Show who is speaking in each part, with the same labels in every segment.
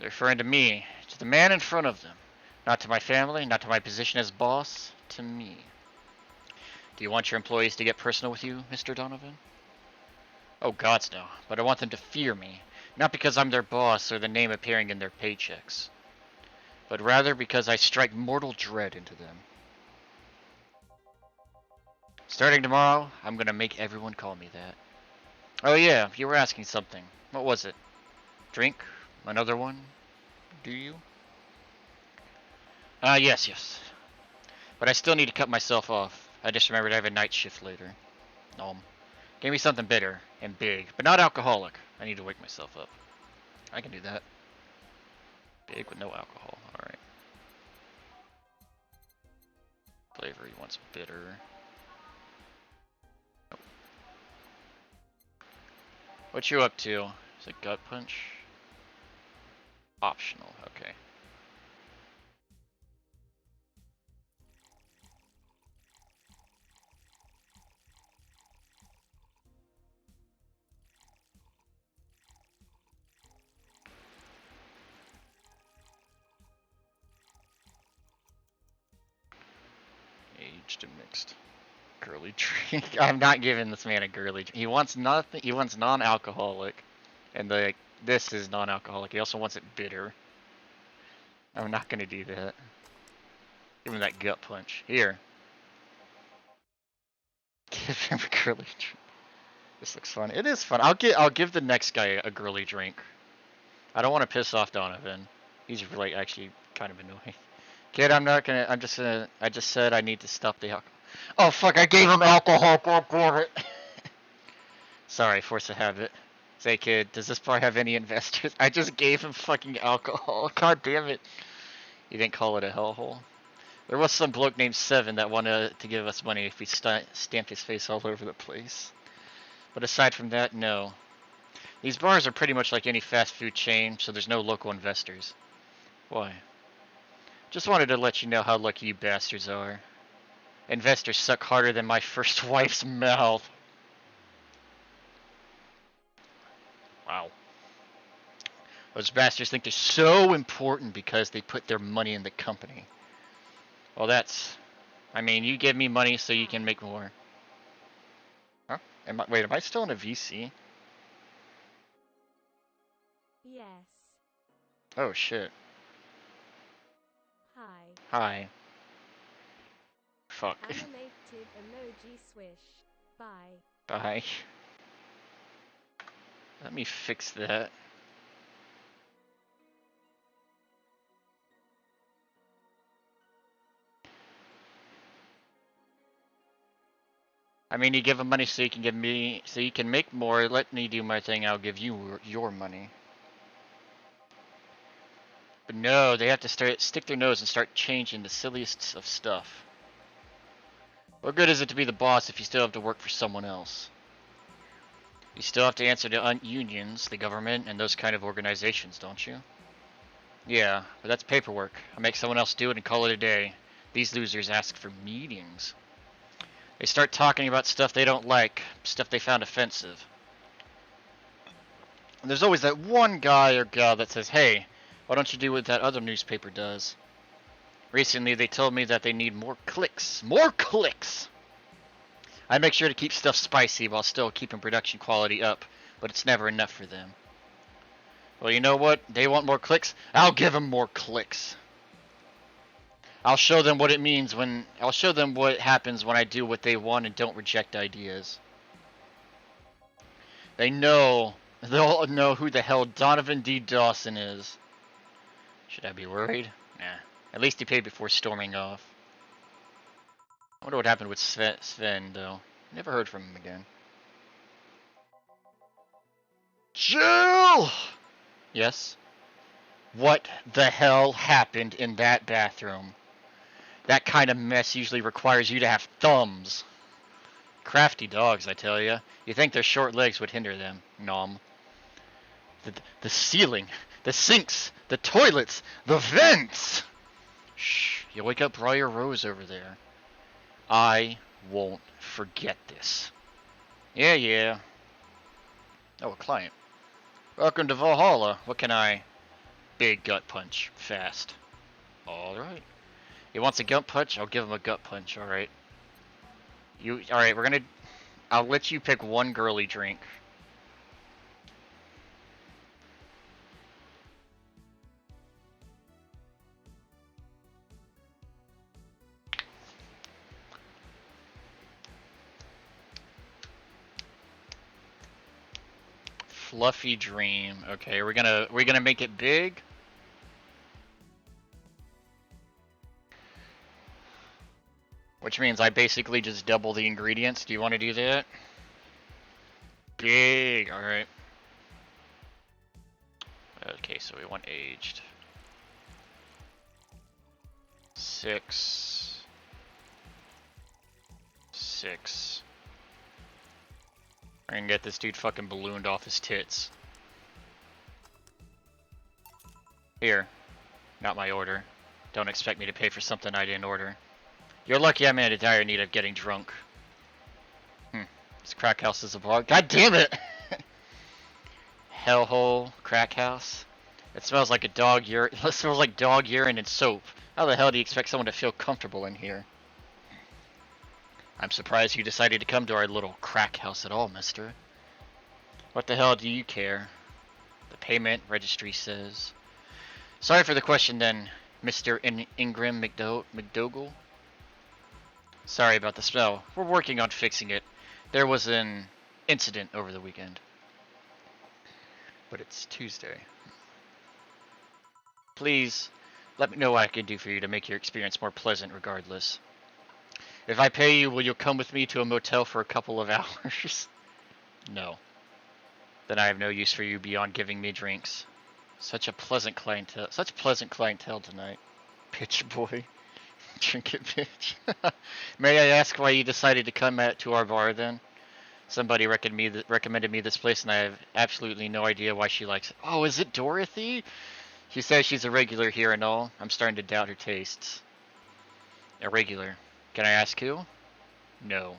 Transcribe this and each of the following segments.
Speaker 1: They're referring to me, to the man in front of them. Not to my family, not to my position as boss, to me. Do you want your employees to get personal with you, Mr. Donovan? Oh, gods no, but I want them to fear me. Not because I'm their boss or the name appearing in their paychecks, but rather because I strike mortal dread into them. Starting tomorrow, I'm gonna make everyone call me that. Oh yeah, you were asking something. What was it? Drink? Another one? Do you? Yes. But I still need to cut myself off. I just remembered I have a night shift later. Give me something bitter and big, but not alcoholic. I need to wake myself up. I can do that. Big with no alcohol. Alright. Flavor, he wants bitter. What you up to? Is it gut punch? Optional, okay. Aged and mixed. Girly drink. I'm not giving this man a girly drink. He wants nothing. He wants non-alcoholic, and this is non-alcoholic. He also wants it bitter. I'm not gonna do that. Give him that gut punch. Here. Give him a girly drink. This looks fun. It is fun. I'll give the next guy a girly drink. I don't want to piss off Donovan. He's like actually kind of annoying. Kid, I'm not gonna. I'm just gonna. I just said I need to stop the alcohol. Oh fuck! I gave him alcohol. God damn it. Sorry, force of habit. Say, kid, does this bar have any investors? I just gave him fucking alcohol. God damn it. You didn't call it a hellhole? There was some bloke named Seven that wanted to give us money if we stamped his face all over the place. But aside from that, no. These bars are pretty much like any fast food chain, so there's no local investors. Why? Just wanted to let you know how lucky you bastards are. Investors suck harder than my first wife's mouth. Wow. Those bastards think they're so important because they put their money in the company. Well, that's... I mean, you give me money so you can make more. Huh? Wait, am I still in a VC?
Speaker 2: Yes.
Speaker 1: Oh, shit.
Speaker 2: Hi.
Speaker 1: Hi. Fuck.
Speaker 2: Animated emoji swish. Bye.
Speaker 1: Bye. Let me fix that. I mean, you give them money so you can give me, so you can make more. Let me do my thing. I'll give you your money. But no, they have to stick their nose and start changing the silliest of stuff. What good is it to be the boss if you still have to work for someone else? You still have to answer to unions, the government, and those kind of organizations, don't you? Yeah, but that's paperwork. I make someone else do it and call it a day. These losers ask for meetings. They start talking about stuff they don't like, stuff they found offensive. And there's always that one guy or gal that says, hey, why don't you do what that other newspaper does? Recently, they told me that they need more clicks. More clicks! I make sure to keep stuff spicy while still keeping production quality up, but it's never enough for them. Well, you know what? They want more clicks? I'll give them more clicks. I'll show them what it means when... I'll show them what happens when I do what they want and don't reject ideas. They'll know who the hell Donovan D. Dawson is. Should I be worried? Nah. At least he paid before storming off. I wonder what happened with Sven, though. Never heard from him again. Jill! Yes? What the hell happened in that bathroom? That kind of mess usually requires you to have thumbs. Crafty dogs, I tell ya. You think their short legs would hinder them. Nom. The ceiling, the sinks, the toilets, the vents! Shh, you'll wake up Briar Rose over there. I won't forget this. Yeah. Oh, a client. Welcome to Valhalla. What can I... big gut punch, fast. Alright. He wants a gut punch, I'll give him a gut punch, alright. Alright, I'll let you pick one girly drink. Fluffy dream. Okay, we're gonna make it big. Which means I basically just double the ingredients. Do you want to do that? Big. All right. Okay, so we want aged. 6. 6. We're gonna get this dude fucking ballooned off his tits. Here. Not my order. Don't expect me to pay for something I didn't order. You're lucky I'm in a dire need of getting drunk. This crack house is a bar. God damn it! Hellhole crack house. It smells like dog urine and soap. How the hell do you expect someone to feel comfortable in here? I'm surprised you decided to come to our little crack house at all, mister. What the hell do you care? The payment registry says. Sorry for the question then, Mr. Ingram McDougall. Sorry about the smell. We're working on fixing it. There was an incident over the weekend. But it's Tuesday. Please, let me know what I can do for you to make your experience more pleasant regardless. If I pay you, will you come with me to a motel for a couple of hours? No. Then I have no use for you beyond giving me drinks. Such pleasant clientele tonight. Bitch boy. Drink it, bitch. May I ask why you decided to come to our bar then? Somebody recommended me this place and I have absolutely no idea why she likes it. Oh, is it Dorothy? She says she's a regular here and all. I'm starting to doubt her tastes. A regular. Can I ask who? No.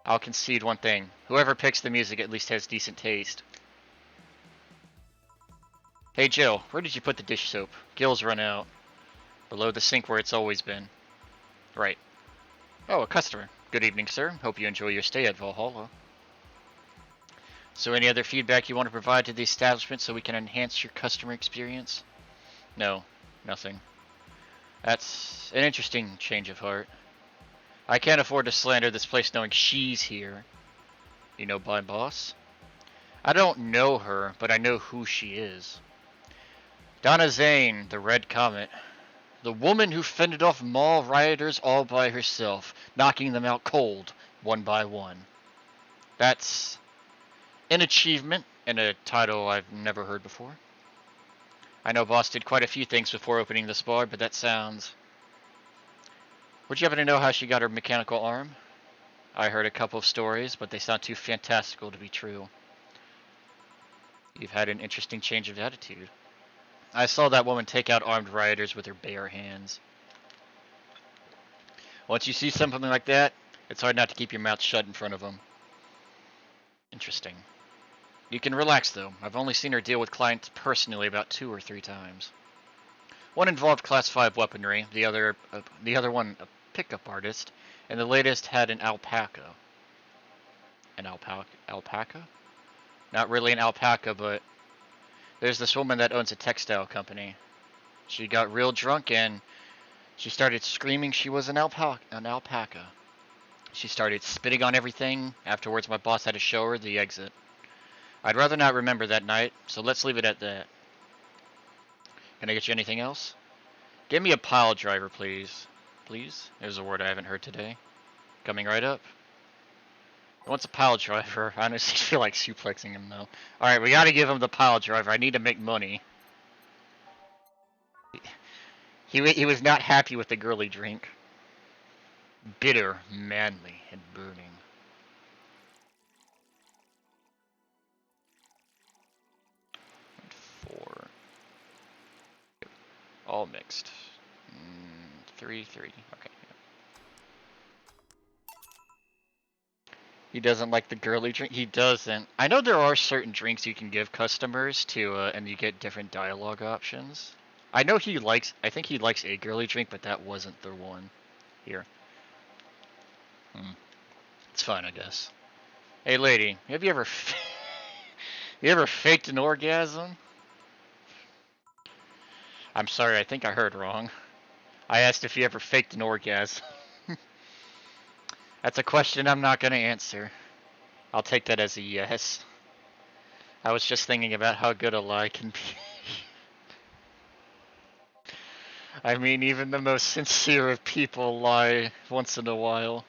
Speaker 1: I'll concede one thing. Whoever picks the music at least has decent taste. Hey Jill, where did you put the dish soap? Gil's run out. Below the sink where it's always been. Right. Oh, a customer. Good evening, sir. Hope you enjoy your stay at Valhalla. So any other feedback you want to provide to the establishment so we can enhance your customer experience? No, nothing. That's an interesting change of heart. I can't afford to slander this place knowing she's here. You know my boss? I don't know her, but I know who she is. Donna Zane, the Red Comet. The woman who fended off mall rioters all by herself, knocking them out cold, one by one. That's an achievement and a title I've never heard before. I know boss did quite a few things before opening this bar, but that sounds... Would you happen to know how she got her mechanical arm? I heard a couple of stories, but they sound too fantastical to be true. You've had an interesting change of attitude. I saw that woman take out armed rioters with her bare hands. Once you see something like that, it's hard not to keep your mouth shut in front of them. Interesting. You can relax, though. I've only seen her deal with clients personally about 2 or 3 times. One involved Class 5 weaponry, the other one a pickup artist, and the latest had an alpaca. An alpaca? Not really an alpaca, but there's this woman that owns a textile company. She got real drunk and she started screaming she was an alpaca. She started spitting on everything. Afterwards, my boss had to show her the exit. I'd rather not remember that night, so let's leave it at that. Can I get you anything else? Give me a pile driver, please. Please? There's a word I haven't heard today. Coming right up. What's a pile driver? I honestly feel like suplexing him, though. Alright, we gotta give him the pile driver. I need to make money. He was not happy with the girly drink. Bitter, manly, and burning. And 4. All mixed. 3, 3. Okay. He doesn't like the girly drink. He doesn't. I know there are certain drinks you can give customers to, and you get different dialogue options. I know he likes. I think he likes a girly drink, but that wasn't the one. Here. It's fine, I guess. Hey, lady, have you ever, you ever faked an orgasm? I'm sorry, I think I heard wrong. I asked if you ever faked an orgasm. That's a question I'm not gonna answer. I'll take that as a yes. I was just thinking about how good a lie can be. I mean, even the most sincere of people lie once in a while.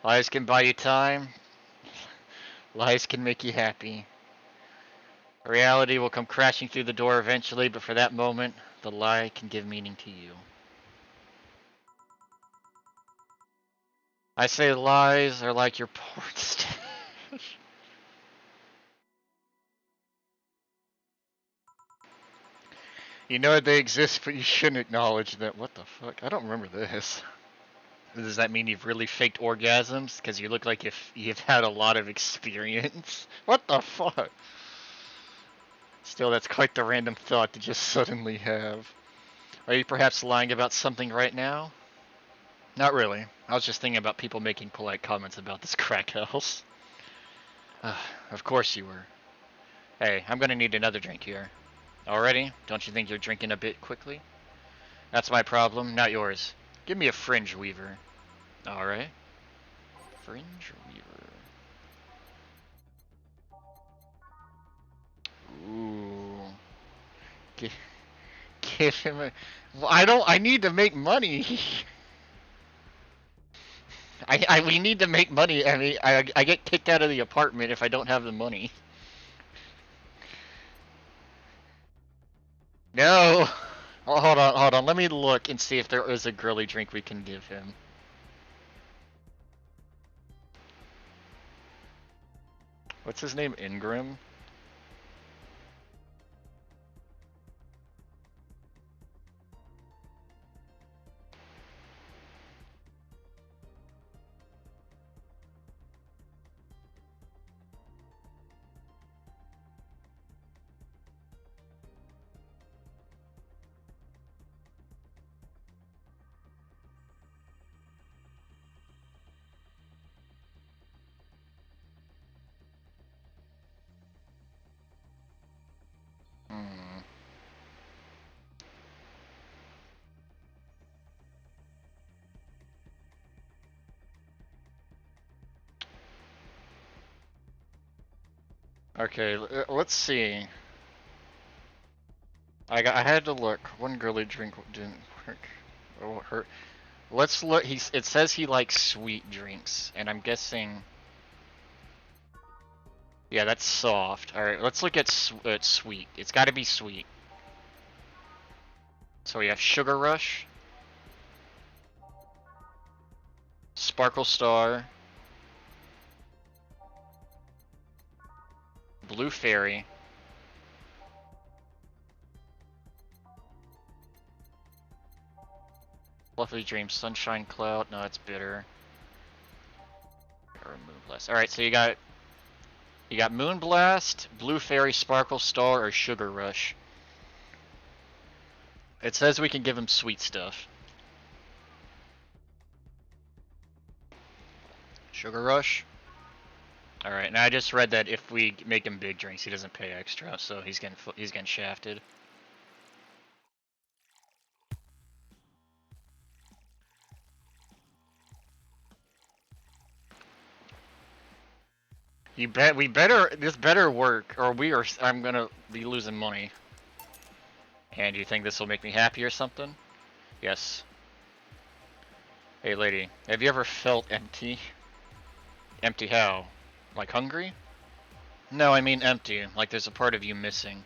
Speaker 1: Lies can buy you time. Lies can make you happy. Reality will come crashing through the door eventually, but for that moment, the lie can give meaning to you. I say lies are like your porn stash. You know they exist, but you shouldn't acknowledge them. What the fuck? I don't remember this. Does that mean you've really faked orgasms? Because you look like if you've had a lot of experience. What the fuck? Still, that's quite the random thought to just suddenly have. Are you perhaps lying about something right now? Not really. I was just thinking about people making polite comments about this crack house. Of course you were. Hey, I'm gonna need another drink here. Already? Don't you think you're drinking a bit quickly? That's my problem, not yours. Give me a fringe weaver. Alright. Fringe weaver. Ooh. Give him a... Well, I need to make money. we need to make money. I mean, I get kicked out of the apartment if I don't have the money. No! Oh, hold on. Let me look and see if there is a girly drink we can give him. What's his name? Ingram? Hmm. Okay, let's see. I had to look. One girly drink didn't work. Oh, it hurt. Let's look. It says he likes sweet drinks, and I'm guessing. Yeah, that's soft. All right, let's look at sweet. It's got to be sweet. So we have Sugar Rush, Sparkle Star, Blue Fairy, Fluffy Dream, Sunshine Cloud. No, it's bitter. Or Moonblast. All right, so you got Moonblast, Blue Fairy, Sparkle Star, or Sugar Rush. It says we can give him sweet stuff. Sugar Rush. All right, now I just read that if we make him big drinks, he doesn't pay extra, so he's getting shafted. This better work, or I'm gonna be losing money. And you think this will make me happy or something? Yes. Hey lady, have you ever felt empty? Empty how? Like hungry? No, I mean empty, like there's a part of you missing.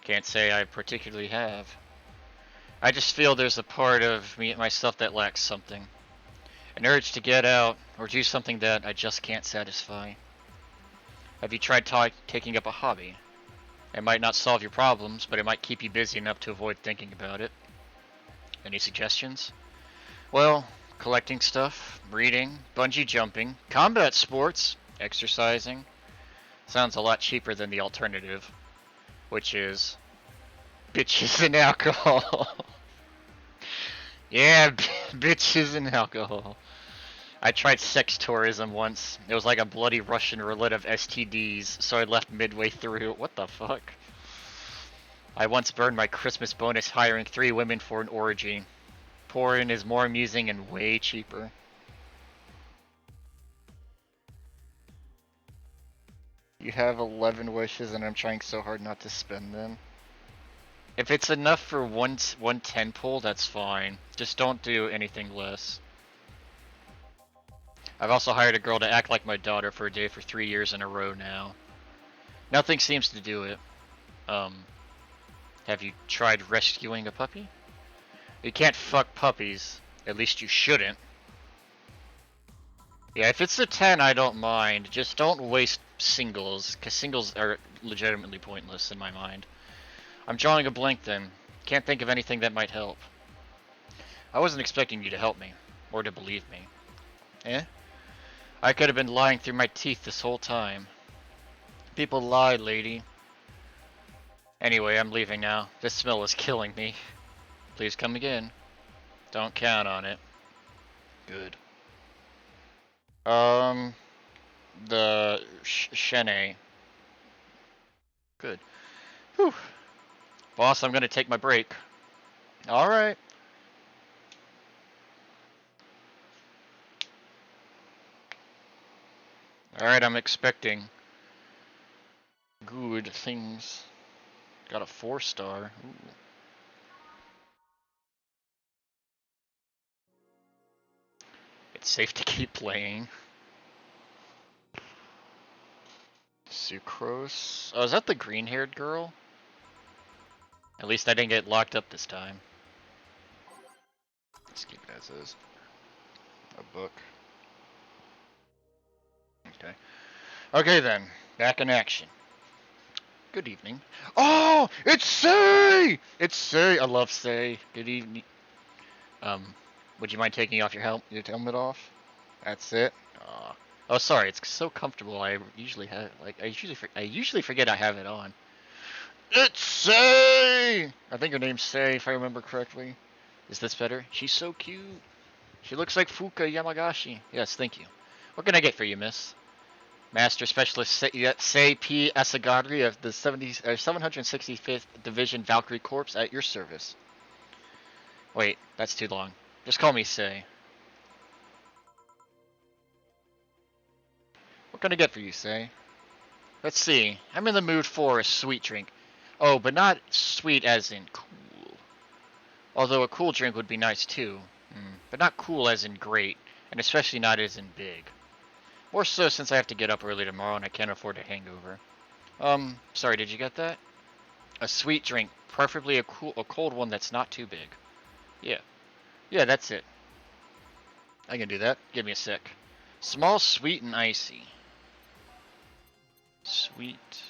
Speaker 1: Can't say I particularly have. I just feel there's a part of myself that lacks something. An urge to get out, or do something that I just can't satisfy. Have you tried taking up a hobby? It might not solve your problems, but it might keep you busy enough to avoid thinking about it. Any suggestions? Well, collecting stuff, reading, bungee jumping, combat sports, exercising. Sounds a lot cheaper than the alternative, which is bitches and alcohol. Yeah, bitches and alcohol. I tried sex tourism once. It was like a bloody Russian roulette of STDs, so I left midway through. What the fuck? I once burned my Christmas bonus hiring 3 women for an orgy. Porn is more amusing and way cheaper. You have 11 wishes and I'm trying so hard not to spend them. If it's enough for one 10 pull, that's fine. Just don't do anything less. I've also hired a girl to act like my daughter for a day for 3 years in a row now. Nothing seems to do it. Have you tried rescuing a puppy? You can't fuck puppies. At least you shouldn't. Yeah, if it's a 10, I don't mind. Just don't waste singles, because singles are legitimately pointless in my mind. I'm drawing a blank then. Can't think of anything that might help. I wasn't expecting you to help me, or to believe me. Eh? I could have been lying through my teeth this whole time. People lie, lady. Anyway, I'm leaving now. This smell is killing me. Please come again. Don't count on it. Good. The Shene. Good. Whew. Boss, I'm gonna take my break. Alright. Alright, I'm expecting good things. Got a 4-star. Ooh. It's safe to keep playing. Sucrose. Oh, is that the green-haired girl? At least I didn't get locked up this time. Let's keep it as is. A book. Okay. Okay then. Back in action. Good evening. Oh! It's Say! It's Say! I love Say. Good evening. Would you mind taking off your helmet off? That's it. Oh, sorry. It's so comfortable. I usually have I usually forget I have it on. It's Say! I think her name's Say, if I remember correctly. Is this better? She's so cute. She looks like Fuka Yamagashi. Yes, thank you. What can I get for you, miss? Master Specialist Sei P. Asagari of the 765th Division Valkyrie Corps at your service. Wait, that's too long. Just call me Sei. What can I get for you, Sei? Let's see. I'm in the mood for a sweet drink. Oh, but not sweet as in cool. Although a cool drink would be nice too. But not cool as in great, and especially not as in big. More so since I have to get up early tomorrow and I can't afford a hangover. Sorry, did you get that? A sweet drink, preferably a cold one that's not too big. Yeah. Yeah, that's it. I can do that. Give me a sec. Small, sweet, and icy. Sweet.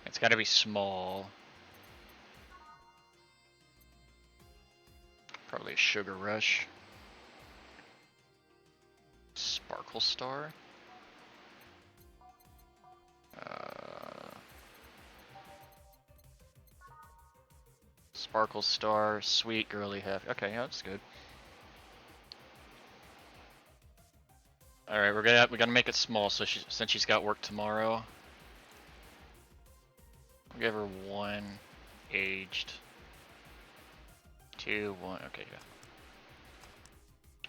Speaker 1: It's gotta be small. Probably a Sugar Rush. Sparkle Star. Sparkle Star, sweet girly half. Okay, yeah, that's good. All right, we're gonna make it small, so since she's got work tomorrow, we'll give her 1 aged. 2, 1. Okay, yeah.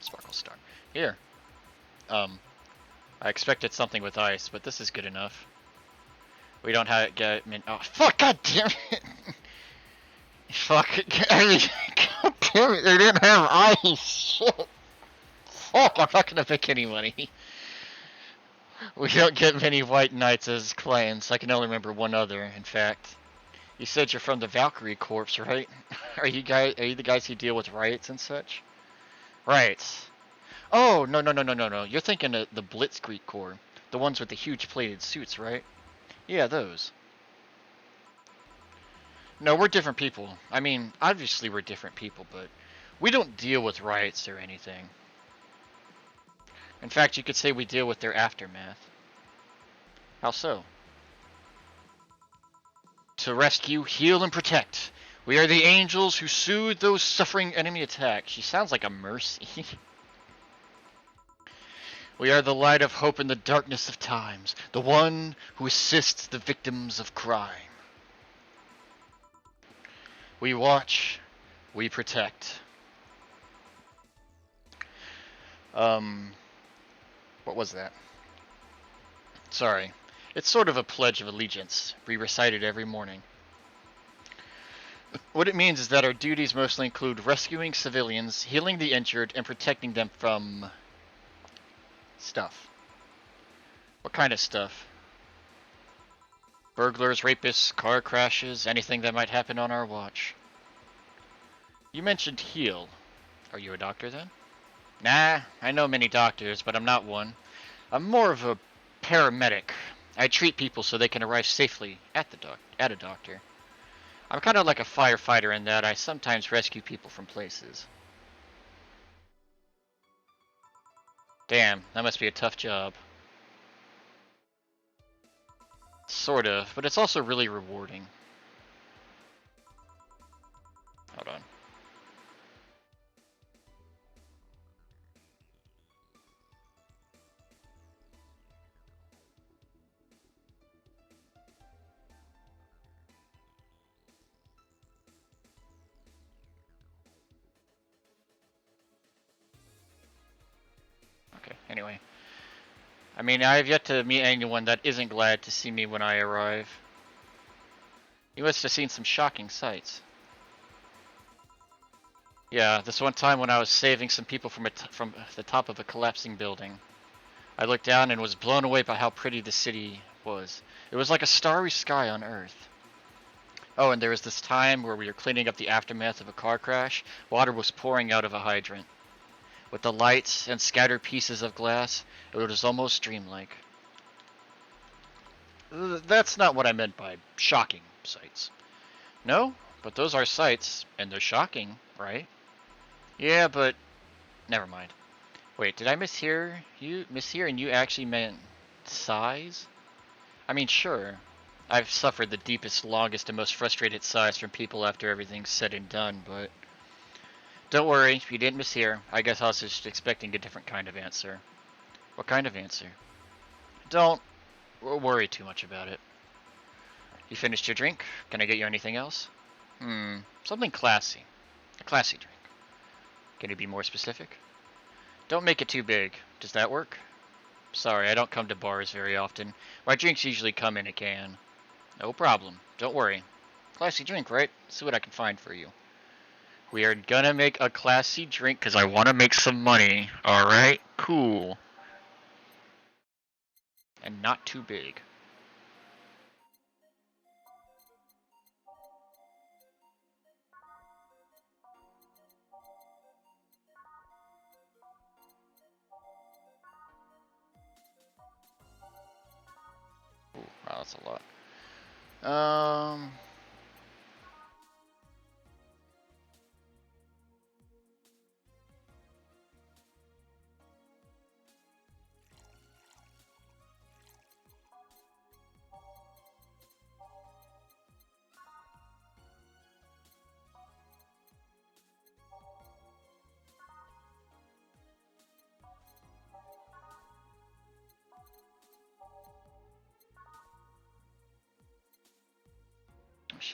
Speaker 1: Sparkle Star. Here. I expected something with ice, but this is good enough. We don't have it. Oh, fuck! God damn it! Fuck! God damn it! They didn't have ice. Shit. Fuck! I'm not gonna pick any money. We don't get many white knights as claims. I can only remember one other. In fact, you said you're from the Valkyrie Corps, right? Are you the guys who deal with riots and such? Riots. Oh, no. You're thinking of the Blitzkrieg Corps. The ones with the huge plated suits, right? Yeah, those. No, we're different people. I mean, obviously we're different people, but we don't deal with riots or anything. In fact, you could say we deal with their aftermath. How so? To rescue, heal, and protect. We are the angels who soothe those suffering enemy attacks. She sounds like a mercy. We are the light of hope in the darkness of times. The one who assists the victims of crime. We watch. We protect. What was that? Sorry. It's sort of a pledge of allegiance. We recite it every morning. What it means is that our duties mostly include rescuing civilians, healing the injured, and protecting them from stuff. What kind of stuff? Burglars, rapists, car crashes, anything that might happen on our watch. You mentioned heal. Are you a doctor then? Nah, I know many doctors, but I'm not one. I'm more of a paramedic. I treat people so they can arrive safely at a doctor. I'm kind of like a firefighter in that I sometimes rescue people from places. Damn, that must be a tough job. Sort of, but it's also really rewarding. Hold on. Okay, anyway. I mean, I have yet to meet anyone that isn't glad to see me when I arrive. You must have seen some shocking sights. Yeah, this one time when I was saving some people from the top of a collapsing building. I looked down and was blown away by how pretty the city was. It was like a starry sky on Earth. Oh, and there was this time where we were cleaning up the aftermath of a car crash. Water was pouring out of a hydrant. With the lights and scattered pieces of glass, it was almost dreamlike. That's not what I meant by shocking sights. No, but those are sights, and they're shocking, right? Yeah, but never mind. Wait, did I mishear you? Mishear and you actually meant sighs? I mean, sure. I've suffered the deepest, longest, and most frustrated sighs from people after everything's said and done, but don't worry, you didn't mishear. I guess I was just expecting a different kind of answer. What kind of answer? Don't worry too much about it. You finished your drink? Can I get you anything else? Something classy. A classy drink. Can you be more specific? Don't make it too big. Does that work? Sorry, I don't come to bars very often. My drinks usually come in a can. No problem. Don't worry. Classy drink, right? See what I can find for you. We are gonna make a classy drink because I want to make some money. Alright? Cool. And not too big. Ooh, wow, that's a lot.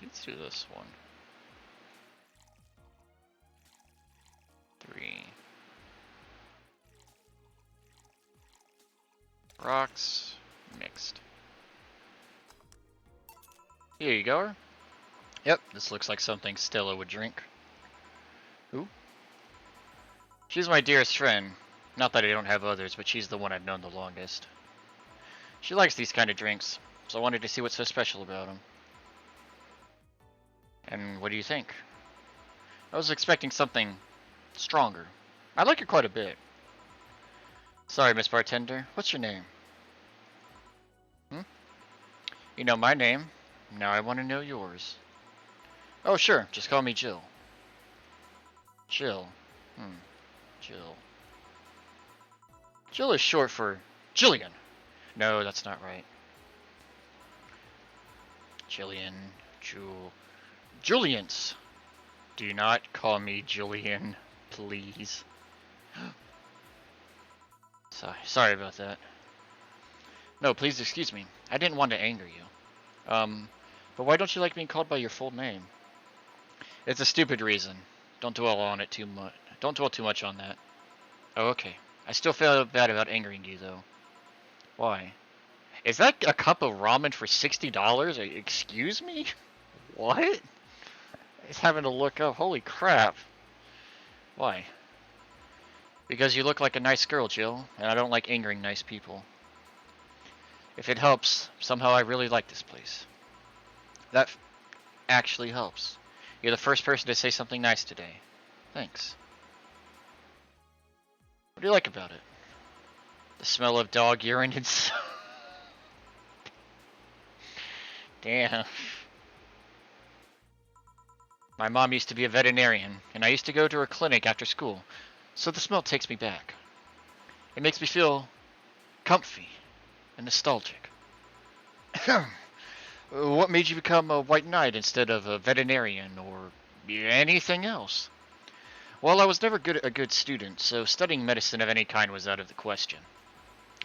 Speaker 1: Let's do this one. 3. Rocks mixed. Here you go. Yep, this looks like something Stella would drink. Who? She's my dearest friend. Not that I don't have others, but she's the one I've known the longest. She likes these kind of drinks, so I wanted to see what's so special about them. And what do you think? I was expecting something stronger. I like it quite a bit. Sorry, Miss Bartender. What's your name? You know my name. Now I want to know yours. Oh, sure. Just call me Jill. Jill. Jill. Jill is short for Jillian. No, that's not right. Jillian. Julians. Do not call me Jillian, please. Sorry about that. No, please excuse me. I didn't want to anger you. But why don't you like being called by your full name? It's a stupid reason. Don't dwell on it too much. Don't dwell too much on that. Oh, okay. I still feel bad about angering you, though. Why? Is that a cup of ramen for $60? Excuse me? What? I was having to look up. Holy crap. Why? Because you look like a nice girl, Jill, and I don't like angering nice people. If it helps, somehow I really like this place. That actually helps. You're the first person to say something nice today. Thanks. What do you like about it? The smell of dog urine and Damn. My mom used to be a veterinarian, and I used to go to her clinic after school, so the smell takes me back. It makes me feel comfy and nostalgic. What made you become a white knight instead of a veterinarian or anything else? Well, I was never a good student, so studying medicine of any kind was out of the question.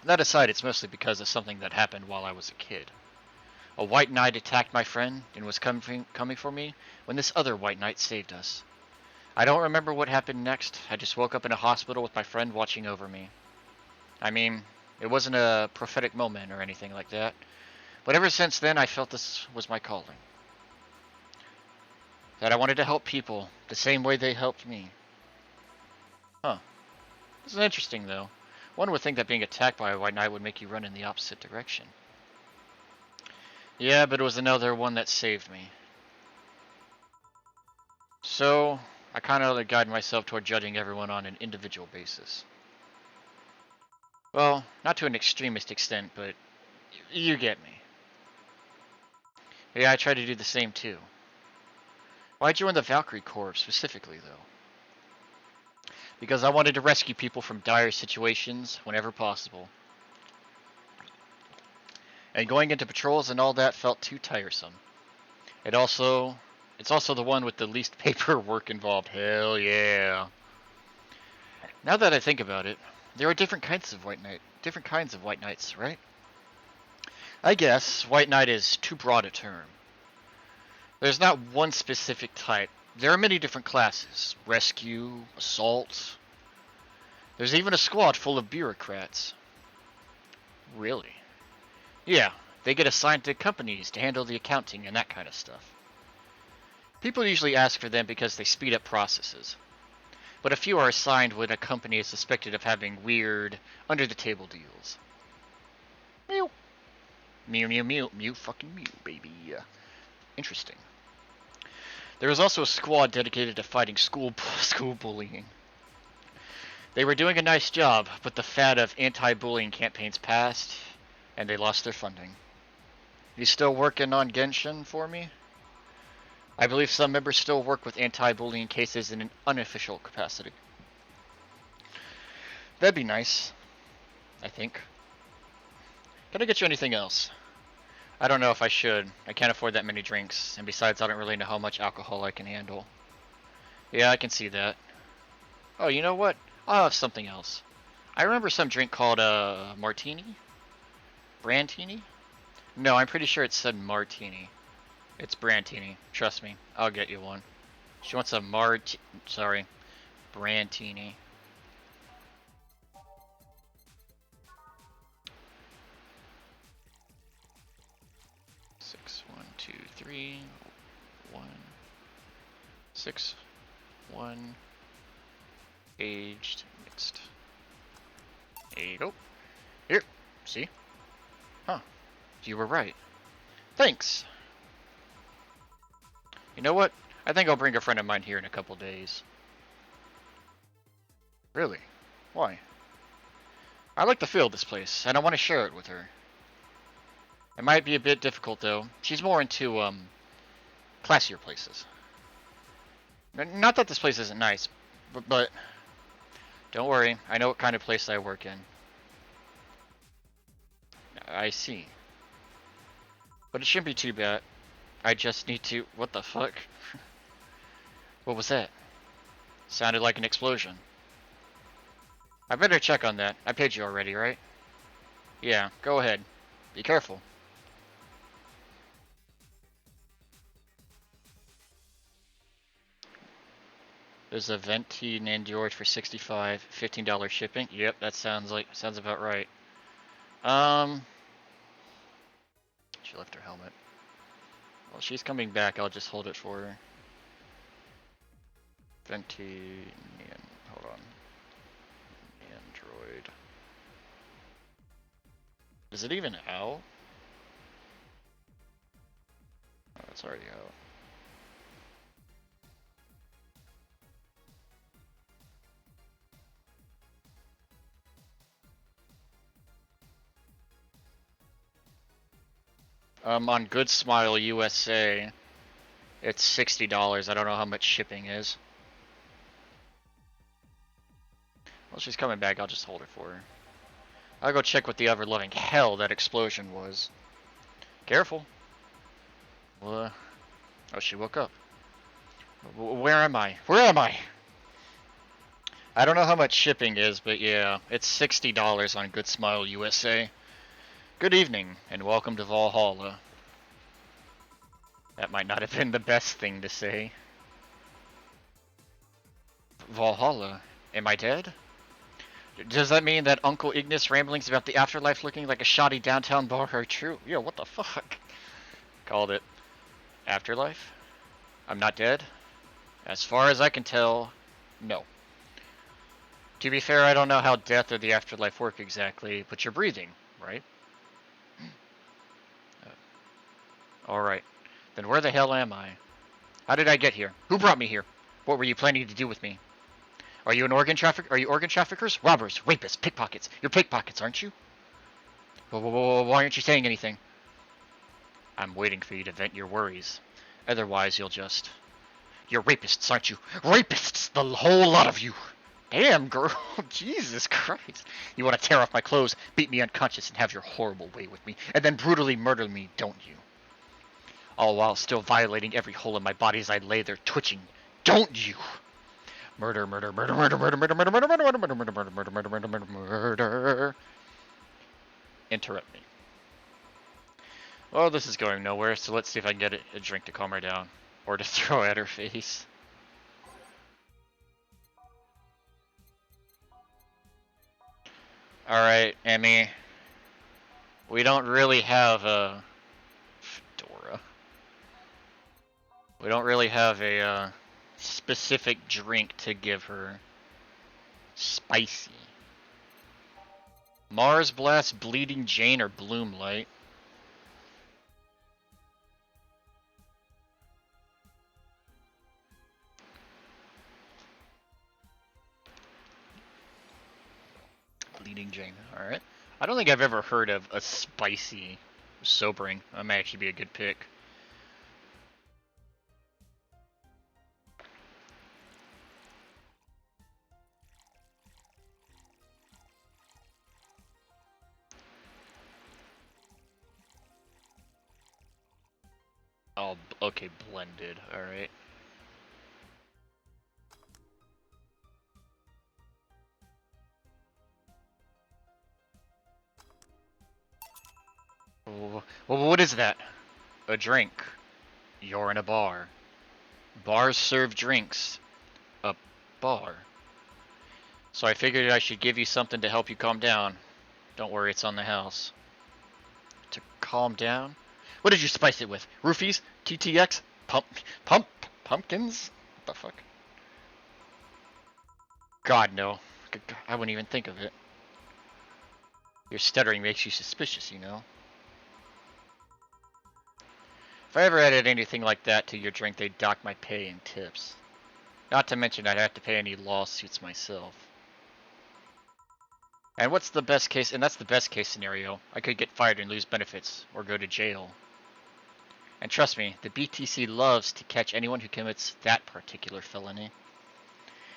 Speaker 1: That aside, it's mostly because of something that happened while I was a kid. A white knight attacked my friend and was coming for me when this other white knight saved us. I don't remember what happened next. I just woke up in a hospital with my friend watching over me. I mean, it wasn't a prophetic moment or anything like that, but ever since then I felt this was my calling. That I wanted to help people the same way they helped me. Huh. This is interesting, though. One would think that being attacked by a white knight would make you run in the opposite direction. Yeah, but it was another one that saved me. So, I kind of guide myself toward judging everyone on an individual basis. Well, not to an extremist extent, but you get me. Yeah, I try to do the same too. Why join the Valkyrie Corps specifically, though? Because I wanted to rescue people from dire situations whenever possible. And going into patrols and all that felt too tiresome. It's also the one with the least paperwork involved. Hell yeah. Now that I think about it, there are different kinds of white knights, right? I guess white knight is too broad a term. There's not one specific type. There are many different classes. Rescue, assault. There's even a squad full of bureaucrats. Really? Yeah, they get assigned to companies to handle the accounting and that kind of stuff. People usually ask for them because they speed up processes. But a few are assigned when a company is suspected of having weird, under-the-table deals. Mew. Mew, mew, mew. Mew, fucking mew, baby. Interesting. There was also a squad dedicated to fighting school bullying. They were doing a nice job, but the fad of anti-bullying campaigns passed, and they lost their funding. You still working on Genshin for me? I believe some members still work with anti-bullying cases in an unofficial capacity. That'd be nice, I think. Can I get you anything else? I don't know if I should. I can't afford that many drinks, and besides I don't really know how much alcohol I can handle. Yeah, I can see that. Oh, you know what? I'll have something else. I remember some drink called martini? Brandtini? No, I'm pretty sure it said martini. It's Brandtini. Trust me, I'll get you one. She wants a Brandtini. Six, 1, 2, 3, 1, 6, 1, aged, mixed. There you go. Here, see? Huh, you were right. Thanks. You know what? I think I'll bring a friend of mine here in a couple days. Really? Why? I like the feel of this place, and I want to share it with her. It might be a bit difficult, though. She's more into, classier places. Not that this place isn't nice, but don't worry. I know what kind of place I work in. I see. But it shouldn't be too bad. I just need to... What the fuck? What was that? Sounded like an explosion. I better check on that. I paid you already, right? Yeah, go ahead. Be careful. There's a venti named George for 65, $15 shipping. Yep, that sounds about right. She left her helmet. Well, she's coming back. I'll just hold it for her. Venti, hold on. Android. Is it even out? Oh, it's already out. On Good Smile USA, it's $60. I don't know how much shipping is. Well, she's coming back. I'll just hold it for her. I'll go check what the ever-loving hell that explosion was. Careful. Oh, she woke up. Where am I? Where am I? I don't know how much shipping is, but yeah, it's $60 on Good Smile USA. Good evening, and welcome to Valhalla. That might not have been the best thing to say. Valhalla? Am I dead? Does that mean that Uncle Ignis' ramblings about the afterlife looking like a shoddy downtown bar are true? Yo, what the fuck? Called it. Afterlife? I'm not dead? As far as I can tell, no. To be fair, I don't know how death or the afterlife work exactly, but you're breathing, right? Alright. Then where the hell am I? How did I get here? Who brought me here? What were you planning to do with me? Are you organ traffickers? Robbers, rapists, pickpockets. You're pickpockets, aren't you? Why aren't you saying anything? I'm waiting for you to vent your worries. Otherwise, you'll just... You're rapists, aren't you? Rapists! The whole lot of you! Damn, girl. Jesus Christ. You want to tear off my clothes, beat me unconscious, and have your horrible way with me, and then brutally murder me, don't you? All while still violating every hole in my body as I lay there twitching, don't you? Murder, murder, murder, murder, murder, murder, murder, murder, murder, murder, murder, murder, murder, murder, murder, murder, murder. Interrupt me. Well, this is going nowhere, so let's see if I can get a drink to calm her down. Or to throw at her face. Alright, Emmy. We don't really have a... Fedora. We don't really have a specific drink to give her. Spicy. Mars Blast, Bleeding Jane, or Bloom Light. Bleeding Jane, alright. I don't think I've ever heard of a spicy sobering. That may actually be a good pick. Oh, okay, blended, alright. Well, what is that? A drink. You're in a bar. Bars serve drinks. A bar. So I figured I should give you something to help you calm down. Don't worry, it's on the house. To calm down? What did you spice it with? Roofies? TTX? Pumpkins? What the fuck? God, no. I wouldn't even think of it. Your stuttering makes you suspicious, you know? If I ever added anything like that to your drink, they'd dock my pay and tips. Not to mention I'd have to pay any lawsuits myself. And what's the best case, and that's the best case scenario. I could get fired and lose benefits, or go to jail. And trust me, the BTC loves to catch anyone who commits that particular felony.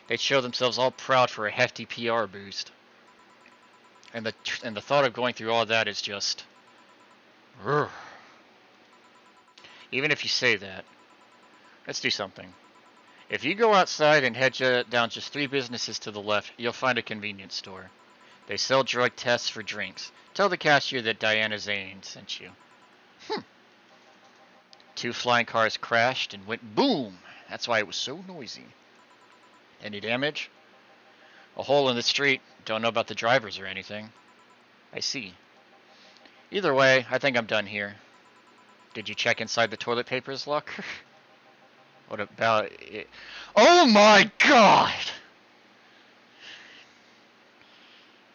Speaker 1: They'd show themselves all proud for a hefty PR boost. And the thought of going through all that is just... Urgh. Even if you say that, let's do something. If you go outside and head down just 3 businesses to the left, you'll find a convenience store. They sell drug tests for drinks. Tell the cashier that Diana Zane sent you. 2 flying cars crashed and went boom. That's why it was so noisy. Any damage? A hole in the street. Don't know about the drivers or anything. I see. Either way, I think I'm done here. Did you check inside the toilet paper's locker? What about it? Oh my god!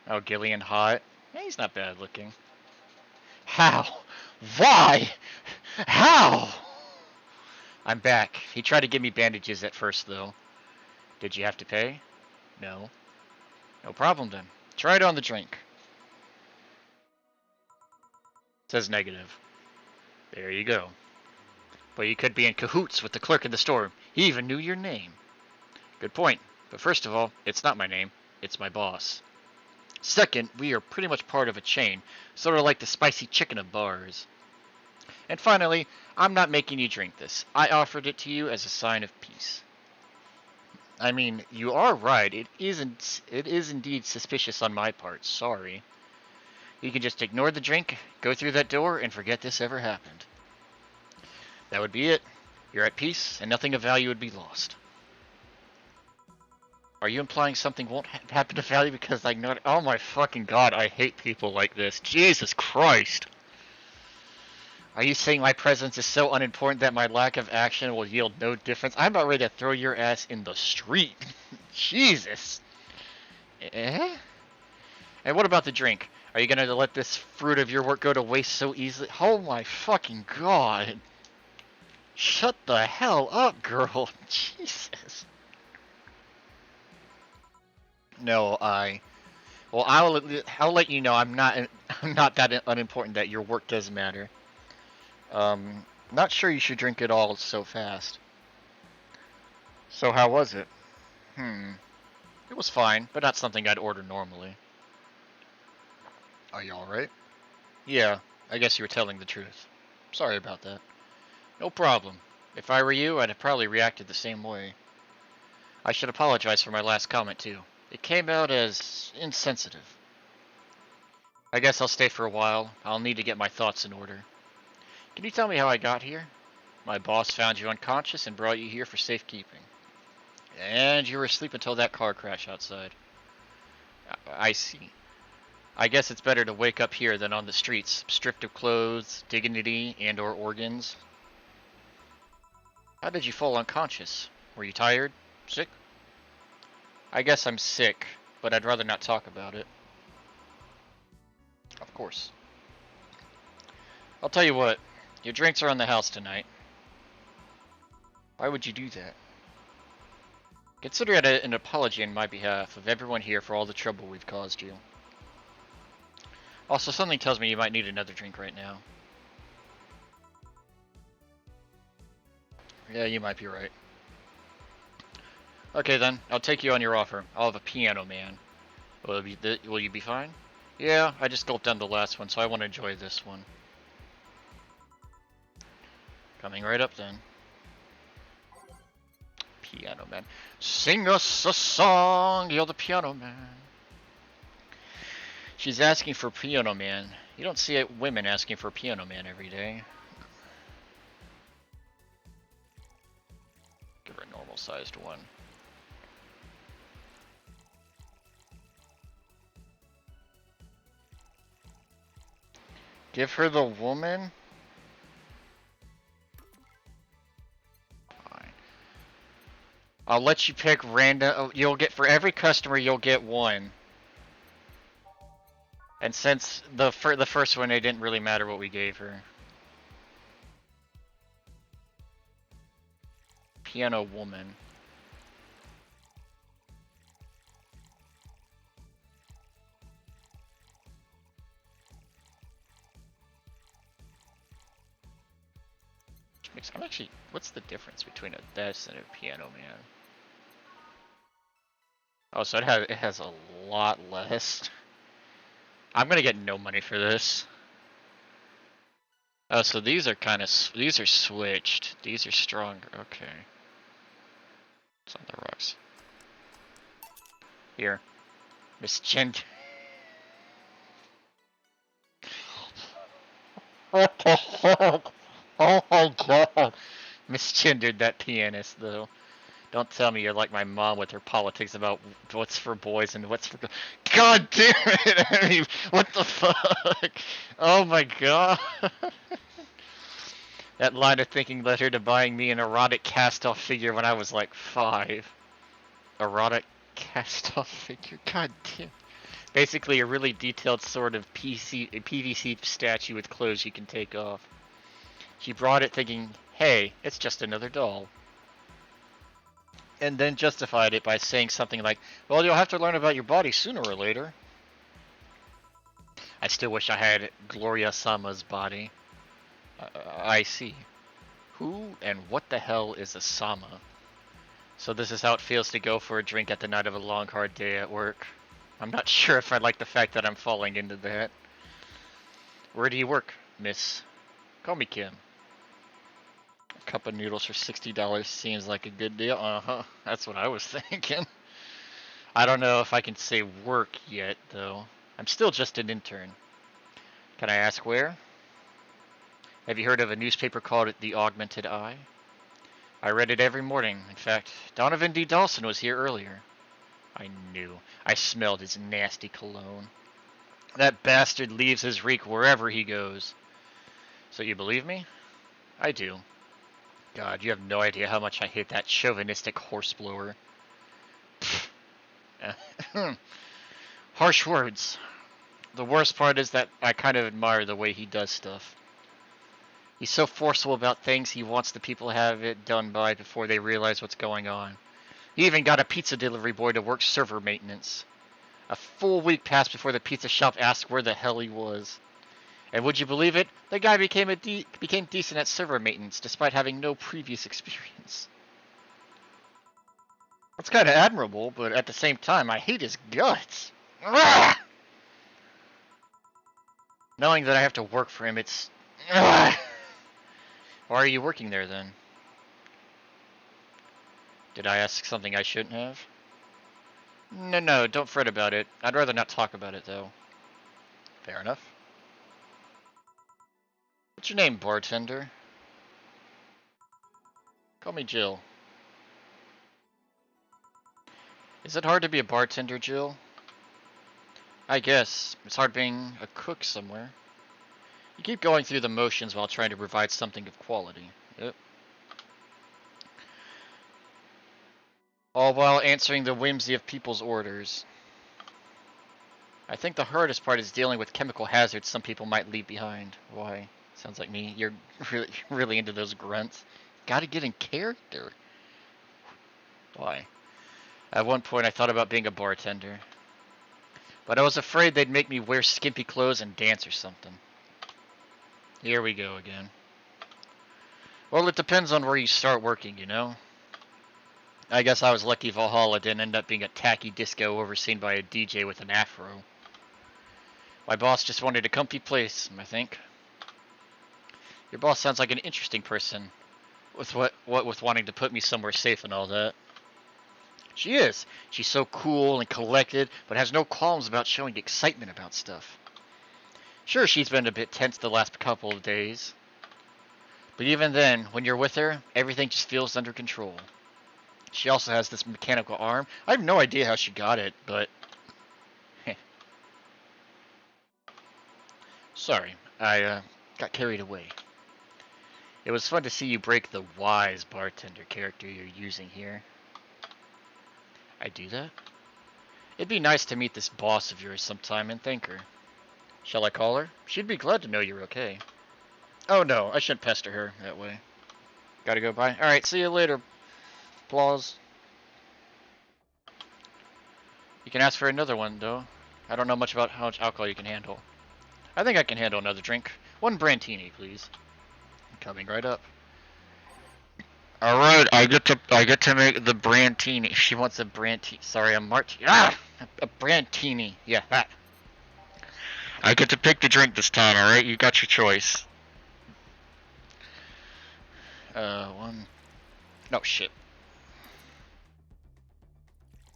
Speaker 1: Oh, Gillian hot. Yeah, he's not bad looking. How? Why? How? I'm back. He tried to give me bandages at first, though. Did you have to pay? No. No problem, then. Try it on the drink. Says negative. There you go. But you could be in cahoots with the clerk in the store. He even knew your name. Good point. But first of all, it's not my name. It's my boss. Second, we are pretty much part of a chain, sort of like the spicy chicken of bars. And finally, I'm not making you drink this. I offered it to you as a sign of peace. I mean, you are right. It is indeed suspicious on my part. Sorry. You can just ignore the drink, go through that door, and forget this ever happened. That would be it. You're at peace, and nothing of value would be lost. Are you implying something won't happen to value because I ignored it? Oh my fucking god, I hate people like this. Jesus Christ. Are you saying my presence is so unimportant that my lack of action will yield no difference? I'm about ready to throw your ass in the street. Jesus. Eh? And what about the drink? Are you gonna let this fruit of your work go to waste so easily? Oh my fucking god. Shut the hell up, girl. Jesus. No, well, I'll let you know I'm not that unimportant that your work does matter. Not sure you should drink it all so fast. So how was it? It was fine, but not something I'd order normally. Are you alright? Yeah, I guess you were telling the truth. Sorry about that. No problem. If I were you, I'd have probably reacted the same way. I should apologize for my last comment, too. It came out as insensitive. I guess I'll stay for a while. I'll need to get my thoughts in order. Can you tell me how I got here? My boss found you unconscious and brought you here for safekeeping. And you were asleep until that car crash outside. I see. I guess it's better to wake up here than on the streets, stripped of clothes, dignity, and or organs. How did you fall unconscious? Were you tired? Sick? I guess I'm sick, but I'd rather not talk about it. Of course. I'll tell you what, your drinks are on the house tonight. Why would you do that? Consider it an apology on my behalf of everyone here for all the trouble we've caused you. Also, something tells me you might need another drink right now. Yeah, you might be right. Okay then, I'll take you on your offer. I'll have a piano man. Will you be fine? Yeah, I just gulped down the last one, so I want to enjoy this one. Coming right up then. Piano man. Sing us a song, you're the piano man. She's asking for piano man. You don't see women asking for piano man every day. Give her a normal sized one. Give her the woman? Fine. I'll let you pick random. You'll get, for every customer, you'll get one. And since the first one, it didn't really matter what we gave her. Piano woman. drinks. I'm actually... What's the difference between a desk and a piano man? Oh, so it has a lot less. I'm gonna get no money for this. Oh, so these are kind of... These are switched. These are stronger. Okay. It's on the rocks. Here. Miss Chin. What the fuck? Oh my god. Misgendered that pianist, though. Don't tell me you're like my mom with her politics about what's for boys and what's for girls. God damn it! I mean, what the fuck? Oh my god. That line of thinking led her to buying me an erotic cast-off figure when I was like 5. Erotic cast-off figure? God damn. Basically a really detailed sort of PVC statue with clothes you can take off. She brought it thinking, hey, it's just another doll. And then justified it by saying something like, well, you'll have to learn about your body sooner or later. I still wish I had Gloria Sama's body. I see. Who and what the hell is a Sama? So this is how it feels to go for a drink at the night of a long, hard day at work. I'm not sure if I like the fact that I'm falling into that. Where do you work, miss? Call me Kim. A cup of noodles for $60 seems like a good deal. Uh-huh. That's what I was thinking. I don't know if I can say work yet, though. I'm still just an intern. Can I ask where? Have you heard of a newspaper called The Augmented Eye? I read it every morning. In fact, Donovan D. Dawson was here earlier. I knew. I smelled his nasty cologne. That bastard leaves his reek wherever he goes. So you believe me? I do. God, you have no idea how much I hate that chauvinistic horseblower. Harsh words. The worst part is that I kind of admire the way he does stuff. He's so forceful about things he wants the people to have it done by before they realize what's going on. He even got a pizza delivery boy to work server maintenance. A full week passed before the pizza shop asked where the hell he was. And would you believe it? The guy became decent at server maintenance despite having no previous experience. That's kind of admirable, but at the same time, I hate his guts. Ugh! Knowing that I have to work for him, it's... Ugh! Why are you working there, then? Did I ask something I shouldn't have? No, don't fret about it. I'd rather not talk about it, though. Fair enough. What's your name, bartender? Call me Jill. Is it hard to be a bartender, Jill? I guess. It's hard being a cook somewhere. You keep going through the motions while trying to provide something of quality. Yep. All while answering the whimsy of people's orders. I think the hardest part is dealing with chemical hazards some people might leave behind. Why? Sounds like me. You're really into those grunts. Gotta get in character. Why? At one point I thought about being a bartender. But I was afraid they'd make me wear skimpy clothes and dance or something. Here we go again. Well, it depends on where you start working, you know? I guess I was lucky Valhalla didn't end up being a tacky disco overseen by a DJ with an afro. My boss just wanted a comfy place, I think. Your boss sounds like an interesting person. With what with wanting to put me somewhere safe and all that. She is. She's so cool and collected, but has no qualms about showing excitement about stuff. Sure, she's been a bit tense the last couple of days. But even then, when you're with her, everything just feels under control. She also has this mechanical arm. I have no idea how she got it, but... Sorry, I got carried away. It was fun to see you break the wise bartender character you're using here. I do that? It'd be nice to meet this boss of yours sometime and thank her. Shall I call her? She'd be glad to know you're okay. Oh no, I shouldn't pester her that way. Gotta go bye. Alright, see you later. Applause. You can ask for another one, though. I don't know much about how much alcohol you can handle. I think I can handle another drink. One Brantini, please. Coming right up. All right, I get to make the Brantini. She wants a Brantini. Sorry, a martini. A Brantini. Yeah, that. I get to pick the drink this time. All right, you got your choice. One. No shit.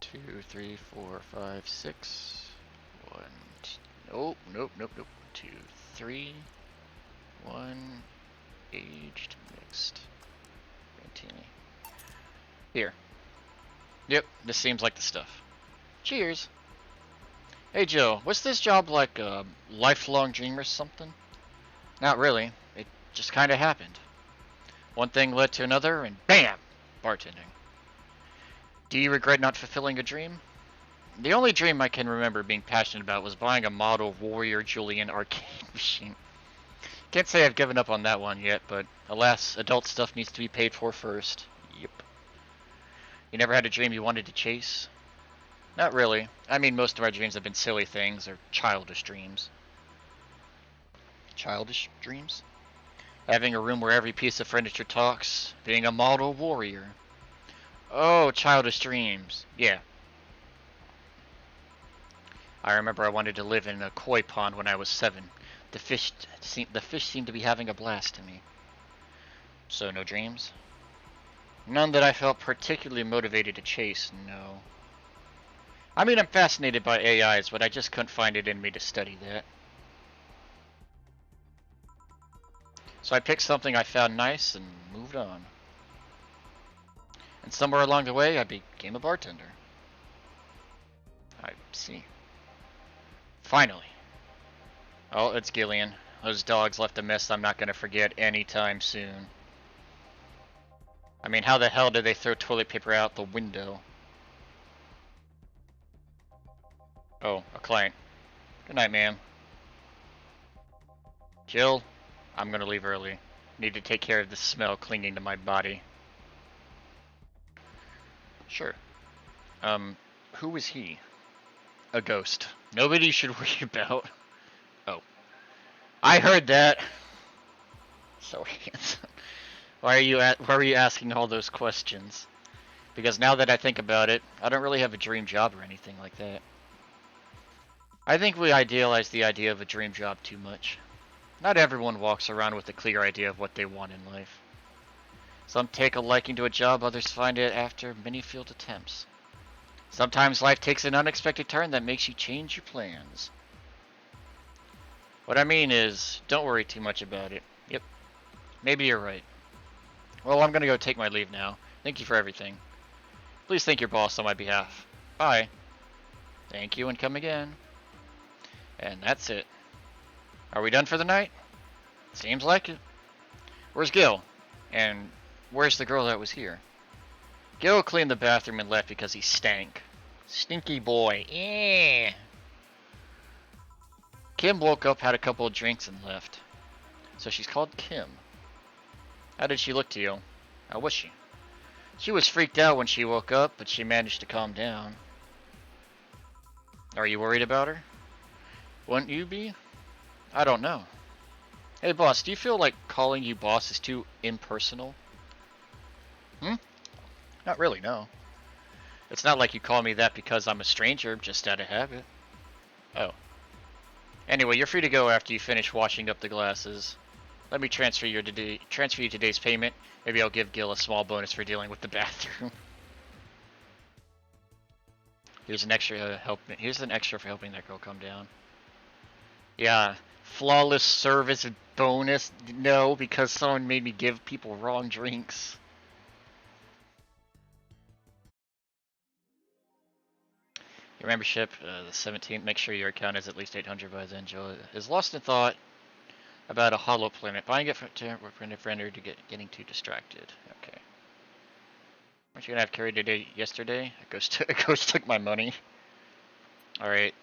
Speaker 1: 2, 3, 4, 5, 6. 1. Nope, nope, nope, nope. 2, 3. 1. Aged mixed. Brantini. Here. Yep, this seems like the stuff. Cheers. Hey Joe, what's this job like a lifelong dream or something? Not really. It just kinda happened. One thing led to another, and BAM! Bartending. Do you regret not fulfilling a dream? The only dream I can remember being passionate about was buying a model Warrior Julian arcade machine. Can't say I've given up on that one yet, but alas, adult stuff needs to be paid for first. Yep. You never had a dream you wanted to chase? Not really. I mean, most of our dreams have been silly things, or childish dreams. Childish dreams? Having a room where every piece of furniture talks, being a model warrior. Oh, childish dreams. Yeah. I remember I wanted to live in a koi pond when I was 7. The fish seemed to be having a blast to me. So no dreams? None that I felt particularly motivated to chase, no. I mean, I'm fascinated by AIs, but I just couldn't find it in me to study that. So I picked something I found nice and moved on. And somewhere along the way, I became a bartender. I see. Finally. Oh, it's Gillian. Those dogs left a mess I'm not gonna forget anytime soon. I mean, how the hell did they throw toilet paper out the window? Oh, a client. Good night, ma'am. Jill, I'm gonna leave early. Need to take care of this smell clinging to my body. Sure. Who is he? A ghost. Nobody should worry about. Oh. I heard that. So handsome. Why are you asking all those questions? Because now that I think about it, I don't really have a dream job or anything like that. I think we idealize the idea of a dream job too much. Not everyone walks around with a clear idea of what they want in life. Some take a liking to a job, others find it after many failed attempts. Sometimes life takes an unexpected turn that makes you change your plans. What I mean is, don't worry too much about it. Yep, maybe you're right. Well, I'm gonna go take my leave now. Thank you for everything. Please thank your boss on my behalf. Bye. Thank you and come again. And that's it. Are we done for the night? Seems like it. Where's Gil? And where's the girl that was here? Gil cleaned the bathroom and left because he stank. Stinky boy. Yeah. Kim woke up, had a couple of drinks, and left. So she's called Kim. How did she look to you? How was she? She was freaked out when she woke up, but she managed to calm down. Are you worried about her? Wouldn't you be? I don't know. Hey boss, do you feel like calling you boss is too impersonal? Not really, no. It's not like you call me that because I'm a stranger, just out of habit. Oh. Anyway, you're free to go after you finish washing up the glasses. Let me transfer you today's payment. Maybe I'll give Gil a small bonus for dealing with the bathroom. Here's an extra for helping that girl calm down. Yeah, flawless service bonus. No, because someone made me give people wrong drinks. Your membership, the 17th. Make sure your account is at least 800 by then. Joe is lost in thought about a hollow planet. Buying it for a friend to getting too distracted. Okay. Aren't you gonna have carried today? Yesterday, a ghost took my money. All right.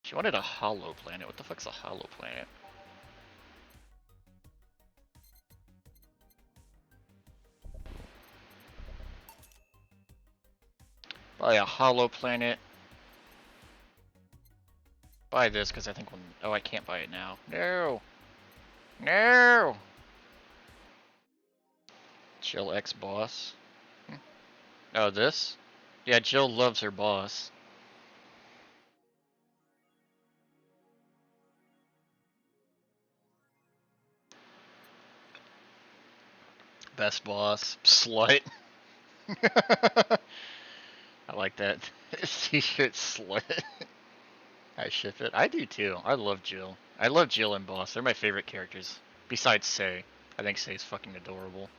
Speaker 1: She wanted a hollow planet. What the fuck's a hollow planet? Buy a hollow planet. Buy this because I think when. Oh, I can't buy it now. No. No. Jill X boss. Oh, this? Yeah, Jill loves her boss. Best boss. Slut. I like that t-shirt, slut. I ship it. I do too. I love Jill. I love Jill and Boss. They're my favorite characters. Besides Sei. I think Sei's fucking adorable.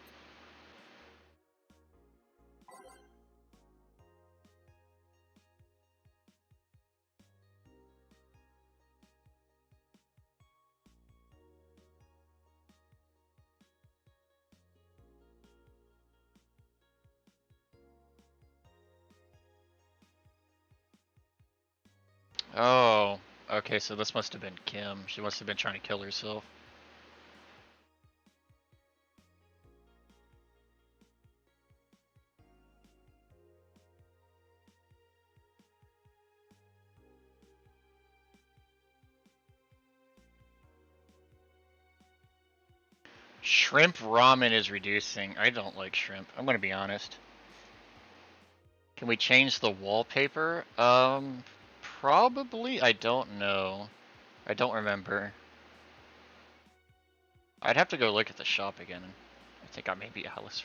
Speaker 1: Oh, okay, so this must have been Kim. She must have been trying to kill herself. Shrimp ramen is reducing. I don't like shrimp. I'm gonna be honest. Can we change the wallpaper? Probably. I don't know. I don't remember. I'd have to go look at the shop again. I think I may be Alice.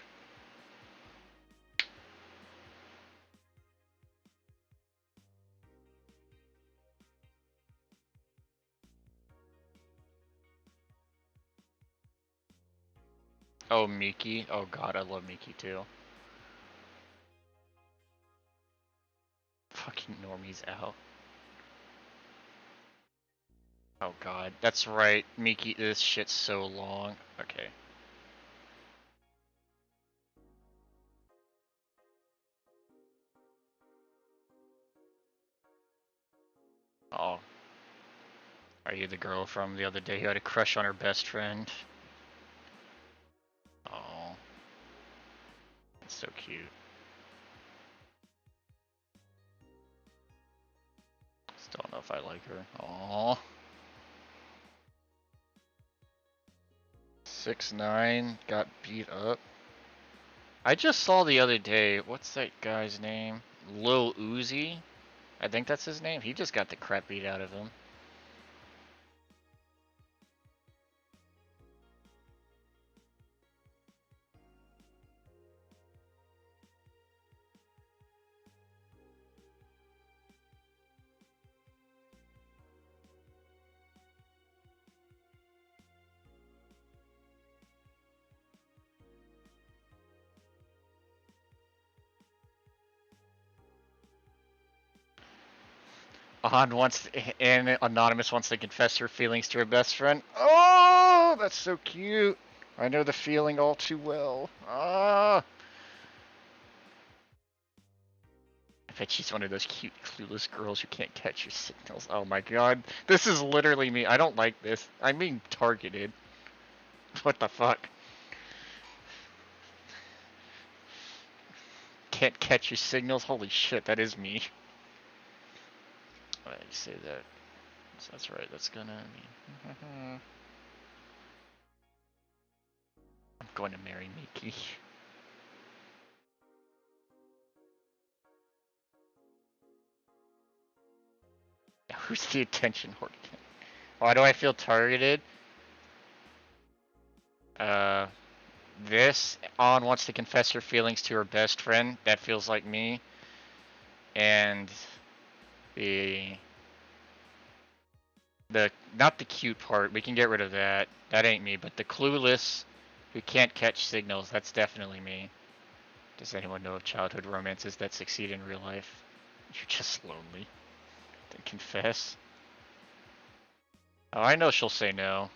Speaker 1: Oh, Miki. Oh god, I love Miki too. Fucking Normie's out. Oh god, that's right. Miki, this shit's so long. Okay. Oh. Are you the girl from the other day who had a crush on her best friend? Oh. That's so cute. Still don't know if I like her. Aww. 6ix9ine got beat up. I just saw the other day, what's that guy's name? Lil Uzi? I think that's his name. He just got the crap beat out of him. And Anonymous wants to confess her feelings to her best friend. Oh, that's so cute. I know the feeling all too well. Ah. I bet she's one of those cute, clueless girls who can't catch your signals. Oh my god. This is literally me. I don't like this. I'm being targeted. What the fuck? Can't catch your signals? Holy shit, that is me. Why did you say that? So that's right, that's gonna mean. I'm going to marry Miki. Who's the attention whore? Why do I feel targeted? This On wants to confess her feelings to her best friend. That feels like me. And the not the cute part. We can get rid of that. That ain't me. But the clueless who can't catch signals. That's definitely me. Does anyone know of childhood romances that succeed in real life? You're just lonely. Then confess. Oh, I know she'll say no.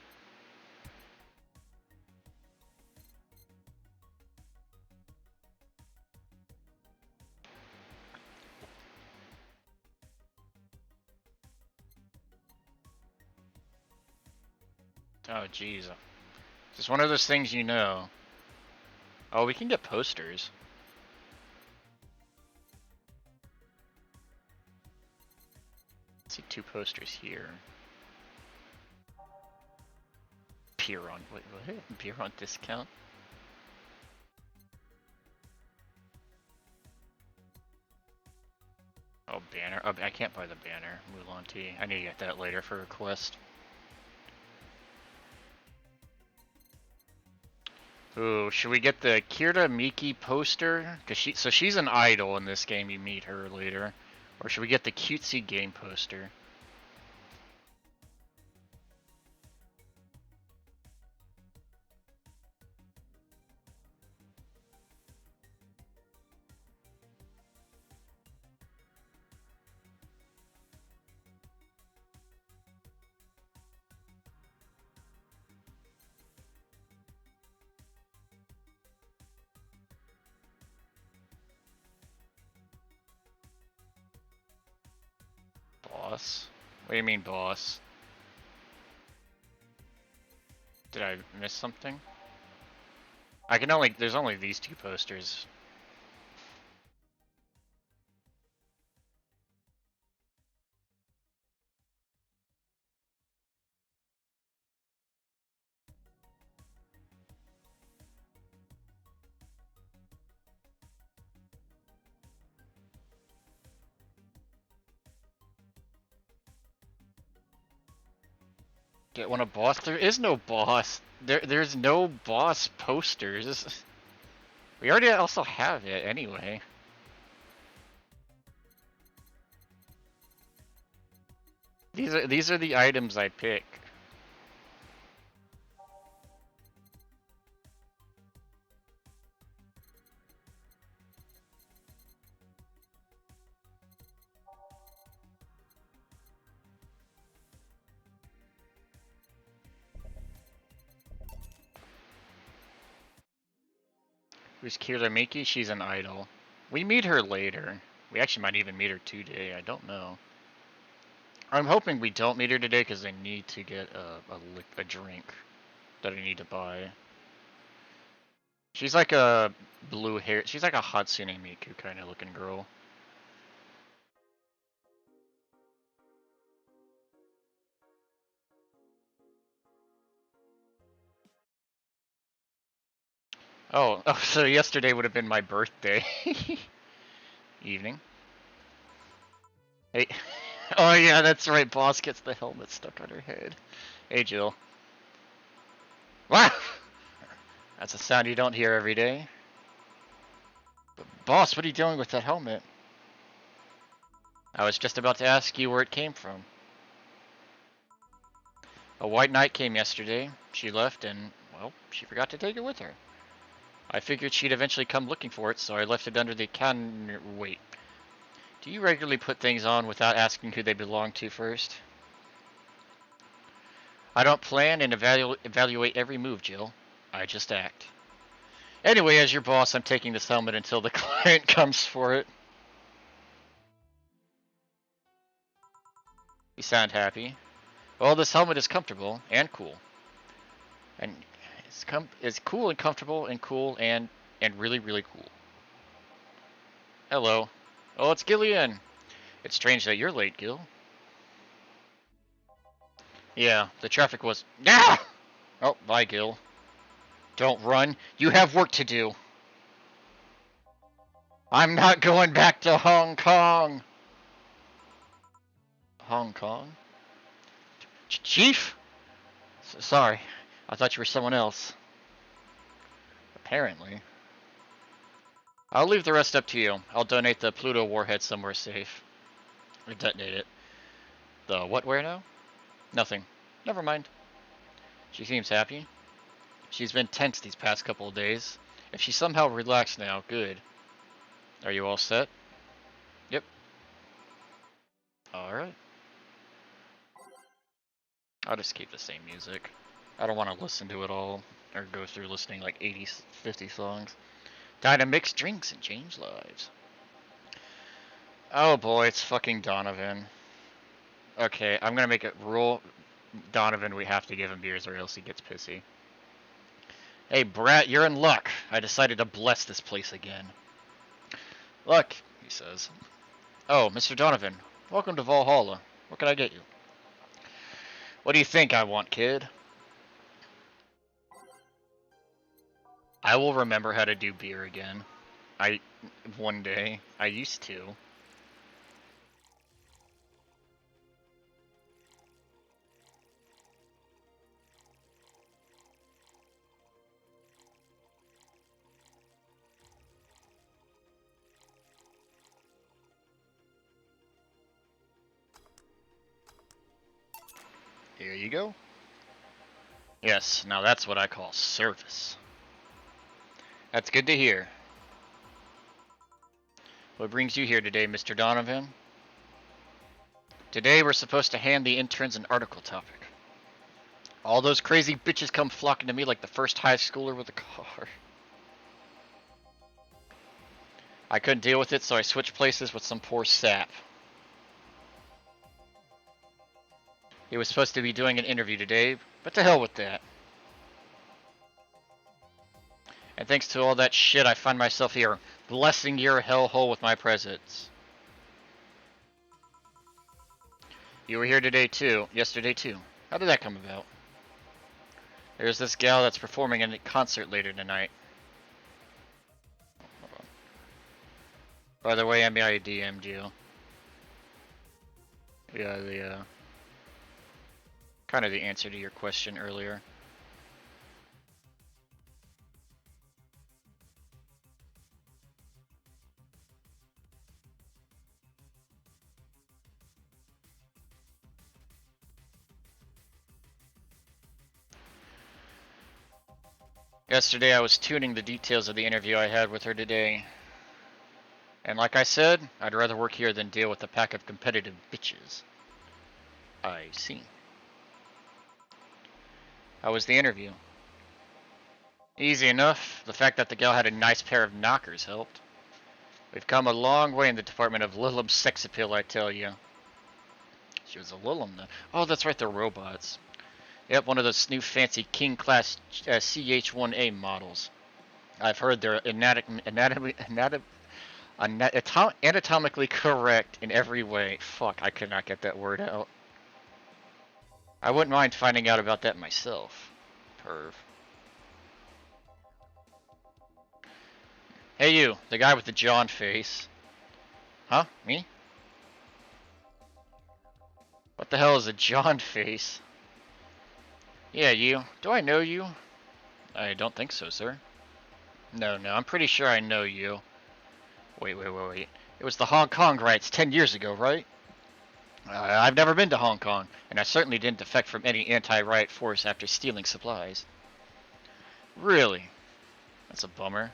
Speaker 1: Oh, jeez. Just one of those things you know. Oh, we can get posters. Let's see, 2 posters here. Beer on, wait, what? Beer on discount? Oh, banner. Oh, I can't buy the banner. Mulan tea. I need to get that later for a quest. Ooh, should we get the Kirta Miki poster? Cause she's an idol in this game. You meet her later, or should we get the cutesy game poster? Boss? What do you mean, boss? Did I miss something? I can only. There's only these two posters. Get one a boss? There is no boss. There's no boss posters. We already also have it anyway. These are the items I pick. Who's Kira Miki? She's an idol. We meet her later. We actually might even meet her today. I don't know. I'm hoping we don't meet her today because I need to get a drink that I need to buy. She's like a blue hair. She's like a Hatsune Miku kind of looking girl. Oh, so yesterday would have been my birthday. Evening. Hey. Oh yeah, that's right. Boss gets the helmet stuck on her head. Hey, Jill. Wow! That's a sound you don't hear every day. Boss, what are you doing with that helmet? I was just about to ask you where it came from. A white knight came yesterday. She left and, well, she forgot to take it with her. I figured she'd eventually come looking for it, so I left it under the counter. Wait. Do you regularly put things on without asking who they belong to first? I don't plan and evaluate every move, Jill. I just act. Anyway, as your boss, I'm taking this helmet until the client comes for it. You sound happy. Well, this helmet is comfortable and cool. And it's cool and comfortable and cool and really, really cool. Hello. Oh, it's Gillian. It's strange that you're late, Gil. Yeah, the traffic was... Ah! Oh, bye, Gil. Don't run. You have work to do. I'm not going back to Hong Kong. Hong Kong? Chief? Sorry. I thought you were someone else. Apparently. I'll leave the rest up to you. I'll donate the Pluto warhead somewhere safe. Or detonate it. The what where now? Nothing. Never mind. She seems happy. She's been tense these past couple of days. If she's somehow relaxed now, good. Are you all set? Yep. Alright. I'll just keep the same music. I don't want to listen to it all, or go through listening like 80, 50 songs. Time to mix drinks and change lives. Oh boy, it's fucking Donovan. Okay, I'm gonna make it rule. Donovan, we have to give him beers or else he gets pissy. Hey, Brat, you're in luck. I decided to bless this place again. Look, he says. Oh, Mr. Donovan, welcome to Valhalla. What can I get you? What do you think I want, kid? I will remember how to do beer again. One day. I used to. Here you go. Yes, now that's what I call service. That's good to hear. What brings you here today, Mr. Donovan? Today we're supposed to hand the interns an article topic. All those crazy bitches come flocking to me like the first high schooler with a car. I couldn't deal with it, so I switched places with some poor sap. He was supposed to be doing an interview today, but to hell with that. And thanks to all that shit, I find myself here, blessing your hellhole with my presence. You were here today too, yesterday too. How did that come about? There's this gal that's performing a concert later tonight. Hold on. By the way, I DM'd you. Yeah, kind of the answer to your question earlier. Yesterday I was tuning the details of the interview I had with her today. And like I said, I'd rather work here than deal with a pack of competitive bitches. I see. How was the interview? Easy enough. The fact that the gal had a nice pair of knockers helped. We've come a long way in the department of Lilum sex appeal, I tell you. She was a Lilum then. Oh, that's right, they're robots. Yep, one of those new fancy King Class CH-1A models. I've heard they're anatomically correct in every way. Fuck, I could not get that word out. I wouldn't mind finding out about that myself. Perv. Hey you, the guy with the John face. Huh? Me? What the hell is a John face? Yeah, you. Do I know you? I don't think so, sir. No, I'm pretty sure I know you. Wait. It was the Hong Kong riots 10 years ago, right? I've never been to Hong Kong, and I certainly didn't defect from any anti-riot force after stealing supplies. Really? That's a bummer.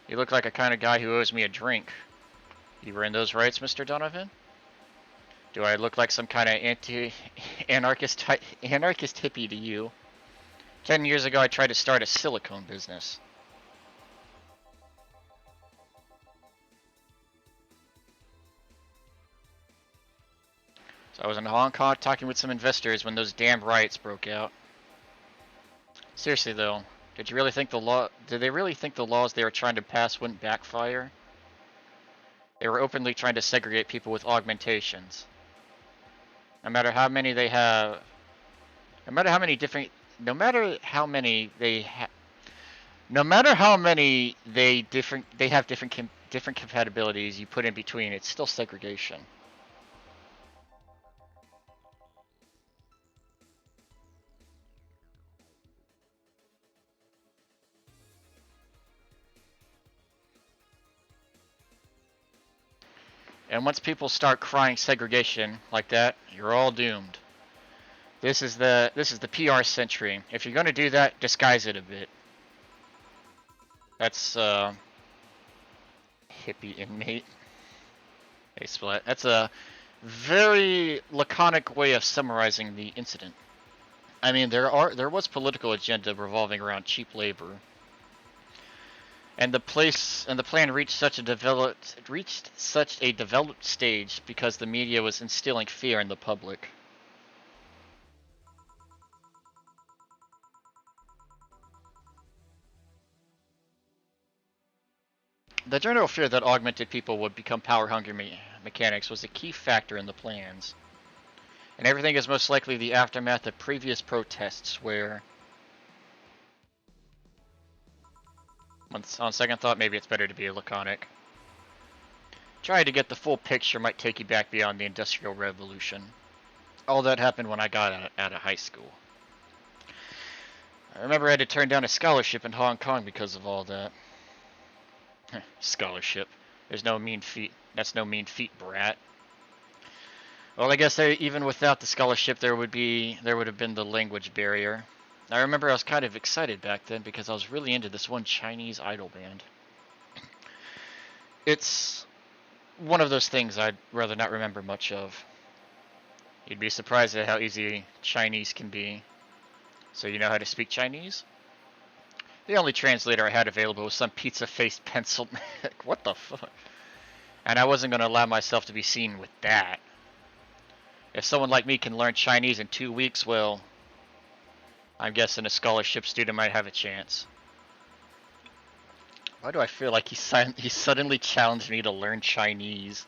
Speaker 1: You look like a kind of guy who owes me a drink. You were in those riots, Mr. Donovan? Do I look like some kind of anarchist hippie to you? 10 years ago I tried to start a silicone business. So I was in Hong Kong talking with some investors when those damn riots broke out. Seriously though, did they really think the laws they were trying to pass wouldn't backfire? They were openly trying to segregate people with augmentations. No matter how many they have, no matter how many they have different compatibilities you put in between, it's still segregation. And once people start crying segregation like that, you're all doomed. This is the PR century. If you're gonna do that, disguise it a bit. That's hippie inmate. Hey Splat. That's a very laconic way of summarizing the incident. I mean, there was political agenda revolving around cheap labor. And the plan reached such a developed stage because the media was instilling fear in the public. The general fear that augmented people would become power-hungry mechanics was a key factor in the plans. And everything is most likely the aftermath of previous protests where, on second thought, maybe it's better to be laconic. Trying to get the full picture might take you back beyond the Industrial Revolution. All that happened when I got out of high school. I remember I had to turn down a scholarship in Hong Kong because of all that. Scholarship. There's no mean feat. That's no mean feat, brat. Well, I guess even without the scholarship, there would have been the language barrier. I remember I was kind of excited back then because I was really into this one Chinese idol band. It's one of those things I'd rather not remember much of. You'd be surprised at how easy Chinese can be. So you know how to speak Chinese? The only translator I had available was some pizza-faced pencil. What the fuck? And I wasn't going to allow myself to be seen with that. If someone like me can learn Chinese in 2 weeks, well, I'm guessing a scholarship student might have a chance. Why do I feel like he suddenly challenged me to learn Chinese?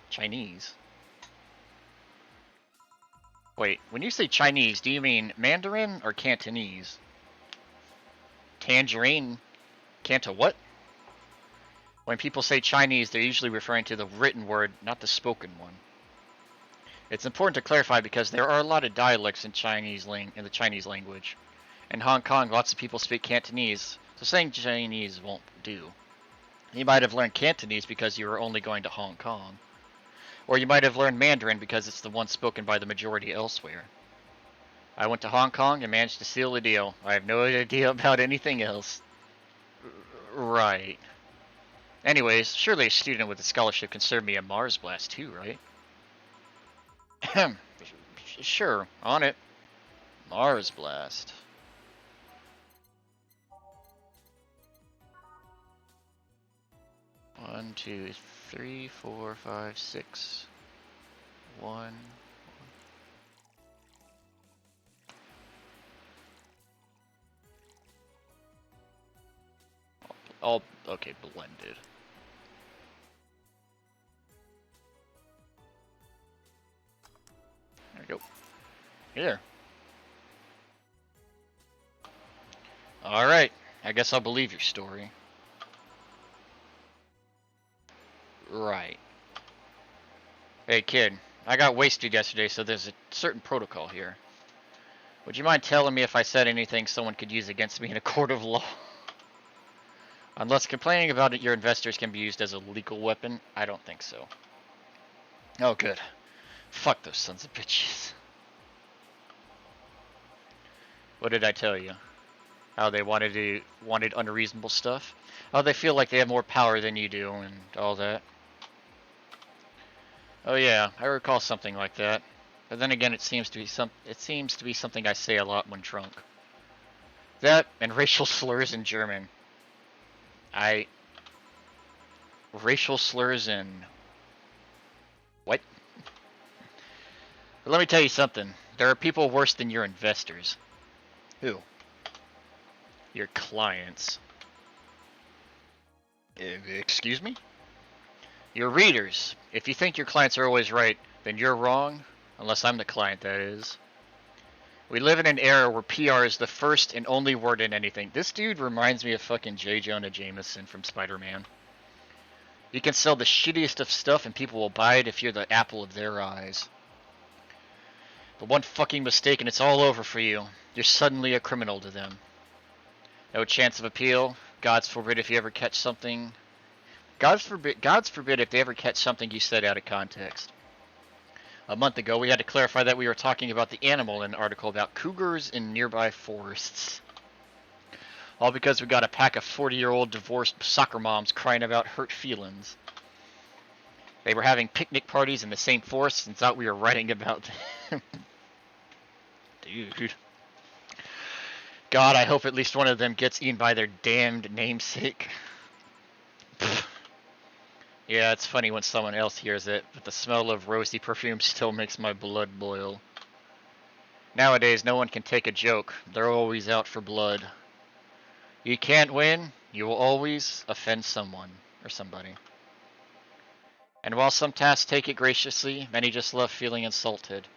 Speaker 1: Chinese? Wait, when you say Chinese, do you mean Mandarin or Cantonese? Tangerine? Canto what? When people say Chinese, they're usually referring to the written word, not the spoken one. It's important to clarify because there are a lot of dialects in the Chinese language. In Hong Kong, lots of people speak Cantonese, so saying Chinese won't do. You might have learned Cantonese because you were only going to Hong Kong. Or you might have learned Mandarin because it's the one spoken by the majority elsewhere. I went to Hong Kong and managed to seal the deal. I have no idea about anything else. Right. Anyways, surely a student with a scholarship can serve me a Mars Blast too, right? Sure, on it. Mars Blast. One, 2, 3, 4, 5, 6. 1. All okay, blended. There we go. Here. Alright, I guess I'll believe your story. Right. Hey kid, I got wasted yesterday, so there's a certain protocol here. Would you mind telling me if I said anything someone could use against me in a court of law? Unless complaining about it, your investors can be used as a legal weapon, I don't think so. Oh good. Fuck those sons of bitches. What did I tell you? How they wanted unreasonable stuff? How they feel like they have more power than you do and all that. Oh yeah, I recall something like that. But then again, it seems to be something I say a lot when drunk. That and racial slurs in German. Racial slurs in what? But let me tell you something. There are people worse than your investors. Who? Your clients. Excuse me? Your readers. If you think your clients are always right, then you're wrong. Unless I'm the client, that is. We live in an era where PR is the first and only word in anything. This dude reminds me of fucking J. Jonah Jameson from Spider-Man. You can sell the shittiest of stuff and people will buy it if you're the apple of their eyes. But one fucking mistake and it's all over for you. You're suddenly a criminal to them. No chance of appeal. God's forbid if you ever catch something. God's forbid if they ever catch something you said out of context. A month ago, we had to clarify that we were talking about the animal in an article about cougars in nearby forests. All because we got a pack of 40-year-old divorced soccer moms crying about hurt feelings. They were having picnic parties in the same forest and thought we were writing about them. Dude. God, I hope at least one of them gets eaten by their damned namesake. Yeah, it's funny when someone else hears it, but the smell of rosy perfume still makes my blood boil. Nowadays, no one can take a joke. They're always out for blood. You can't win, you will always offend someone or somebody. And while some tasks take it graciously, many just love feeling insulted.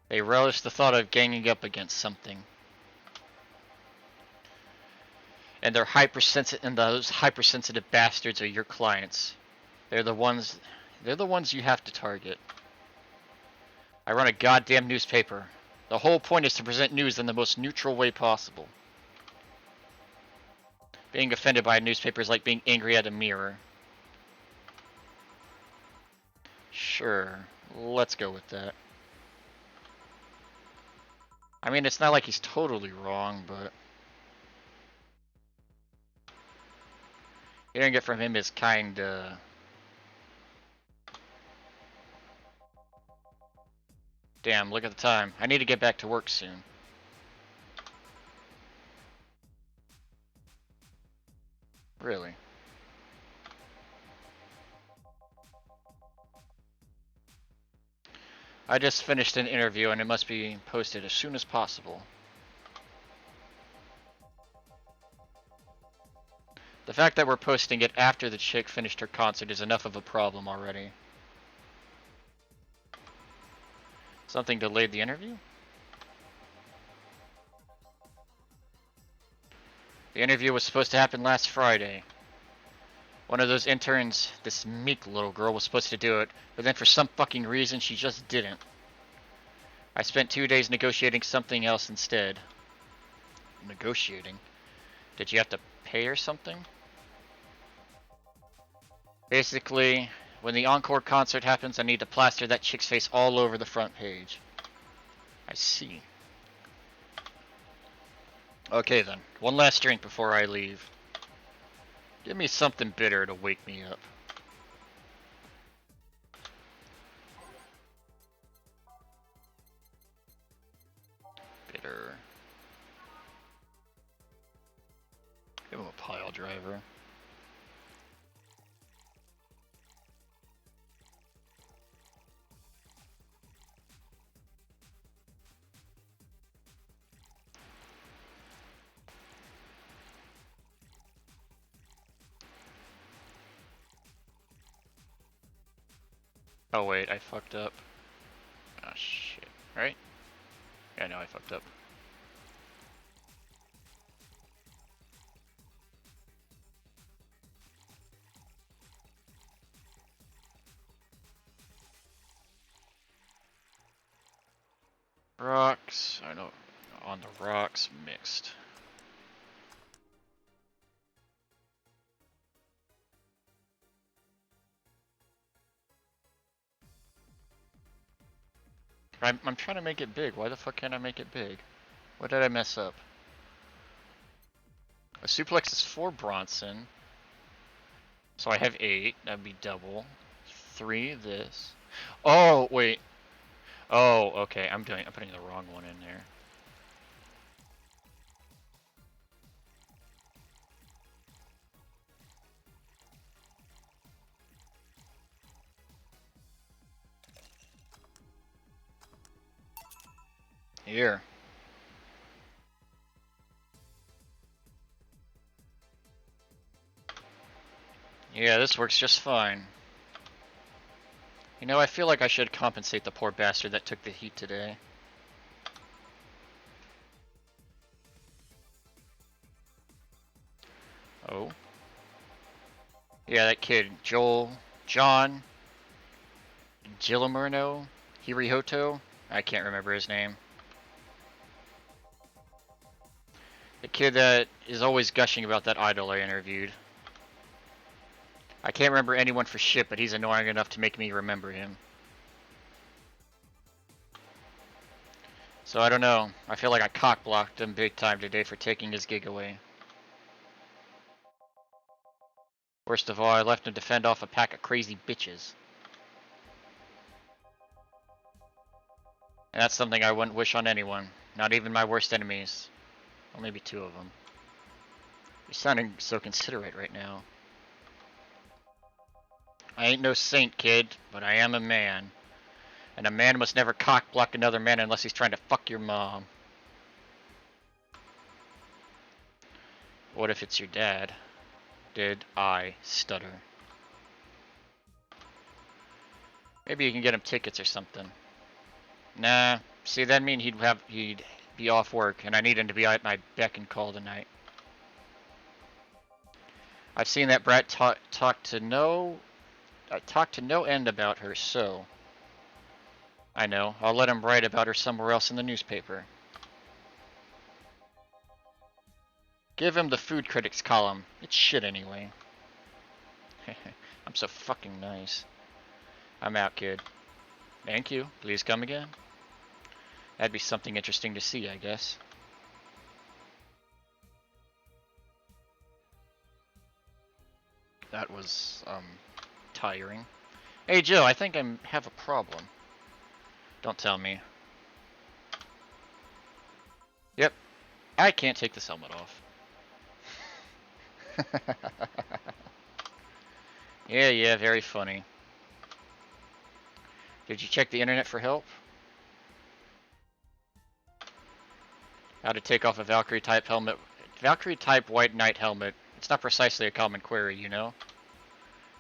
Speaker 1: They relish the thought of ganging up against something. And those hypersensitive bastards are your clients. They're the ones you have to target. I run a goddamn newspaper. The whole point is to present news in the most neutral way possible. Being offended by a newspaper is like being angry at a mirror. Sure, let's go with that. I mean, it's not like he's totally wrong, but you don't get from him is kinda. Damn, look at the time. I need to get back to work soon. Really? I just finished an interview and it must be posted as soon as possible. The fact that we're posting it after the chick finished her concert is enough of a problem already. Something delayed the interview? The interview was supposed to happen last Friday. One of those interns, this meek little girl, was supposed to do it, but then for some fucking reason she just didn't. I spent 2 days negotiating something else instead. Negotiating? Did you have to pay or something? Basically, when the encore concert happens, I need to plaster that chick's face all over the front page. I see. Okay then, one last drink before I leave. Give me something bitter to wake me up. Bitter. Give him a pile driver. Oh wait, I fucked up. Oh shit, right? Yeah, no, I fucked up. Rocks, I know, on the rocks, mixed. I'm trying to make it big. Why the fuck can't I make it big? What did I mess up? A suplex is 4 Bronson. So I have 8. That'd be double. 3 this. Oh, wait. Oh, okay. I'm putting the wrong one in there. Here. Yeah, this works just fine. You know, I feel like I should compensate the poor bastard that took the heat today. Oh. Yeah, that kid, John Gillimerno, Hirihoto? I can't remember his name. The kid that is always gushing about that idol I interviewed. I can't remember anyone for shit, but he's annoying enough to make me remember him. So I don't know. I feel like I cock-blocked him big time today for taking his gig away. Worst of all, I left him to fend off a pack of crazy bitches. And that's something I wouldn't wish on anyone. Not even my worst enemies. Well, maybe 2 of them. You're sounding so considerate right now. I ain't no saint, kid, but I am a man. And a man must never cock-block another man unless he's trying to fuck your mom. What if it's your dad? Did I stutter? Maybe you can get him tickets or something. Nah, see, that'd mean he'd be off work, and I need him to be at my beck and call tonight. I've seen that brat talk to no end about her, so I know. I'll let him write about her somewhere else in the newspaper. Give him the food critics column. It's shit anyway. I'm so fucking nice. I'm out, kid. Thank you. Please come again. That'd be something interesting to see, I guess. That was, tiring. Hey, Joe, I think I have a problem. Don't tell me. Yep. I can't take this helmet off. Yeah, very funny. Did you check the internet for help? How to take off a Valkyrie type helmet. Valkyrie type white knight helmet. It's not precisely a common query, you know?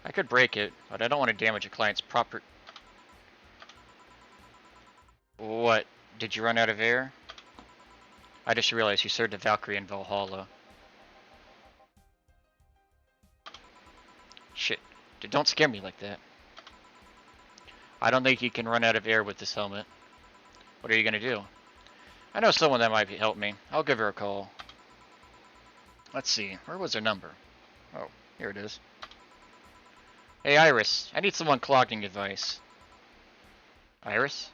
Speaker 1: I could break it, but I don't want to damage a client's proper... What? Did you run out of air? I just realized you served a Valkyrie in Valhalla. Shit. Don't scare me like that. I don't think you can run out of air with this helmet. What are you gonna do? I know someone that might help me. I'll give her a call. Let's see. Where was her number? Oh, here it is. Hey, Iris. I need some unclogging advice. Iris?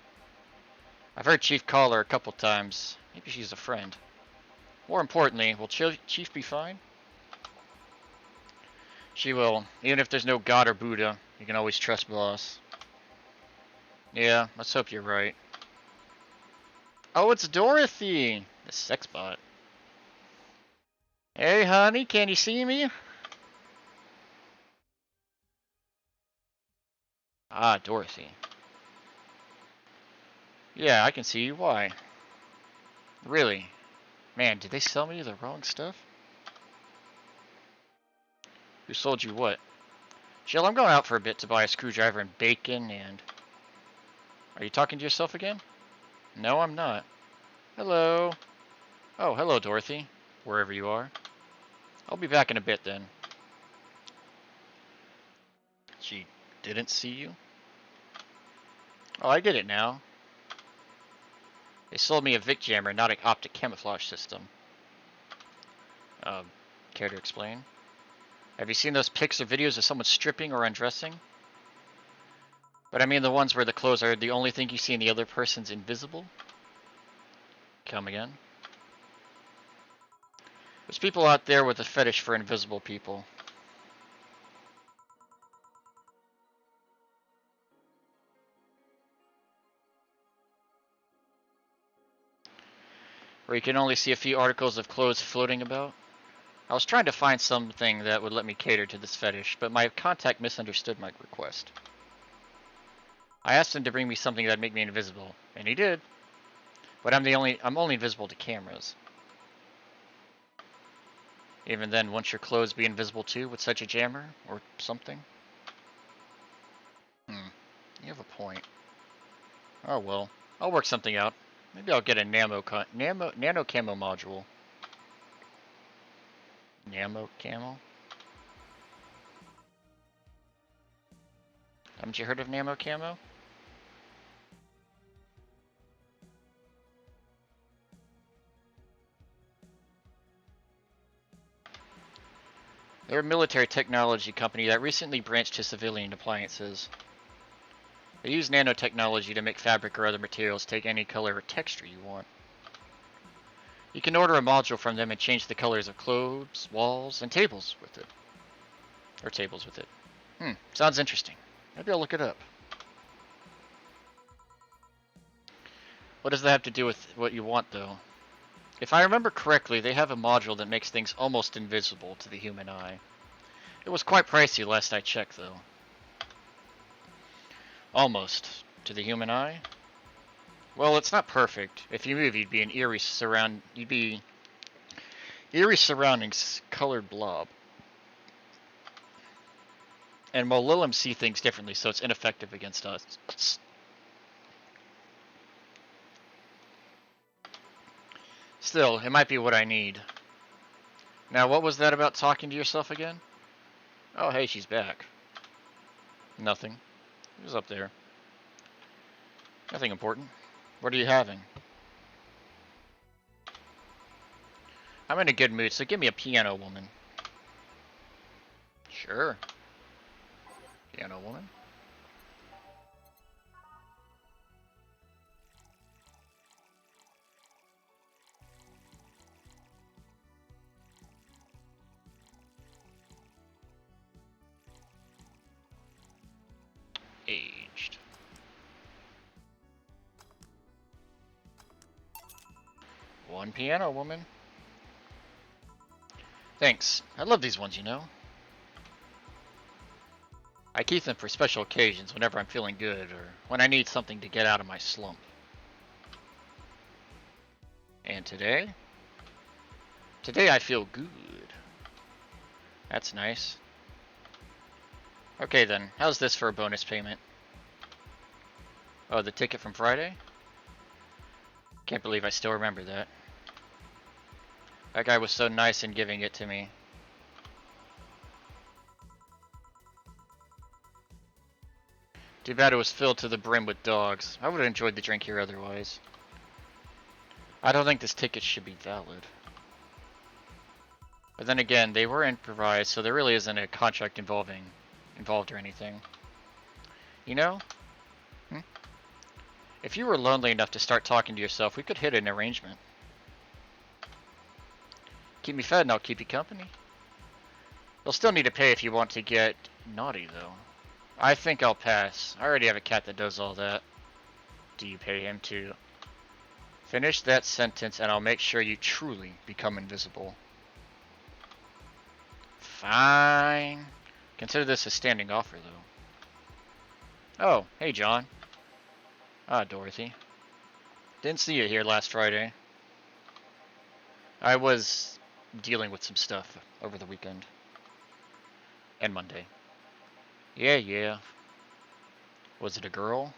Speaker 1: I've heard Chief call her a couple times. Maybe she's a friend. More importantly, will Chief be fine? She will. Even if there's no God or Buddha, you can always trust Boss. Yeah, let's hope you're right. Oh, it's Dorothy! The sex bot. Hey, honey, can you see me? Ah, Dorothy. Yeah, I can see you. Why? Really? Man, did they sell me the wrong stuff? Who sold you what? Jill, I'm going out for a bit to buy a screwdriver and bacon and... Are you talking to yourself again? No, I'm not. Hello. Oh, hello, Dorothy. Wherever you are. I'll be back in a bit then. She didn't see you? Oh, I get it now. They sold me a Vic jammer, not an optic camouflage system. Care to explain? Have you seen those pics or videos of someone stripping or undressing? But I mean the ones where the clothes are the only thing you see and the other person's invisible? Come again? There's people out there with a fetish for invisible people. Where you can only see a few articles of clothes floating about. I was trying to find something that would let me cater to this fetish, but my contact misunderstood my request. I asked him to bring me something that'd make me invisible, and he did. But I'm only invisible to cameras. Even then, won't your clothes be invisible too with such a jammer or something? You have a point. Oh well, I'll work something out. Maybe I'll get a nano camo module. Nano camo? Haven't you heard of nano camo? They're a military technology company that recently branched to civilian appliances. They use nanotechnology to make fabric or other materials take any color or texture you want. You can order a module from them and change the colors of clothes, walls, and tables with it. Or tables with it. Sounds interesting. Maybe I'll look it up. What does that have to do with what you want, though? If I remember correctly, they have a module that makes things almost invisible to the human eye. It was quite pricey last I checked, though. Almost. To the human eye? Well, it's not perfect. If you move, you'd be eerie surroundings colored blob. And Molilum see things differently, so it's ineffective against us. Still, it might be what I need. Now, what was that about talking to yourself again? Oh, hey, she's back. Nothing. It was up there. Nothing important. What are you having? I'm in a good mood, so give me a piano woman. Sure. Piano woman. One piano woman. Thanks. I love these ones, you know. I keep them for special occasions whenever I'm feeling good or when I need something to get out of my slump. And today? Today I feel good. That's nice. Okay then, how's this for a bonus payment? Oh, the ticket from Friday? Can't believe I still remember that. That guy was so nice in giving it to me. Too bad it was filled to the brim with dogs. I would have enjoyed the drink here otherwise. I don't think this ticket should be valid. But then again, they were improvised, so there really isn't a contract involved or anything. You know? If you were lonely enough to start talking to yourself, we could hit an arrangement. Keep me fed and I'll keep you company. You'll still need to pay if you want to get naughty, though. I think I'll pass. I already have a cat that does all that. Do you pay him to? Finish that sentence and I'll make sure you truly become invisible. Fine. Consider this a standing offer, though. Oh, hey, John. Ah, Dorothy. Didn't see you here last Friday. I was dealing with some stuff over the weekend. And Monday. Yeah. Was it a girl?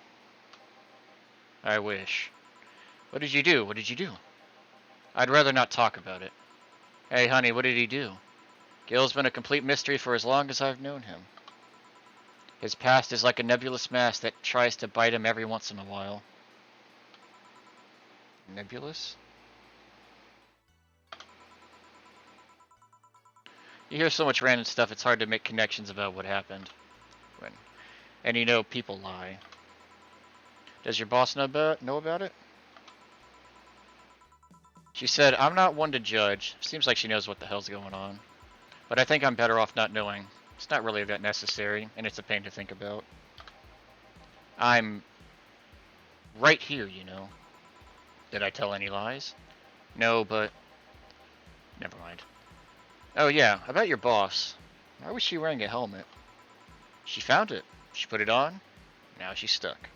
Speaker 1: I wish. What did you do? I'd rather not talk about it. Hey, honey, what did he do? Gil's been a complete mystery for as long as I've known him. His past is like a nebulous mass that tries to bite him every once in a while. Nebulous? You hear so much random stuff, it's hard to make connections about what happened. And you know, people lie. Does your boss know about it? She said, I'm not one to judge. Seems like she knows what the hell's going on. But I think I'm better off not knowing. It's not really that necessary, and it's a pain to think about. I'm right here, you know. Did I tell any lies? No, but never mind. Oh yeah, about your boss. Why was she wearing a helmet? She found it. She put it on. Now she's stuck.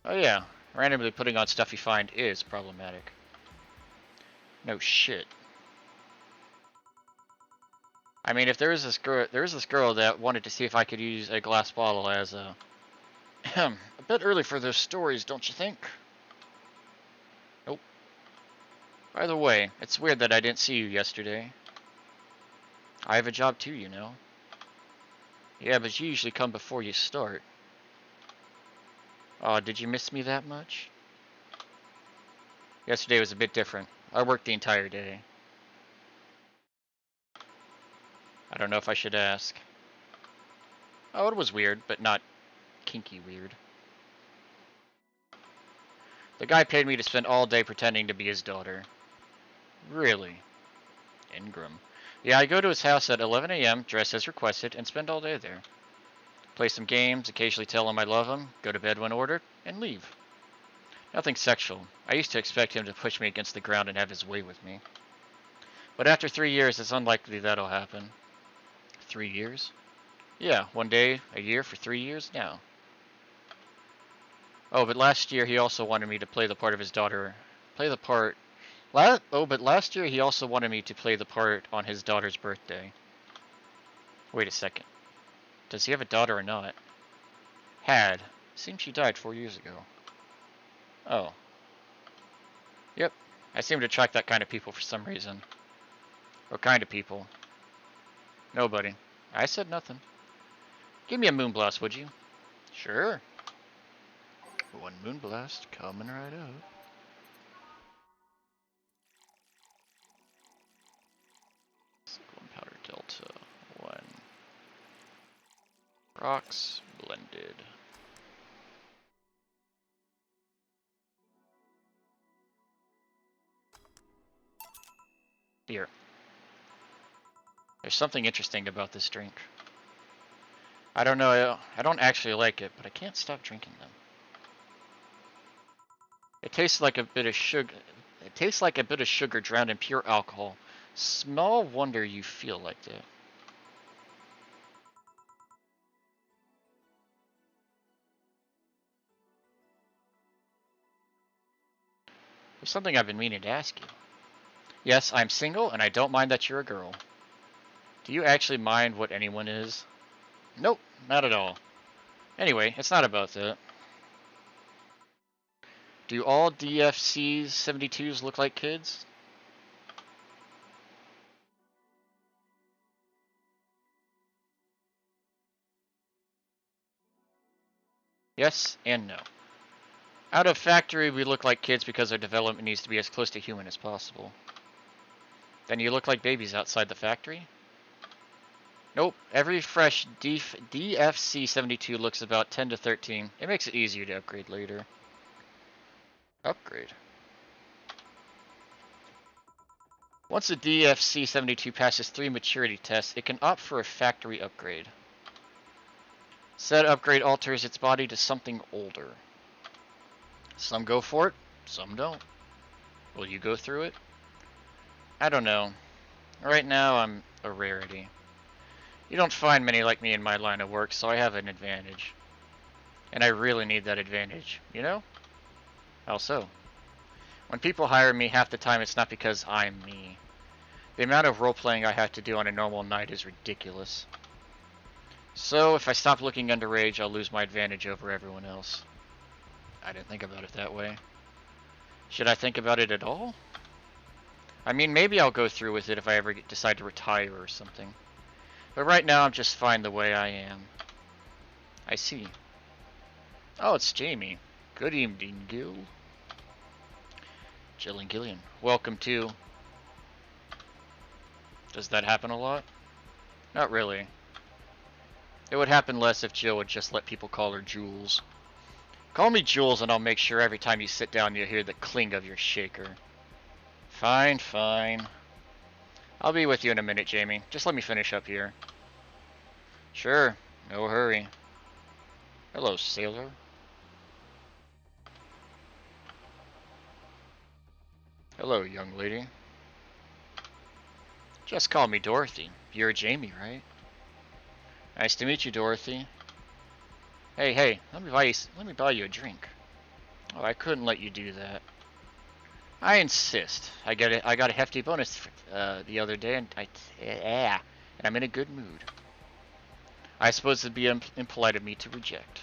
Speaker 1: Oh yeah, randomly putting on stuff you find is problematic. No shit. I mean, if there was this girl that wanted to see if I could use a glass bottle as a a bit early for those stories, don't you think? Nope. By the way, it's weird that I didn't see you yesterday. I have a job too, you know. Yeah, but you usually come before you start. Oh, did you miss me that much? Yesterday was a bit different. I worked the entire day. I don't know if I should ask. Oh, it was weird, but not kinky weird. The guy paid me to spend all day pretending to be his daughter. Really? Ingram. Yeah, I go to his house at 11 a.m., dress as requested, and spend all day there. Play some games, occasionally tell him I love him, go to bed when ordered, and leave. Nothing sexual. I used to expect him to push me against the ground and have his way with me. But after 3 years, it's unlikely that'll happen. 3 years? Yeah, one day, a year for 3 years now. Oh, but last year he also wanted me to play the part of his daughter. But last year he also wanted me to play the part on his daughter's birthday. Wait a second. Does he have a daughter or not? Had. Seems she died 4 years ago. Oh. Yep. I seem to attract that kind of people for some reason. What kind of people? Nobody. I said nothing. Give me a moonblast, would you? Sure. One moonblast coming right up. Gunpowder Delta 1. Rocks blended. Here. There's something interesting about this drink. I don't know, I don't actually like it, but I can't stop drinking them. It tastes like a bit of sugar. It tastes like a bit of sugar drowned in pure alcohol. Small wonder you feel like that. There's something I've been meaning to ask you. Yes, I'm single, and I don't mind that you're a girl. Do you actually mind what anyone is? Nope, not at all. Anyway, it's not about that. Do all DFC's 72s look like kids? Yes and no. Out of factory, we look like kids because our development needs to be as close to human as possible. Then you look like babies outside the factory? Nope. Every fresh DFC-72 looks about 10 to 13. It makes it easier to upgrade later. Upgrade? Once a DFC-72 passes 3 maturity tests, it can opt for a factory upgrade. Said upgrade alters its body to something older. Some go for it, some don't. Will you go through it? I don't know. Right now, I'm a rarity. You don't find many like me in my line of work, so I have an advantage. And I really need that advantage, you know? How so? When people hire me, half the time it's not because I'm me. The amount of role-playing I have to do on a normal night is ridiculous. So, if I stop looking underage, I'll lose my advantage over everyone else. I didn't think about it that way. Should I think about it at all? I mean, maybe I'll go through with it if I ever decide to retire or something. But right now, I'm just fine the way I am. I see. Oh, it's Jamie. Good evening, Gil. Jill and Gillian. Welcome to... Does that happen a lot? Not really. It would happen less if Jill would just let people call her Jules. Call me Jules and I'll make sure every time you sit down you'll hear the clink of your shaker. Fine, fine. I'll be with you in a minute, Jamie. Just let me finish up here. Sure, no hurry. Hello, sailor. Hello, young lady. Just call me Dorothy. You're Jamie, right? Nice to meet you, Dorothy. Hey, let me buy you a drink. Oh, I couldn't let you do that. I insist. I got a hefty bonus the other day, and and I'm in a good mood. I suppose it'd be impolite of me to reject.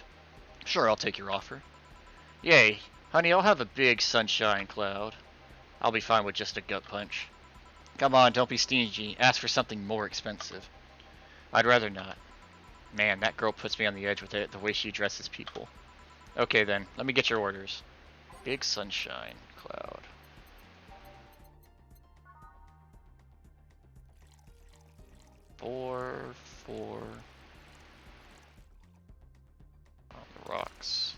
Speaker 1: Sure, I'll take your offer. Yay, honey, I'll have a big sunshine cloud. I'll be fine with just a gut punch. Come on, don't be stingy. Ask for something more expensive. I'd rather not. Man, that girl puts me on the edge with it, the way she addresses people. Okay then, let me get your orders. Big sunshine cloud. Four on the rocks.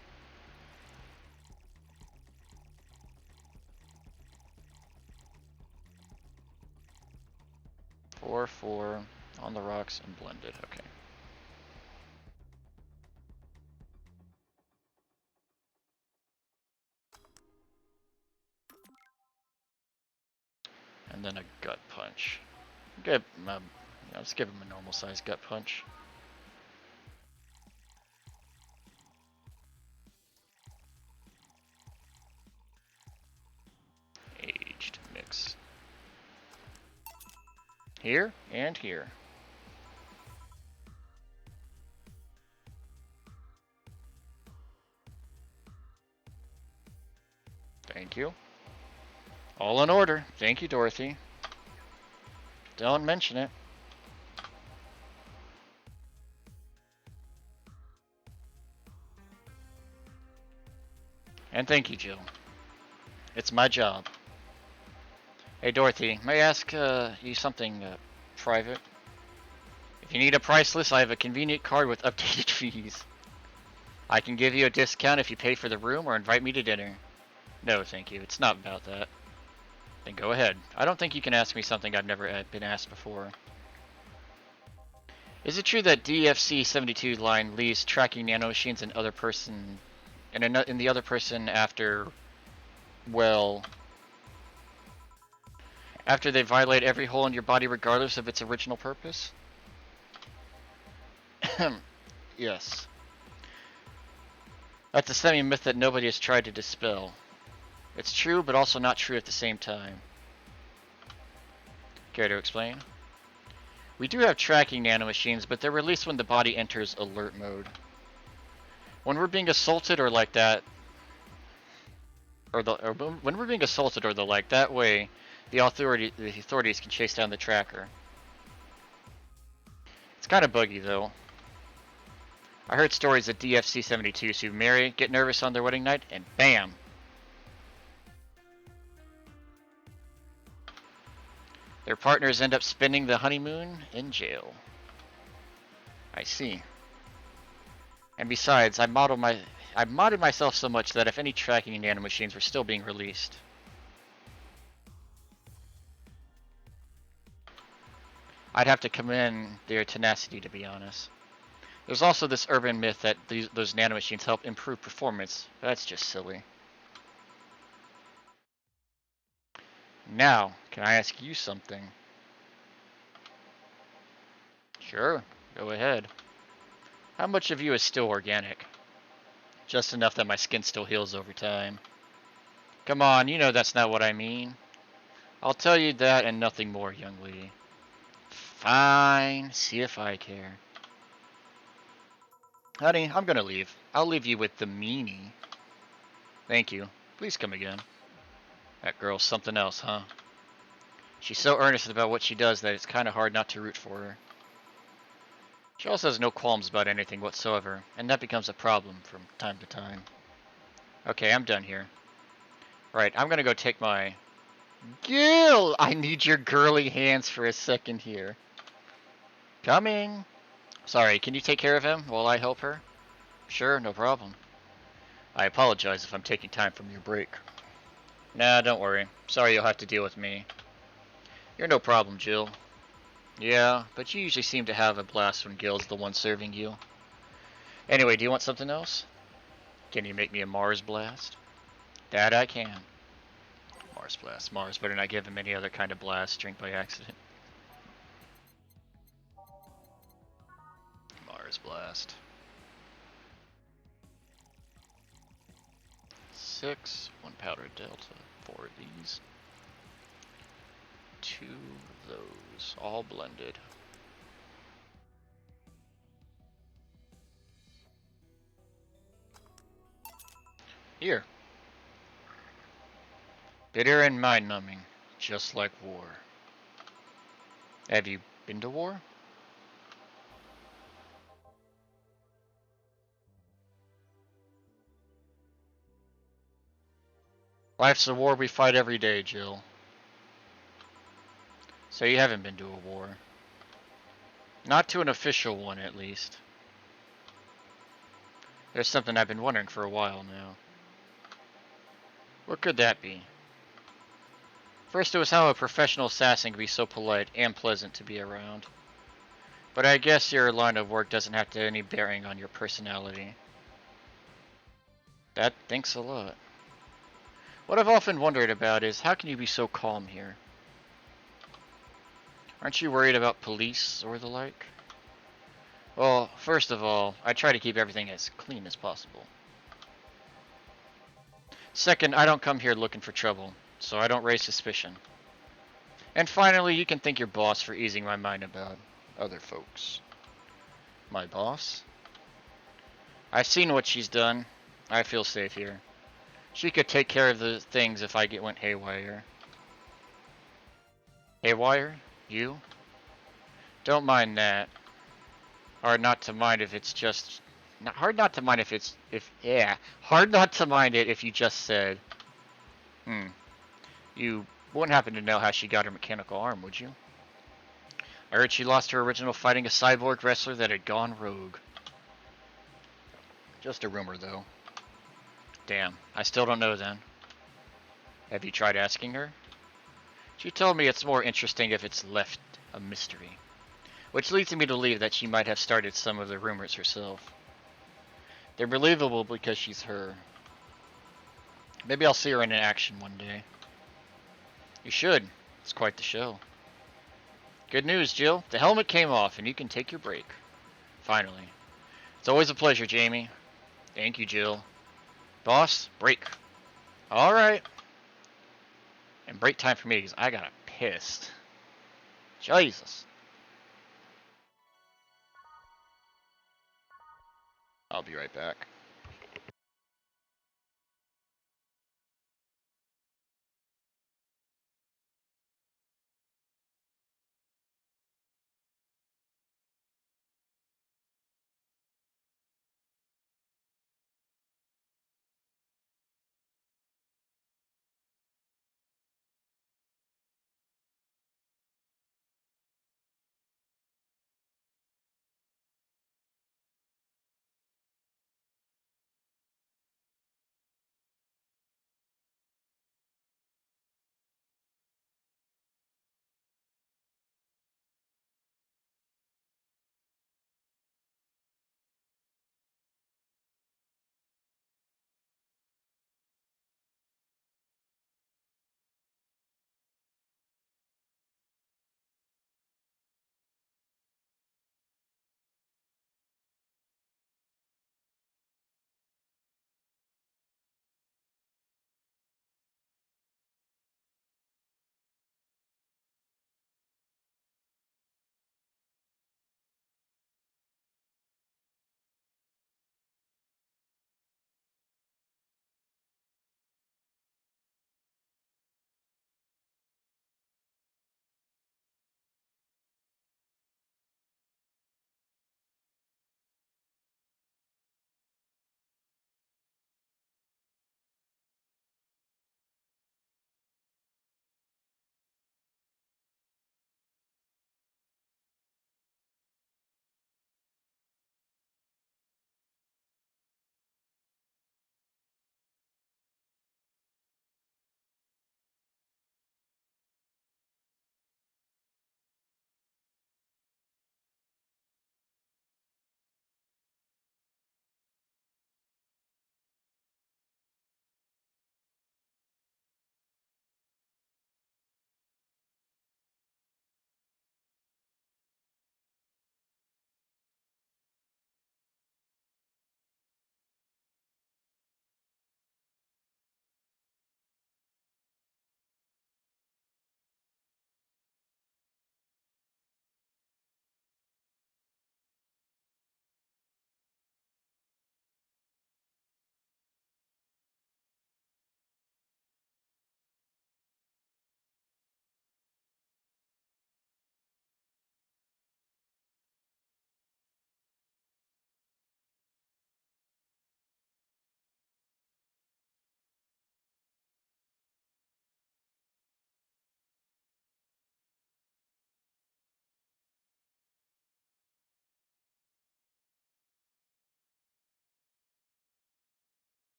Speaker 1: Four on the rocks and blended. Okay. And then a gut punch. Let's give him a normal size gut punch. Aged mix. Here and here. Thank you. All in order. Thank you, Dorothy. Don't mention it. And thank you, Jill. It's my job. Hey, Dorothy, may I ask you something private? If you need a price list, I have a convenient card with updated fees. I can give you a discount if you pay for the room or invite me to dinner. No, thank you. It's not about that. Then go ahead. I don't think you can ask me something I've never been asked before. Is it true that DFC-72 line leaves tracking nanomachines in the other person after Well, after they violate every hole in your body regardless of its original purpose? Yes. That's a semi-myth that nobody has tried to dispel. It's true, but also not true at the same time. Care to explain? We do have tracking nanomachines, but they're released when the body enters alert mode. When we're being assaulted or like that, or when we're being assaulted or the like, that way, the authorities can chase down the tracker. It's kind of buggy though. I heard stories of DFC-72s who marry, get nervous on their wedding night, and BAM! Their partners end up spending the honeymoon in jail. I see. And besides, I modded myself so much that if any tracking nanomachines were still being released, I'd have to commend their tenacity, to be honest. There's also this urban myth that those nanomachines help improve performance. That's just silly. Now, can I ask you something? Sure, go ahead. How much of you is still organic? Just enough that my skin still heals over time. Come on, you know that's not what I mean. I'll tell you that and nothing more, young lady. Fine, see if I care. Honey, I'm gonna leave. I'll leave you with the meanie. Thank you. Please come again. That girl's something else, huh? She's so earnest about what she does that it's kinda hard not to root for her. She also has no qualms about anything whatsoever, and that becomes a problem from time to time. Okay, I'm done here. Right, I'm gonna go take my... Gil! I need your girly hands for a second here. Coming! Sorry, can you take care of him while I help her? Sure, no problem. I apologize if I'm taking time from your break. Nah, don't worry. Sorry you'll have to deal with me. You're no problem, Jill. Yeah, but you usually seem to have a blast when Gil's the one serving you. Anyway, do you want something else? Can you make me a Mars blast? That I can. Mars blast. Mars better not give him any other kind of blast. Drink by accident. Mars blast. 6, 1 powder delta, 4 of these. 2 of those, all blended. Here. Bitter and mind-numbing, just like war. Have you been to war? Life's a war we fight every day, Jill. So you haven't been to a war. Not to an official one, at least. There's something I've been wondering for a while now. What could that be? First, it was how a professional assassin can be so polite and pleasant to be around. But I guess your line of work doesn't have to have any bearing on your personality. Thanks a lot. What I've often wondered about is, how can you be so calm here? Aren't you worried about police or the like? Well, first of all, I try to keep everything as clean as possible. Second, I don't come here looking for trouble, so I don't raise suspicion. And finally, you can thank your boss for easing my mind about other folks. My boss? I've seen what she's done. I feel safe here. She could take care of the things if I went haywire. Haywire? You? Don't mind that. Hard not to mind if it's just... hard not to mind if it's... hard not to mind it if you just said... You wouldn't happen to know how she got her mechanical arm, would you? I heard she lost her original fighting a cyborg wrestler that had gone rogue. Just a rumor, though. Damn, I still don't know then. Have you tried asking her? She told me it's more interesting if it's left a mystery. Which leads me to believe that she might have started some of the rumors herself. They're believable because she's her. Maybe I'll see her in action one day. You should. It's quite the show. Good news, Jill. The helmet came off and you can take your break. Finally. It's always a pleasure, Jamie. Thank you, Jill. Boss, break. Alright. And break time for me because I got pissed. Jesus. I'll be right back.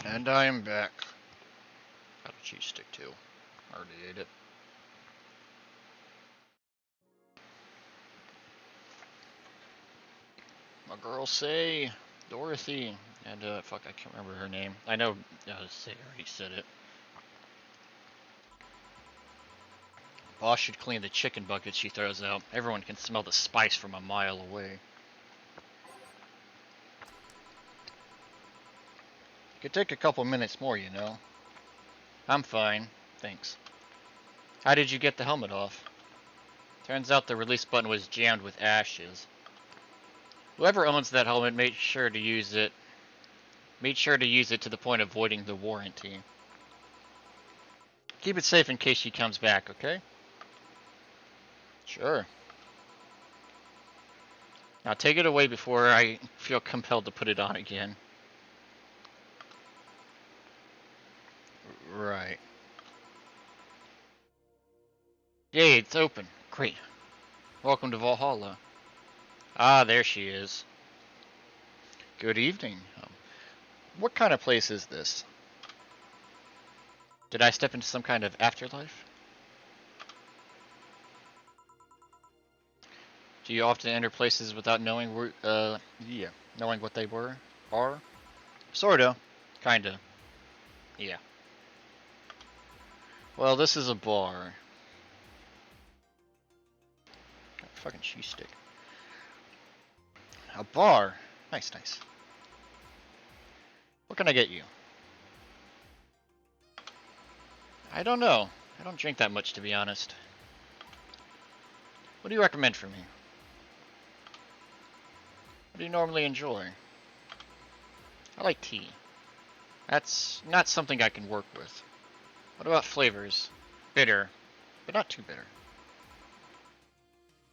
Speaker 1: And I am back. Got a cheese stick too. Already ate it. My girl say Dorothy. And fuck, I can't remember her name. I know Say already said it. Boss should clean the chicken bucket she throws out. Everyone can smell the spice from a mile away. Could take a couple minutes more, you know. I'm fine, thanks. How did you get the helmet off? Turns out the release button was jammed with ashes. Whoever owns that helmet made sure to use it. Made sure to use it to the point of voiding the warranty. Keep it safe in case she comes back, okay? Sure. Now take it away before I feel compelled to put it on again. Right. Yay, it's open. Great. Welcome to Valhalla. Ah, there she is. Good evening. What kind of place is this? Did I step into some kind of afterlife? Do you often enter places without knowing where, yeah, knowing what they are? Sorta. Kinda. Yeah. Well, this is a bar. Got a fucking cheese stick. A bar. Nice, nice. What can I get you? I don't know. I don't drink that much, to be honest. What do you recommend for me? What do you normally enjoy? I like tea. That's not something I can work with. What about flavors? Bitter, but not too bitter.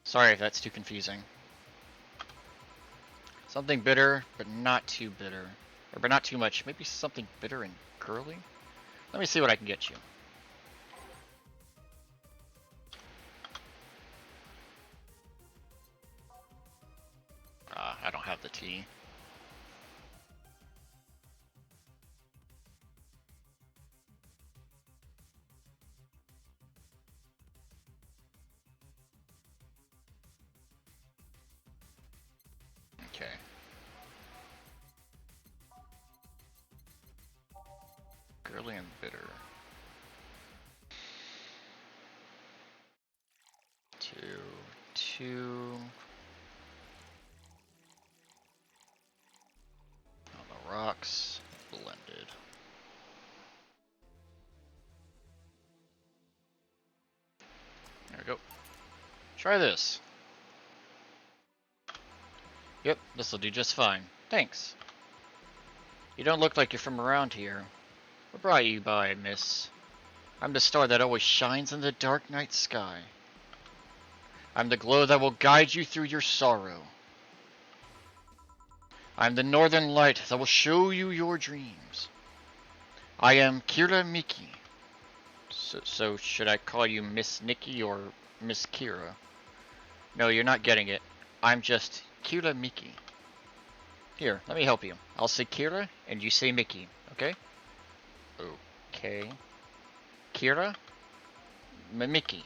Speaker 1: Sorry if that's too confusing. Something bitter, but not too bitter. Or but not too much. Maybe something bitter and girly? Let me see what I can get you. I don't have the tea. Okay. Girly and bitter. 2. On the rocks, blended. There we go. Try this. Yep, this'll do just fine. Thanks. You don't look like you're from around here. What brought you by, miss? I'm the star that always shines in the dark night sky. I'm the glow that will guide you through your sorrow. I'm the northern light that will show you your dreams. I am Kira Miki. So should I call you Miss Nikki or Miss Kira? No, you're not getting it. I'm just Kira Miki. Here, let me help you. I'll say Kira, and you say Mickey, okay? Okay. Kira? Mickey.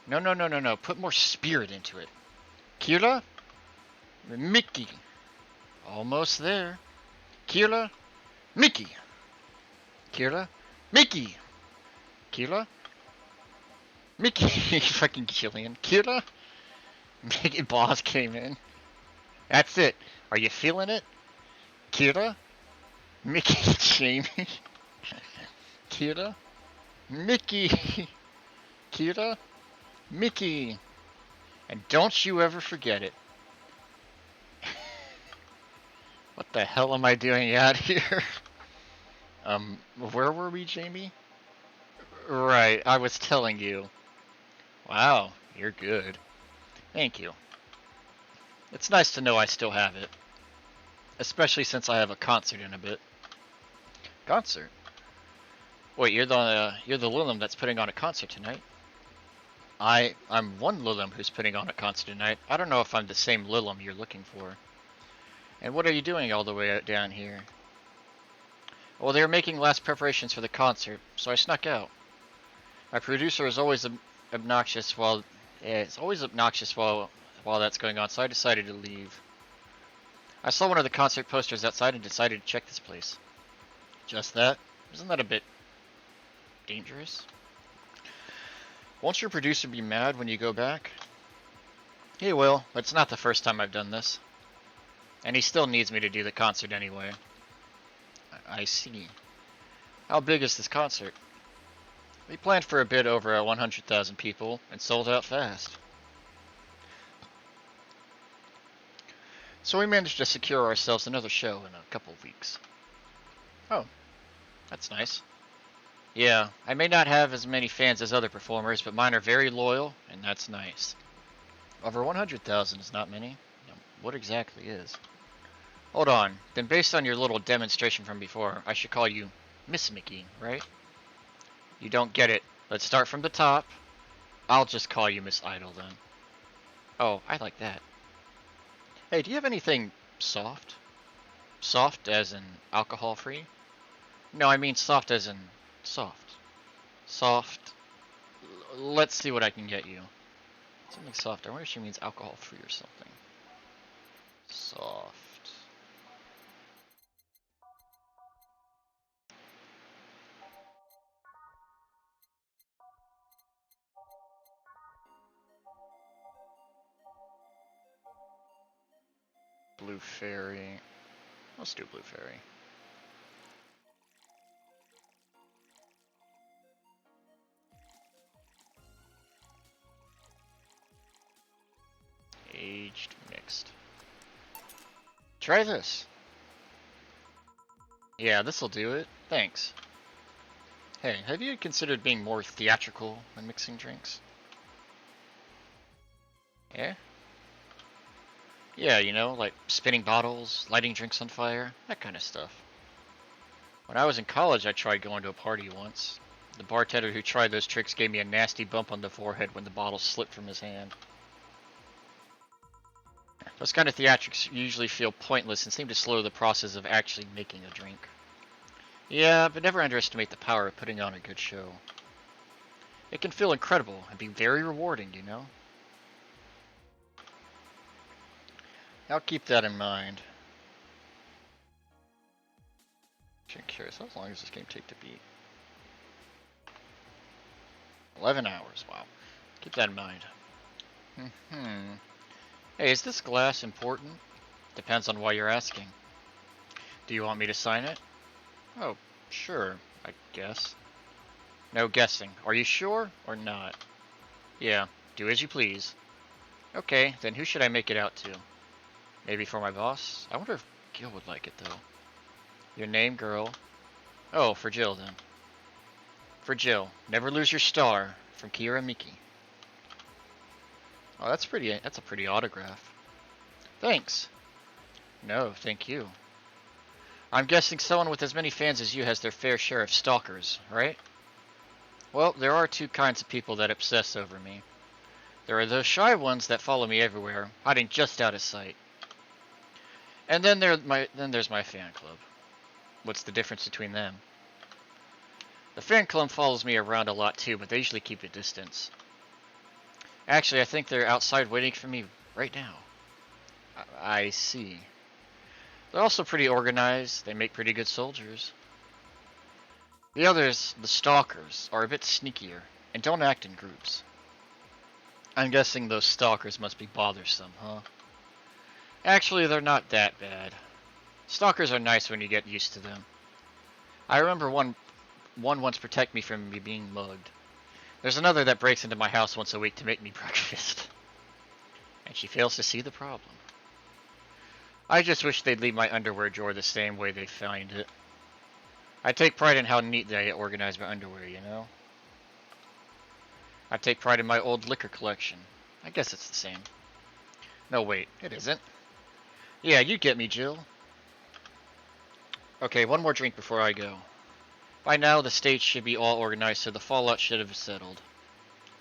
Speaker 1: No. Put more spirit into it. Kira? Mickey. Almost there. Kira? Mickey. Kira? Mickey. Kira? Mickey. Fucking Killian. Kira? Mickey boss came in. That's it. Are you feeling it? Kira? Mickey Jamie? Kira? Mickey! Kira? Mickey! And don't you ever forget it. What the hell am I doing out here? Where were we, Jamie? Right, I was telling you. Wow, you're good. Thank you. It's nice to know I still have it. Especially since I have a concert in a bit. Concert? Wait, you're the Lilim that's putting on a concert tonight? I'm one Lilim who's putting on a concert tonight. I don't know if I'm the same Lilim you're looking for. And what are you doing all the way out down here? Well, they were making last preparations for the concert, so I snuck out. My producer is always obnoxious while that's going on, so I decided to leave. I saw one of the concert posters outside and decided to check this place. Just that? Isn't that a bit dangerous? Won't your producer be mad when you go back? He will, but it's not the first time I've done this. And he still needs me to do the concert anyway. I see. How big is this concert? We planned for a bit over 100,000 people and sold out fast. So we managed to secure ourselves another show in a couple of weeks. Oh, that's nice. Yeah, I may not have as many fans as other performers, but mine are very loyal, and that's nice. Over 100,000 is not many. What exactly is? Hold on, then based on your little demonstration from before, I should call you Miss Mickey, right? You don't get it. Let's start from the top. I'll just call you Miss Idol then. Oh, I like that. Hey, do you have anything soft? Soft as in alcohol-free? No, I mean soft as in soft. Soft. Let's see what I can get you. Something soft. I wonder if she means alcohol-free or something. Soft. Blue Fairy. Let's do Blue Fairy. Aged mixed. Try this. Yeah, this'll do it. Thanks. Hey, have you considered being more theatrical when mixing drinks? Yeah? Yeah, you know, like spinning bottles, lighting drinks on fire, that kind of stuff. When I was in college, I tried going to a party once. The bartender who tried those tricks gave me a nasty bump on the forehead when the bottle slipped from his hand. Those kind of theatrics usually feel pointless and seem to slow the process of actually making a drink. Yeah, but never underestimate the power of putting on a good show. It can feel incredible and be very rewarding, you know? I'll keep that in mind. I'm curious, how long does this game take to beat? 11 hours, wow. Keep that in mind. Hey, is this glass important? Depends on why you're asking. Do you want me to sign it? Oh, sure, I guess. No guessing. Are you sure or not? Yeah, do as you please. Okay, then who should I make it out to? Maybe for my boss? I wonder if Gil would like it, though. Your name, girl? Oh, for Jill, then. For Jill. Never lose your star. From Kira Miki. Oh, that's a pretty autograph. Thanks. No, thank you. I'm guessing someone with as many fans as you has their fair share of stalkers, right? Well, there are two kinds of people that obsess over me. There are those shy ones that follow me everywhere, hiding just out of sight. And then there's my fan club. What's the difference between them? The fan club follows me around a lot too, but they usually keep a distance. Actually, I think they're outside waiting for me right now. I see. They're also pretty organized. They make pretty good soldiers. The others, the stalkers, are a bit sneakier and don't act in groups. I'm guessing those stalkers must be bothersome, huh? Actually, they're not that bad. Stalkers are nice when you get used to them. I remember one once protect me from me being mugged. There's another that breaks into my house once a week to make me breakfast. And she fails to see the problem. I just wish they'd leave my underwear drawer the same way they find it. I take pride in how neat they organize my underwear, you know? I take pride in my old liquor collection. I guess it's the same. No, wait, it isn't. Yeah, you get me, Jill. Okay, one more drink before I go. By now, the stage should be all organized, so the fallout should have settled.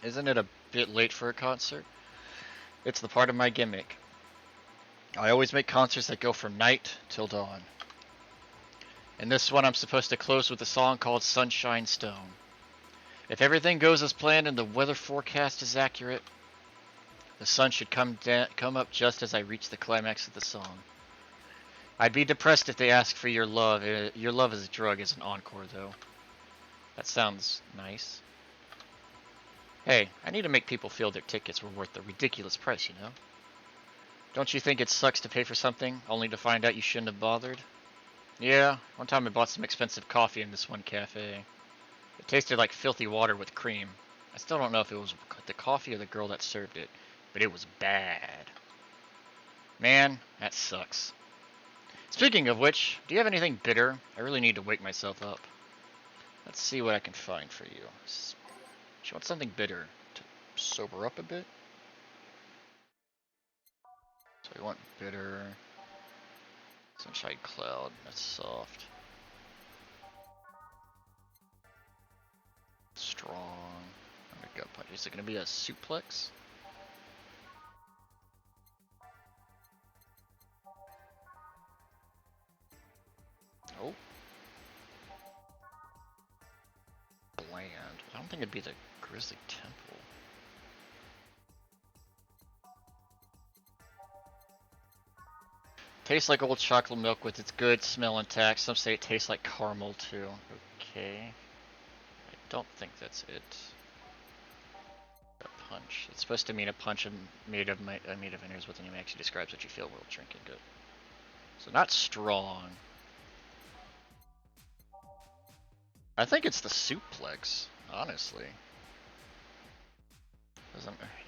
Speaker 1: Isn't it a bit late for a concert? It's the part of my gimmick. I always make concerts that go from night till dawn. In this one, I'm supposed to close with a song called Sunshine Stone. If everything goes as planned and the weather forecast is accurate, the sun should come up just as I reach the climax of the song. I'd be depressed if they ask for your love. Your love as a drug is an encore, though. That sounds nice. Hey, I need to make people feel their tickets were worth the ridiculous price, you know? Don't you think it sucks to pay for something, only to find out you shouldn't have bothered? Yeah, one time I bought some expensive coffee in this one cafe. It tasted like filthy water with cream. I still don't know if it was the coffee or the girl that served it, but it was bad. Man, that sucks. Speaking of which, do you have anything bitter? I really need to wake myself up. Let's see what I can find for you. Do you want something bitter to sober up a bit? So we want bitter. Sunshine Cloud, that's soft. Strong. I'm gonna gut punch. Is it gonna be a suplex? Oh. Bland. I don't think it'd be the Grizzly Temple. Tastes like old chocolate milk with its good smell intact. Some say it tastes like caramel too. Okay. I don't think that's it. A punch. It's supposed to mean a punch made of innards, but the name actually describes what you feel while drinking it. So not strong. I think it's the suplex, honestly.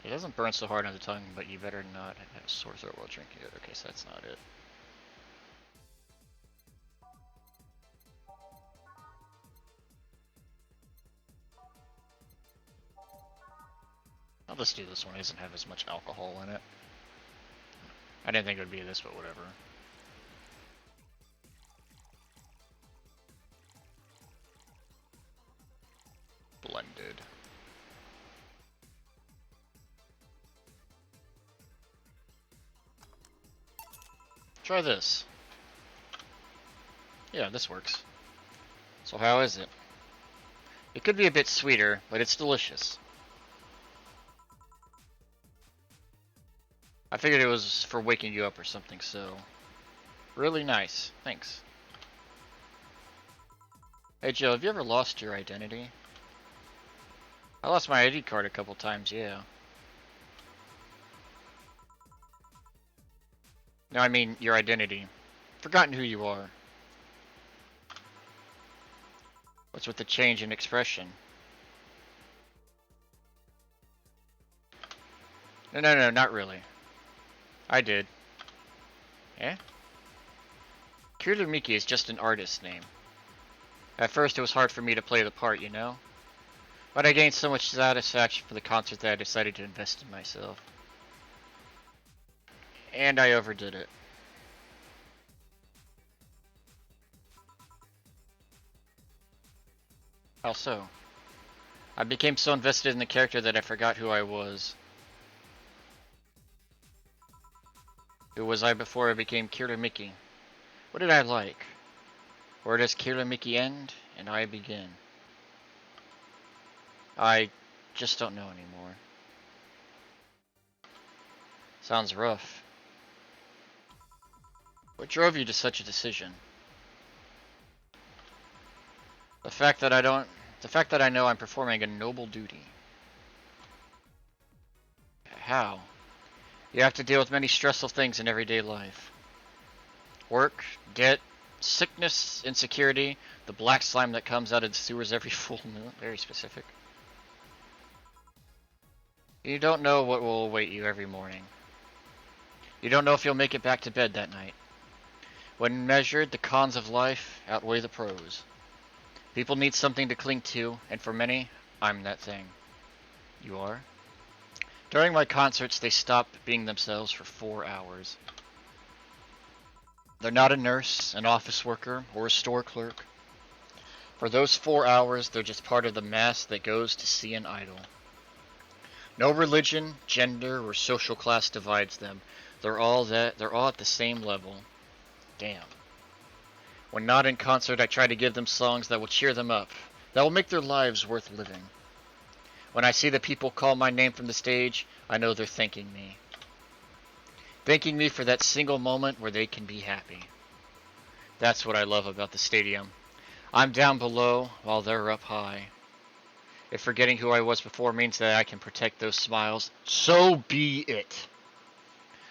Speaker 1: It doesn't burn so hard on the tongue, but you better not have a sore throat while drinking it. Okay, so that's not it. I'll just do this one. It doesn't have as much alcohol in it. I didn't think it would be this, but whatever. Blended. Try this. Yeah, this works. So how is it? It could be a bit sweeter, but it's delicious. I figured it was for waking you up or something, so... Really nice. Thanks. Hey Joe, have you ever lost your identity? I lost my ID card a couple times, yeah. No, I mean your identity. Forgotten who you are. What's with the change in expression? No, not really. I did. Eh? Kira Miki is just an artist name. At first it was hard for me to play the part, you know? But I gained so much satisfaction for the concert that I decided to invest in myself. And I overdid it. How so? I became so invested in the character that I forgot who I was. Who was I before I became Kira Miki? What did I like? Where does Kira Miki end and I begin? I just don't know anymore. Sounds rough. What drove you to such a decision? The fact that I know I'm performing a noble duty. How? You have to deal with many stressful things in everyday life. Work, debt, sickness, insecurity, the black slime that comes out of the sewers every full moon. Very specific. You don't know what will await you every morning. You don't know if you'll make it back to bed that night. When measured, the cons of life outweigh the pros. People need something to cling to, and for many, I'm that thing. You are? During my concerts, they stop being themselves for 4 hours. They're not a nurse, an office worker, or a store clerk. For those 4 hours, they're just part of the mass that goes to see an idol. No religion, gender, or social class divides them. They're all at the same level. Damn. When not in concert, I try to give them songs that will cheer them up, that will make their lives worth living. When I see the people call my name from the stage, I know they're thanking me. Thanking me for that single moment where they can be happy. That's what I love about the stadium. I'm down below while they're up high. If forgetting who I was before means that I can protect those smiles, so be it.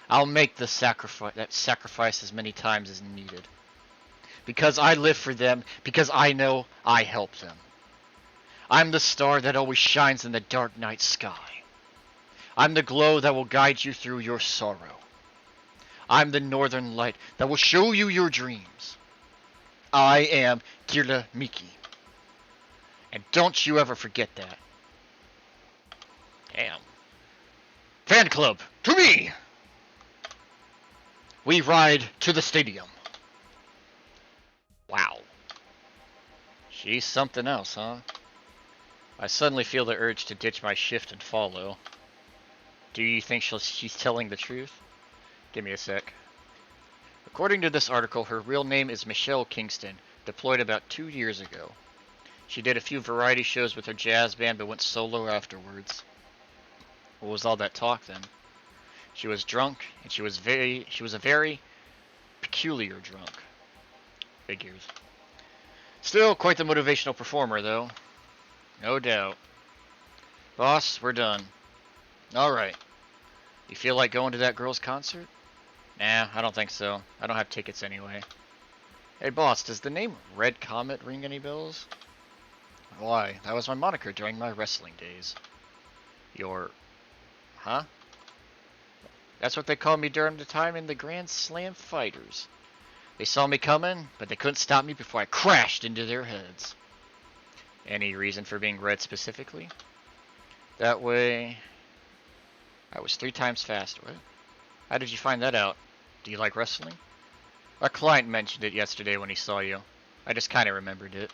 Speaker 1: I'll make that sacrifice as many times as needed. Because I live for them, because I know I help them. I'm the star that always shines in the dark night sky. I'm the glow that will guide you through your sorrow. I'm the northern light that will show you your dreams. I am Kira Miki. And don't you ever forget that. Damn. Fan club, to me! We ride to the stadium. Wow. She's something else, huh? I suddenly feel the urge to ditch my shift and follow. Do you think she's telling the truth? Give me a sec. According to this article, her real name is Michelle Kingston, deployed about 2 years ago. She did a few variety shows with her jazz band but went solo afterwards. What was all that talk then? She was drunk, and she was a very peculiar drunk. Figures. Still quite the motivational performer, though. No doubt. Boss, we're done. Alright. You feel like going to that girl's concert? Nah, I don't think so. I don't have tickets anyway. Hey boss, does the name Red Comet ring any bells? Why, that was my moniker during my wrestling days. Your... Huh? That's what they called me during the time in the Grand Slam Fighters. They saw me coming, but they couldn't stop me before I crashed into their heads. Any reason for being red specifically? That way... I was 3 times faster. What? How did you find that out? Do you like wrestling? Our client mentioned it yesterday when he saw you. I just kinda remembered it.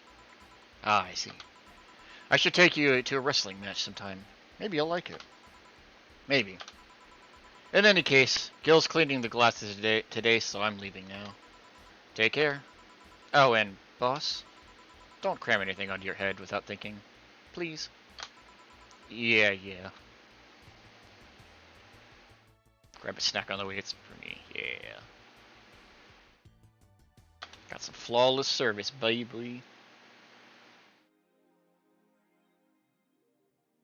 Speaker 1: Ah, I see. I should take you to a wrestling match sometime. Maybe you'll like it. Maybe. In any case, Gil's cleaning the glasses today, so I'm leaving now. Take care. Oh, and boss, don't cram anything onto your head without thinking. Please. Yeah. Grab a snack on the way, it's for me. Yeah. Got some flawless service, baby.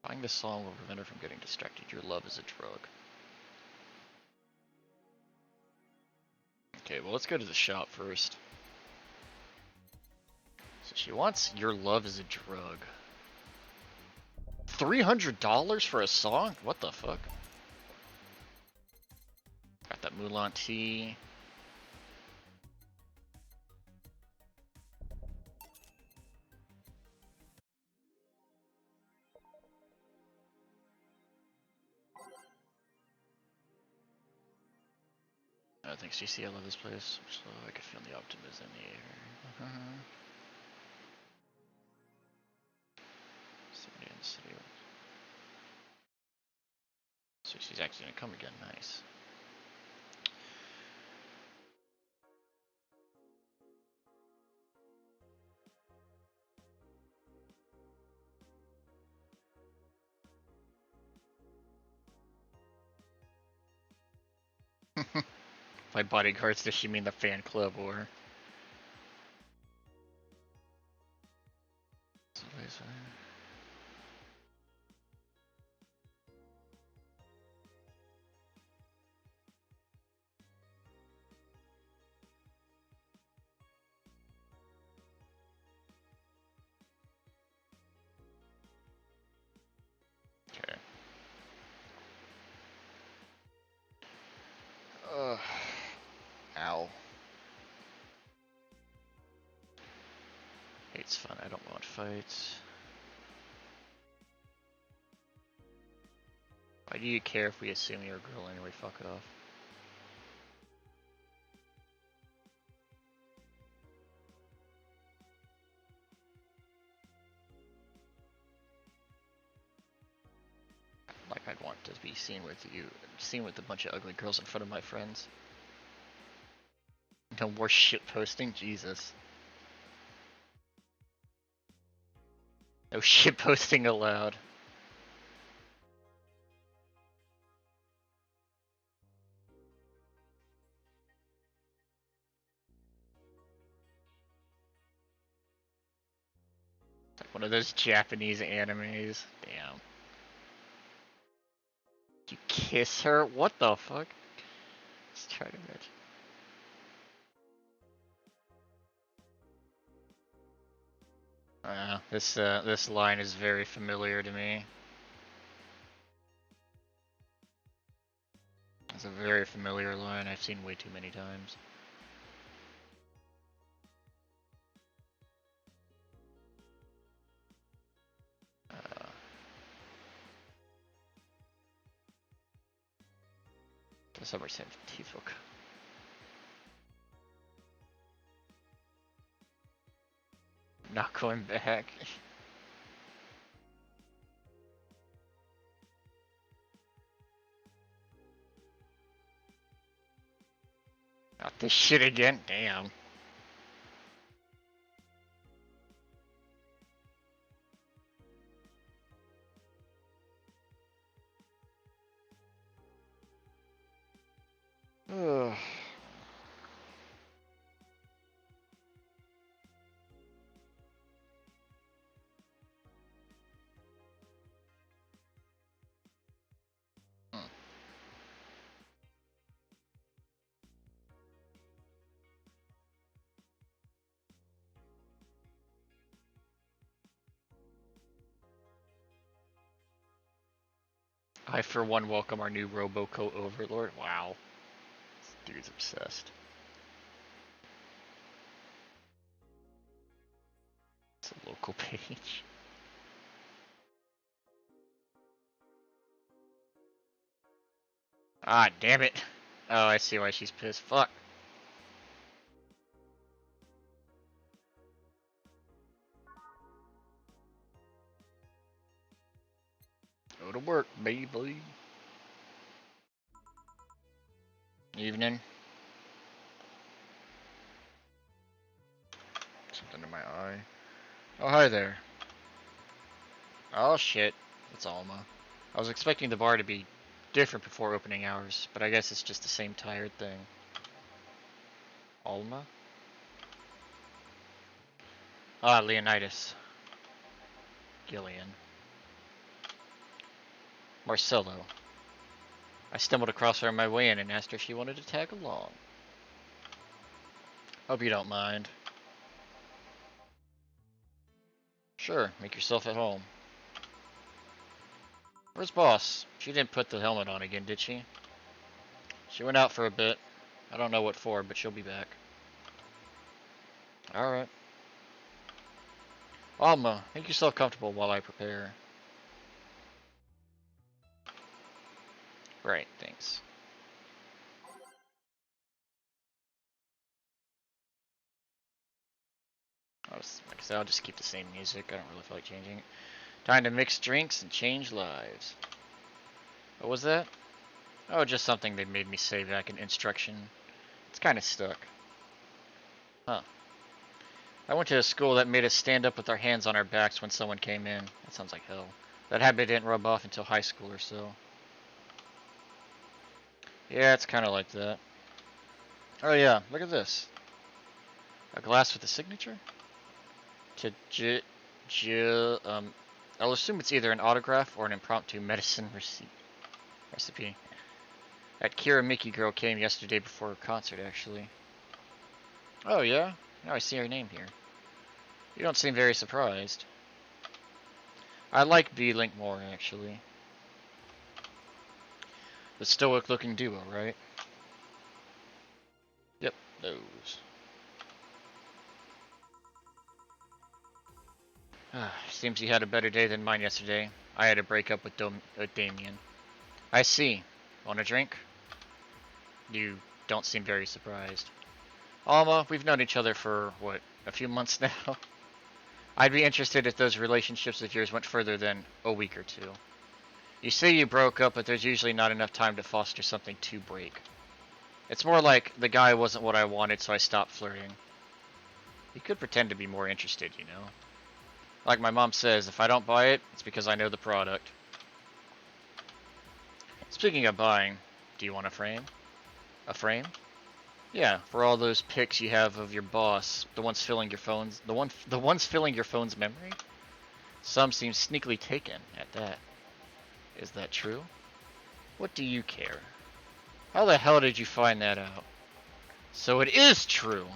Speaker 1: Find this song will prevent her from getting distracted. Your love is a drug. Okay, well, let's go to the shop first. So she wants Your Love is a Drug. $300 for a song? What the fuck? Got that Mulan tee. Thanks, GC. I love this place. So I can feel the optimism here. City. So she's actually gonna come again. Nice. By bodyguards, does she mean the fan club or? Okay. Ow. It's fun. I don't want fights. Why do you care if we assume you're a girl anyway? Fuck off. Like I'd want to be seen with a bunch of ugly girls in front of my friends. No more shit posting, Jesus. No shit posting allowed. It's like one of those Japanese animes. Damn. You kiss her? What the fuck? Let's try to imagine. This line is very familiar to me. It's a very familiar line I've seen way too many times. December 17th. Okay. Not going back. Not this shit again. Damn. Ugh. I, for one, welcome our new Robocoat Overlord. Wow. This dude's obsessed. It's a local page. Ah, damn it. Oh, I see why she's pissed. Fuck. Go to work, baby. Evening. Something in my eye. Oh, hi there. Oh, shit. It's Alma. I was expecting the bar to be different before opening hours, but I guess it's just the same tired thing. Alma? Ah, Leonidas. Gillian. Marcello. I stumbled across her on my way in and asked her if she wanted to tag along. Hope you don't mind. Sure, make yourself at home. Where's Boss? She didn't put the helmet on again, did she? She went out for a bit. I don't know what for, but she'll be back. Alright. Alma, make yourself comfortable while I prepare. Right, thanks. Like I said, I'll just keep the same music. I don't really feel like changing it. Time to mix drinks and change lives. What was that? Oh, just something they made me say back in instruction. It's kind of stuck. Huh. I went to a school that made us stand up with our hands on our backs when someone came in. That sounds like hell. That habit didn't rub off until high school or so. Yeah, it's kind of like that. Oh yeah, look at this. A glass with a signature? To I'll assume it's either an autograph or an impromptu medicine recipe. That Kira Mickey girl came yesterday before her concert, actually. Oh yeah? Now I see her name here. You don't seem very surprised. I like B-Link more, actually. The stoic-looking duo, right? Yep, those. Seems you had a better day than mine yesterday. I had to break up with Damien. I see. Want a drink? You don't seem very surprised. Alma, we've known each other for, what, a few months now? I'd be interested if those relationships of yours went further than a week or two. You say you broke up, but there's usually not enough time to foster something to break. It's more like the guy wasn't what I wanted, so I stopped flirting. You could pretend to be more interested, you know? Like my mom says, if I don't buy it, it's because I know the product. Speaking of buying, do you want a frame? A frame? Yeah, for all those pics you have of your boss, the ones filling your phone's the ones filling your phone's memory. Some seem sneakily taken at that. Is that true? What do you care? How the hell did you find that out? So it is true.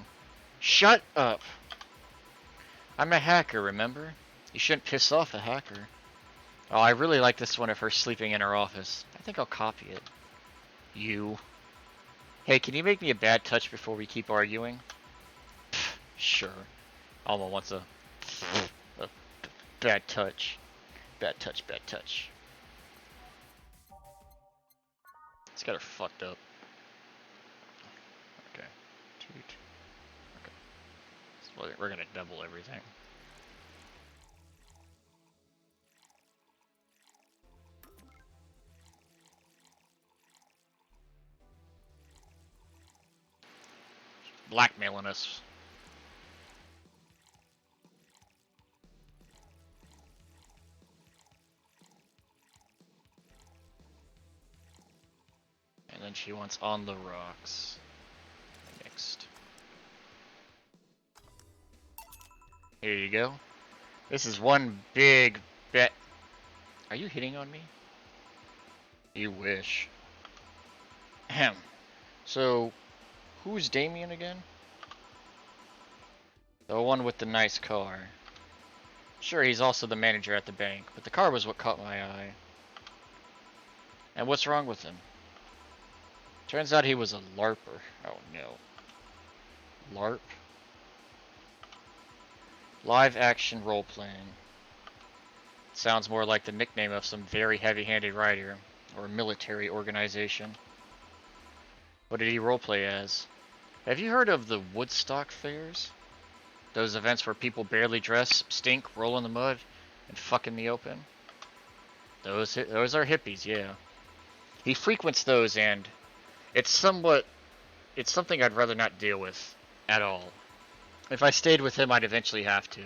Speaker 1: Shut up. I'm a hacker, remember? You shouldn't piss off a hacker. Oh, I really like this one of her sleeping in her office. I think I'll copy it. You. Hey, can you make me a bad touch before we keep arguing? Pfft, sure. Alma wants a bad touch. Bad touch, bad touch. It's got her fucked up. Okay. Toot. Okay. So we're gonna double everything. Blackmailing us. And then she wants On the Rocks. Next. Here you go. This is one big bet. Are you hitting on me? You wish. Ahem. So, who's Damien again? The one with the nice car. Sure, he's also the manager at the bank, but the car was what caught my eye. And what's wrong with him? Turns out he was a LARPer. Oh no. LARP? Live action role playing. Sounds more like the nickname of some very heavy-handed writer or military organization. What did he roleplay as? Have you heard of the Woodstock fairs? Those events where people barely dress, stink, roll in the mud, and fuck in the open? Those are hippies, yeah. He frequents those, and it's something I'd rather not deal with at all. If I stayed with him, I'd eventually have to.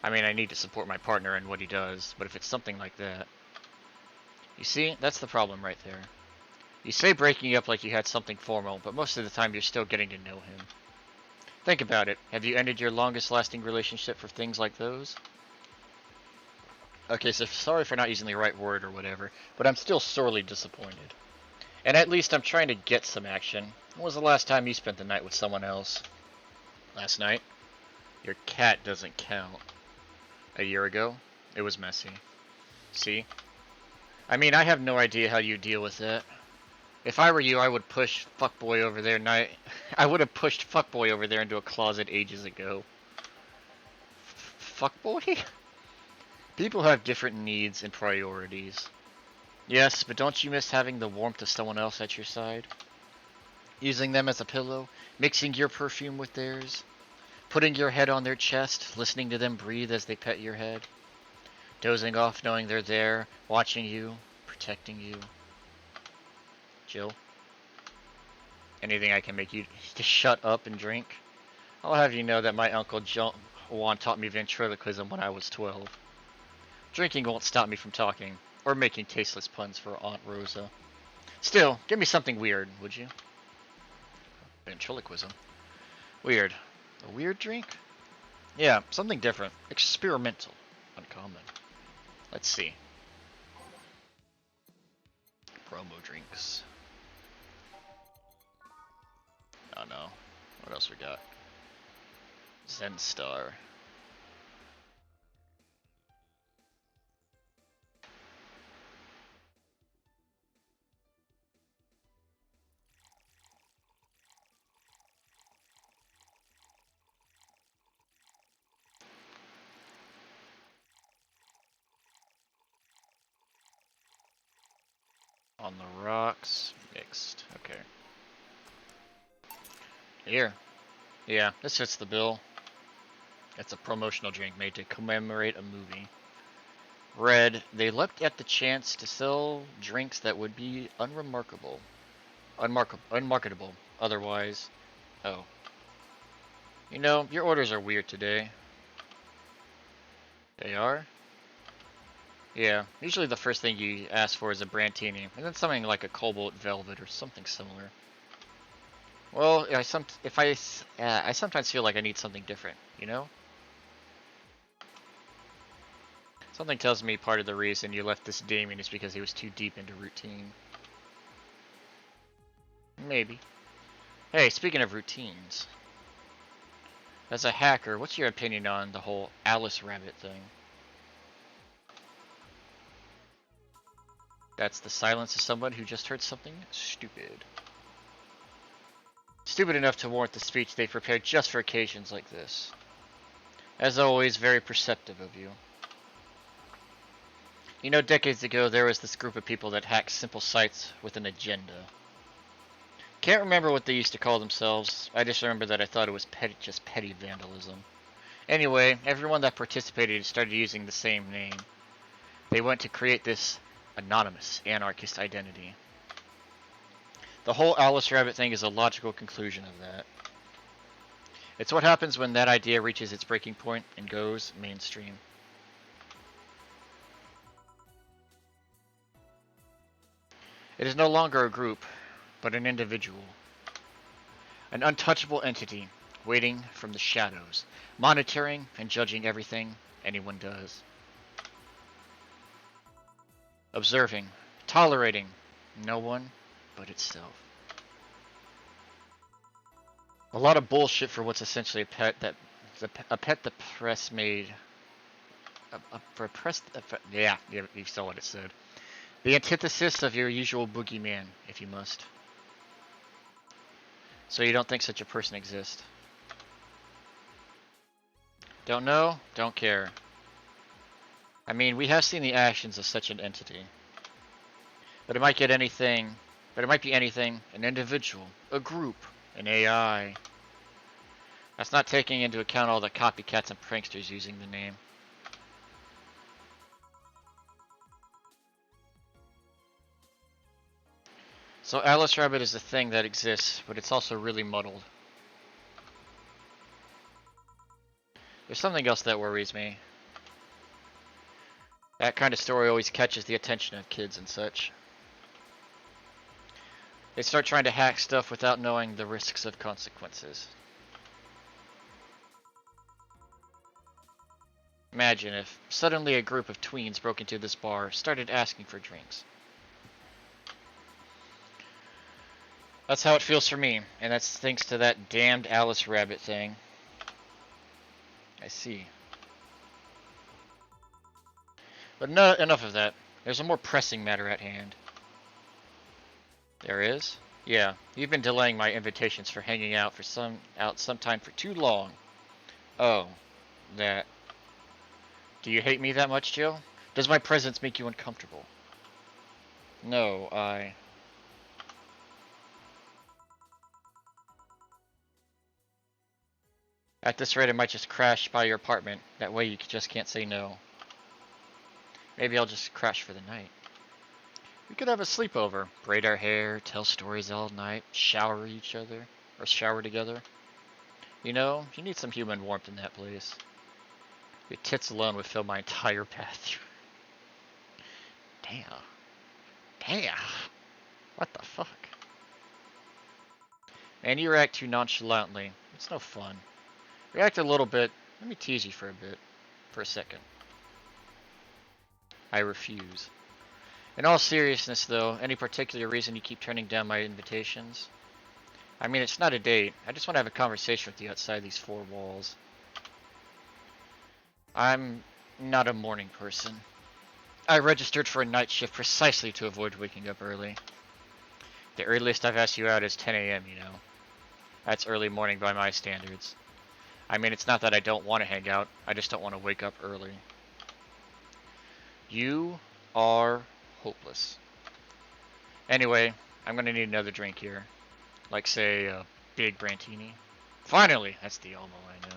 Speaker 1: I mean, I need to support my partner in what he does, but if it's something like that... You see, that's the problem right there. You say breaking up like you had something formal, but most of the time you're still getting to know him. Think about it. Have you ended your longest lasting relationship for things like those? Okay, so sorry for not using the right word or whatever, but I'm still sorely disappointed. And at least I'm trying to get some action. When was the last time you spent the night with someone else? Last night? Your cat doesn't count. A year ago? It was messy. See? I mean, I have no idea how you deal with it. If I were you, I would push fuckboy over there. I would have pushed fuckboy over there into a closet ages ago. Fuckboy? People have different needs and priorities. Yes, but don't you miss having the warmth of someone else at your side? Using them as a pillow, mixing your perfume with theirs, putting your head on their chest, listening to them breathe as they pet your head, dozing off knowing they're there, watching you, protecting you. Jill? Anything I can make you to shut up and drink? I'll have you know that my uncle Juan taught me ventriloquism when I was 12. Drinking won't stop me from talking, or making tasteless puns for Aunt Rosa. Still, give me something weird, would you? Ventriloquism. Weird. A weird drink? Yeah, something different. Experimental. Uncommon. Let's see. Promo drinks. Oh no. What else we got? Zenstar. On the rocks. Mixed. Okay. Here. Yeah, this fits the bill. It's a promotional drink made to commemorate a movie. Red, they looked at the chance to sell drinks that would be unmarketable otherwise. Oh. You know, your orders are weird today. They are? Yeah, usually the first thing you ask for is a Brantini, and then something like a Cobalt Velvet or something similar. Well, I sometimes feel like I need something different, you know? Something tells me part of the reason you left this Damien is because he was too deep into routine. Maybe. Hey, speaking of routines. As a hacker, what's your opinion on the whole Alice Rabbit thing? That's the silence of someone who just heard something stupid. Stupid enough to warrant the speech they prepared just for occasions like this. As always, very perceptive of you. You know, decades ago, there was this group of people that hacked simple sites with an agenda. Can't remember what they used to call themselves. I just remember that I thought it was just petty vandalism. Anyway, everyone that participated started using the same name. They went to create this anonymous anarchist identity. The whole Alice Rabbit thing is a logical conclusion of that. It's what happens when that idea reaches its breaking point and goes mainstream. It is no longer a group, but an individual. An untouchable entity, waiting from the shadows, monitoring and judging everything anyone does. Observing, tolerating no one but itself. A lot of bullshit for what's essentially a pet the press made. Yeah, you saw what it said. The antithesis of your usual boogeyman, if you must. So you don't think such a person exists. Don't know? Don't care. I mean, we have seen the actions of such an entity. But it might get anything. But it might be anything. An individual. A group. An AI. That's not taking into account all the copycats and pranksters using the name. So Alice Rabbit is a thing that exists, but it's also really muddled. There's something else that worries me. That kind of story always catches the attention of kids and such. They start trying to hack stuff without knowing the risks of consequences. Imagine if suddenly a group of tweens broke into this bar, started asking for drinks. That's how it feels for me, and that's thanks to that damned Alice Rabbit thing. I see. But no, enough of that. There's a more pressing matter at hand. There is? Yeah, you've been delaying my invitations for hanging out for sometime for too long. Oh, that. Do you hate me that much, Jill? Does my presence make you uncomfortable? No, I... At this rate, I might just crash by your apartment. That way you just can't say no. Maybe I'll just crash for the night. We could have a sleepover. Braid our hair, tell stories all night, shower each other, or shower together. You know, you need some human warmth in that place. Your tits alone would fill my entire bathroom. Damn. Damn. What the fuck? Man, you react too nonchalantly. It's no fun. React a little bit. Let me tease you for a bit. For a second. I refuse. In all seriousness, though, any particular reason you keep turning down my invitations? I mean, it's not a date. I just want to have a conversation with you outside these four walls. I'm not a morning person. I registered for a night shift precisely to avoid waking up early. The earliest I've asked you out is 10 a.m., you know. That's early morning by my standards. I mean, it's not that I don't want to hang out. I just don't want to wake up early. You are hopeless. Anyway, I'm going to need another drink here. Like, say, a big Brantini. Finally! That's the Elmo I know.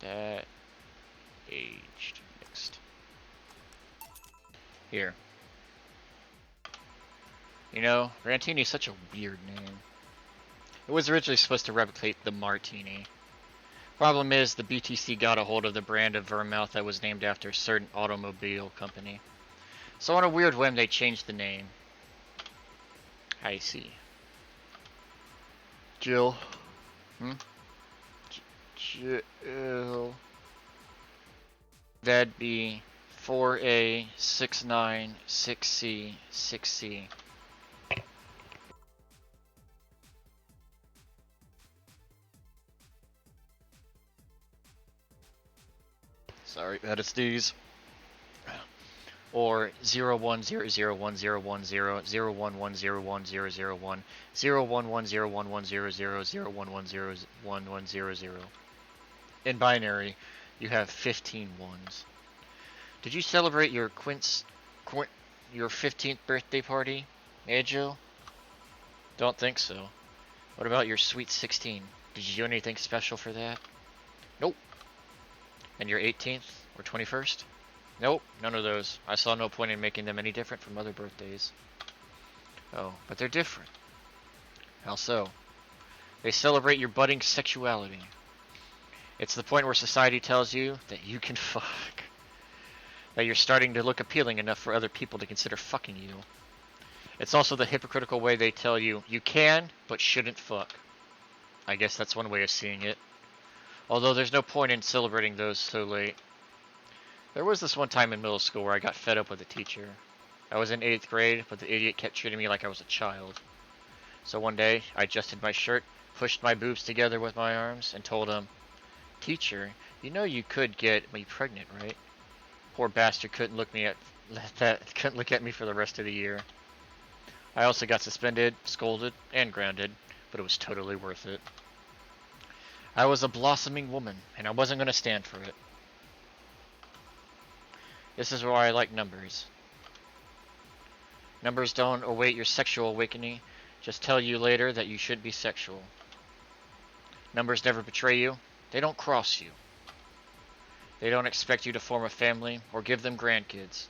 Speaker 1: That aged mixed. Here. You know, Rantini is such a weird name. It was originally supposed to replicate the Martini. Problem is, the BTC got a hold of the brand of Vermouth that was named after a certain automobile company. So on a weird whim, they changed the name. I see. Jill. Jill. That'd be 4A 69 6C 6C. Sorry, that is these. Or 01001010 01101001 0110110001101100. In binary, you have 15 ones. Did you celebrate your your 15th birthday party, Jill? Don't think so. What about your sweet 16? Did you do anything special for that? Nope. And your 18th or 21st? Nope, none of those. I saw no point in making them any different from other birthdays. Oh, but they're different. How so? They celebrate your budding sexuality. It's the point where society tells you that you can fuck. That you're starting to look appealing enough for other people to consider fucking you. It's also the hypocritical way they tell you you can, but shouldn't fuck. I guess that's one way of seeing it. Although there's no point in celebrating those so late. There was this one time in middle school where I got fed up with a teacher. I was in 8th grade, but the idiot kept treating me like I was a child. So one day, I adjusted my shirt, pushed my boobs together with my arms, and told him, "Teacher, you know you could get me pregnant, right?" Poor bastard couldn't couldn't look at me for the rest of the year. I also got suspended, scolded, and grounded, but it was totally worth it. I was a blossoming woman, and I wasn't going to stand for it. This is why I like numbers. Numbers don't await your sexual awakening, just tell you later that you should be sexual. Numbers never betray you, they don't cross you. They don't expect you to form a family or give them grandkids.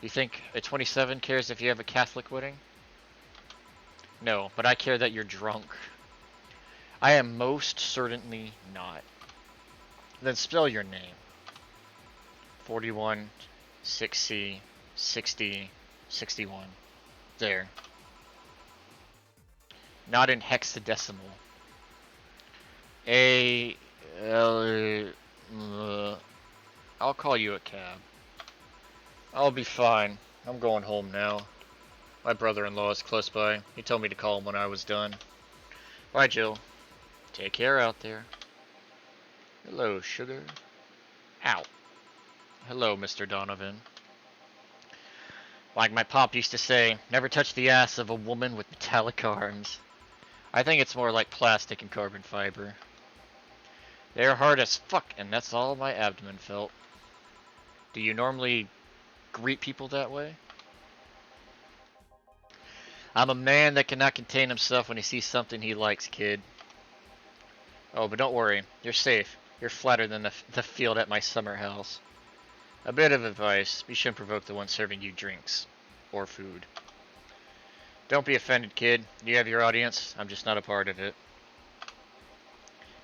Speaker 1: You think a 27 cares if you have a Catholic wedding? No, but I care that you're drunk. I am most certainly not. Then spell your name. 41, 6C, 60, 61. There. Not in hexadecimal. I'll call you a cab. I'll be fine. I'm going home now. My brother-in-law is close by. He told me to call him when I was done. Bye, Jill. Take care out there. Hello, sugar. Ow. Hello, Mr. Donovan. Like my pop used to say, never touch the ass of a woman with metallic arms. I think it's more like plastic and carbon fiber. They're hard as fuck, and that's all my abdomen felt. Do you normally greet people that way? I'm a man that cannot contain himself when he sees something he likes, kid. Oh, but don't worry. You're safe. You're flatter than the field at my summer house. A bit of advice. You shouldn't provoke the one serving you drinks. Or food. Don't be offended, kid. You have your audience. I'm just not a part of it.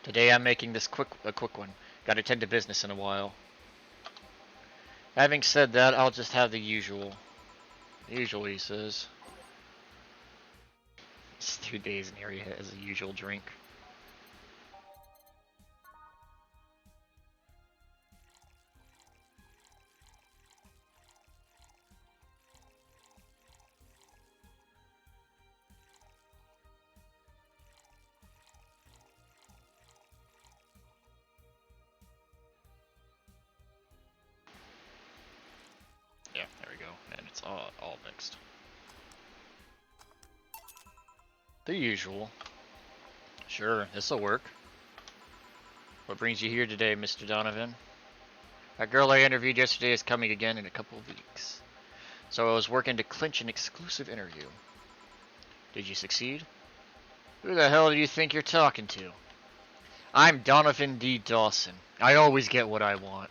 Speaker 1: Today I'm making this a quick one. Gotta tend to business in a while. Having said that, I'll just have the usual. Usual, he says. It's 2 days in area as a usual drink. Yeah, there we go. And it's all mixed. The usual. Sure, this'll work. What brings you here today, Mr. Donovan? That girl I interviewed yesterday is coming again in a couple of weeks. So I was working to clinch an exclusive interview. Did you succeed? Who the hell do you think you're talking to? I'm Donovan D. Dawson. I always get what I want.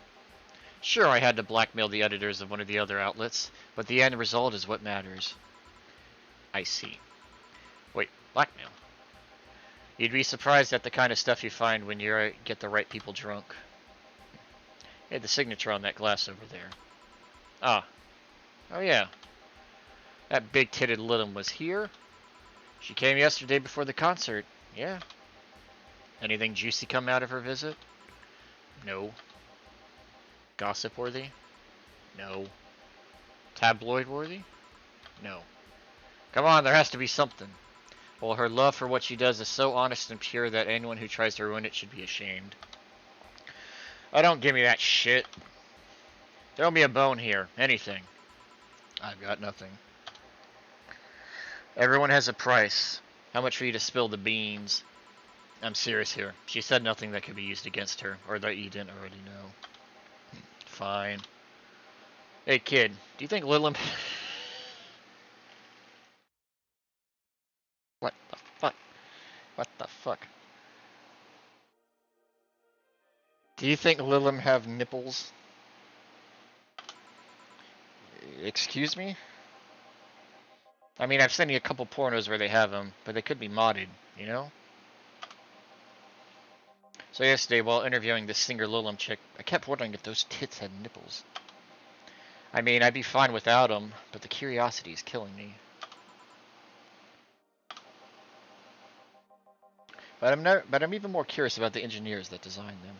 Speaker 1: Sure, I had to blackmail the editors of one of the other outlets, but the end result is what matters. I see. Wait, blackmail? You'd be surprised at the kind of stuff you find when you get the right people drunk. Hey, the signature on that glass over there. Ah. Oh yeah. That big-titted Lilith was here. She came yesterday before the concert. Yeah. Anything juicy come out of her visit? No. Gossip-worthy? No. Tabloid-worthy? No. Come on, there has to be something. Well, her love for what she does is so honest and pure that anyone who tries to ruin it should be ashamed. Oh, don't give me that shit. Throw me a bone here. Anything. I've got nothing. Everyone has a price. How much for you to spill the beans? I'm serious here. She said nothing that could be used against her, or that you didn't already know. Fine. Hey, kid. Do you think Lilith... What the fuck? What the fuck? Do you think Lilith have nipples? Excuse me? I mean, I've seen you a couple pornos where they have them, but they could be modded, you know? So yesterday, while interviewing this singer Lilith chick, I kept wondering if those tits had nipples. I mean, I'd be fine without them, but the curiosity is killing me. But I'm even more curious about the engineers that designed them.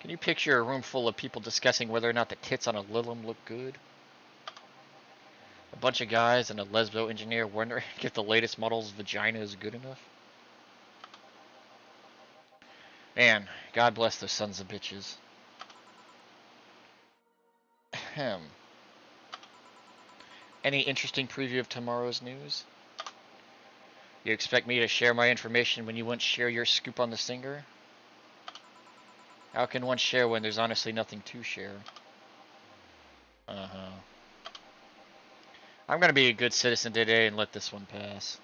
Speaker 1: Can you picture a room full of people discussing whether or not the tits on a Lilum look good? A bunch of guys and a lesbo engineer wondering if the latest model's vagina is good enough? Man, God bless those sons of bitches. Ahem. Any interesting preview of tomorrow's news? You expect me to share my information when you won't share your scoop on the singer? How can one share when there's honestly nothing to share? Uh-huh. I'm gonna be a good citizen today and let this one pass.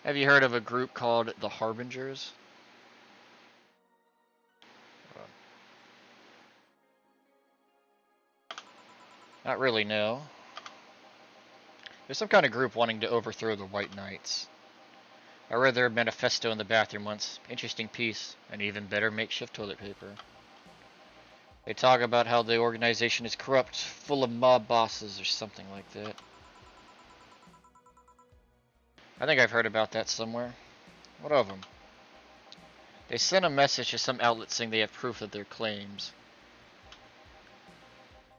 Speaker 1: Have you heard of a group called the Harbingers? Not really, no. There's some kind of group wanting to overthrow the White Knights. I read their manifesto in the bathroom once. Interesting piece, and even better makeshift toilet paper. They talk about how the organization is corrupt, full of mob bosses or something like that. I think I've heard about that somewhere. What of them? They sent a message to some outlet saying they have proof of their claims.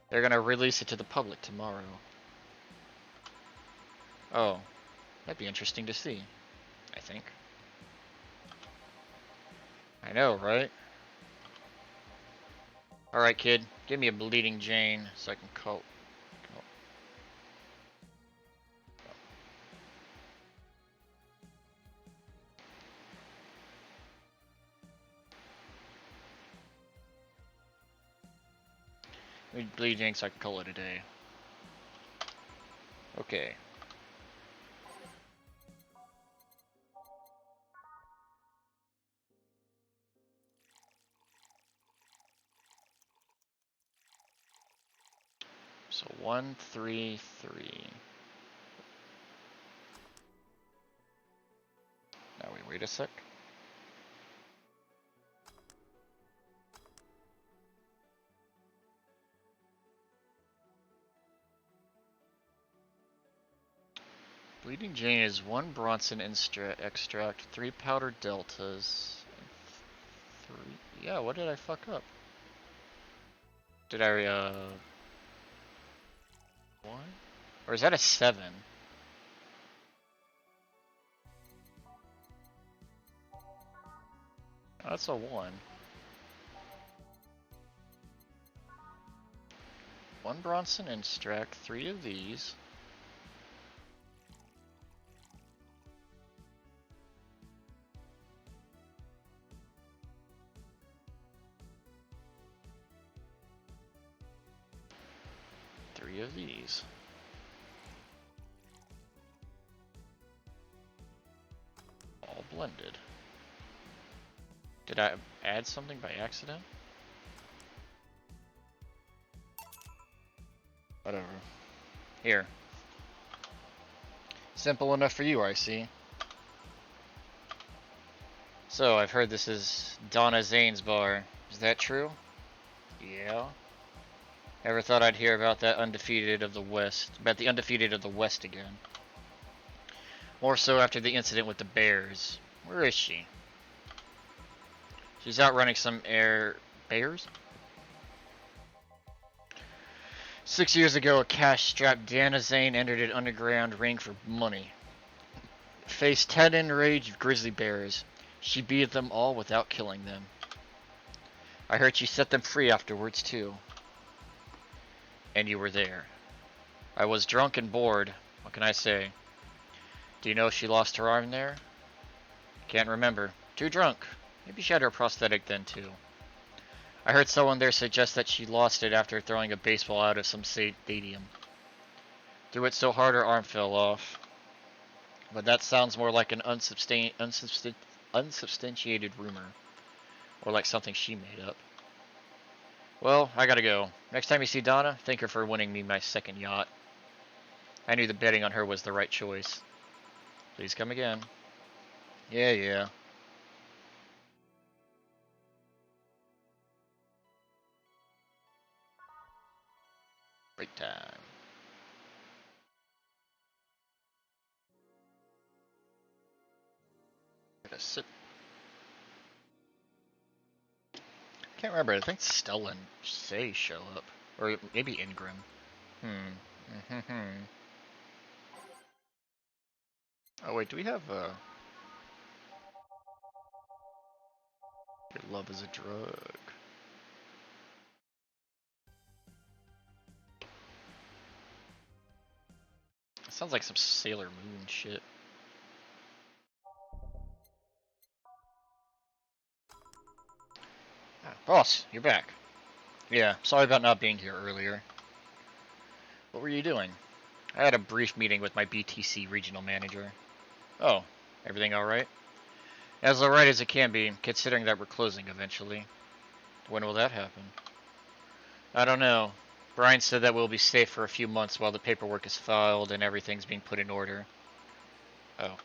Speaker 1: They're gonna release it to the public tomorrow. Oh, that'd be interesting to see, I think. I know, right? Alright, kid. Give me a bleeding Jane so I can cope. Give me bleeding Jane so I can call it a day. Okay. So 133. Now wait a sec. Bleeding Jane is 1 Bronson extract, 3 powder deltas, 3. Yeah, what did I fuck up? Did I 1? Or is that a 7? Oh, that's a 1. 1 Bronson extract, 3 of these. Three of these. All blended. Did I add something by accident? Whatever. Here. Simple enough for you, I see. So, I've heard this is Donna Zane's bar. Is that true? Yeah. Ever thought I'd hear about that undefeated of the West, about the undefeated of the West again? More so after the incident with the Bears. Where is she? She's out running some Bears? 6 years ago, a cash-strapped Dana Zane entered an underground ring for money. Faced 10 enraged grizzly bears. She beat them all without killing them. I heard she set them free afterwards, too. And you were there. I was drunk and bored. What can I say? Do you know if she lost her arm there? Can't remember. Too drunk. Maybe she had her prosthetic then, too. I heard someone there suggest that she lost it after throwing a baseball out of some stadium. Threw it so hard her arm fell off. But that sounds more like an unsubstantiated rumor. Or like something she made up. Well, I gotta go. Next time you see Donna, thank her for winning me my second yacht. I knew the betting on her was the right choice. Please come again. Yeah. Break time. sit. Can't remember. I think Stella and Say show up, or maybe Ingram. Oh wait, do we have your love is a drug? Sounds like some Sailor Moon shit. Ah, boss, you're back. Yeah, sorry about not being here earlier. What were you doing? I had a brief meeting with my BTC regional manager. Oh, everything alright? As alright as it can be, considering that we're closing eventually. When will that happen? I don't know. Brian said that we'll be safe for a few months while the paperwork is filed and everything's being put in order. Oh.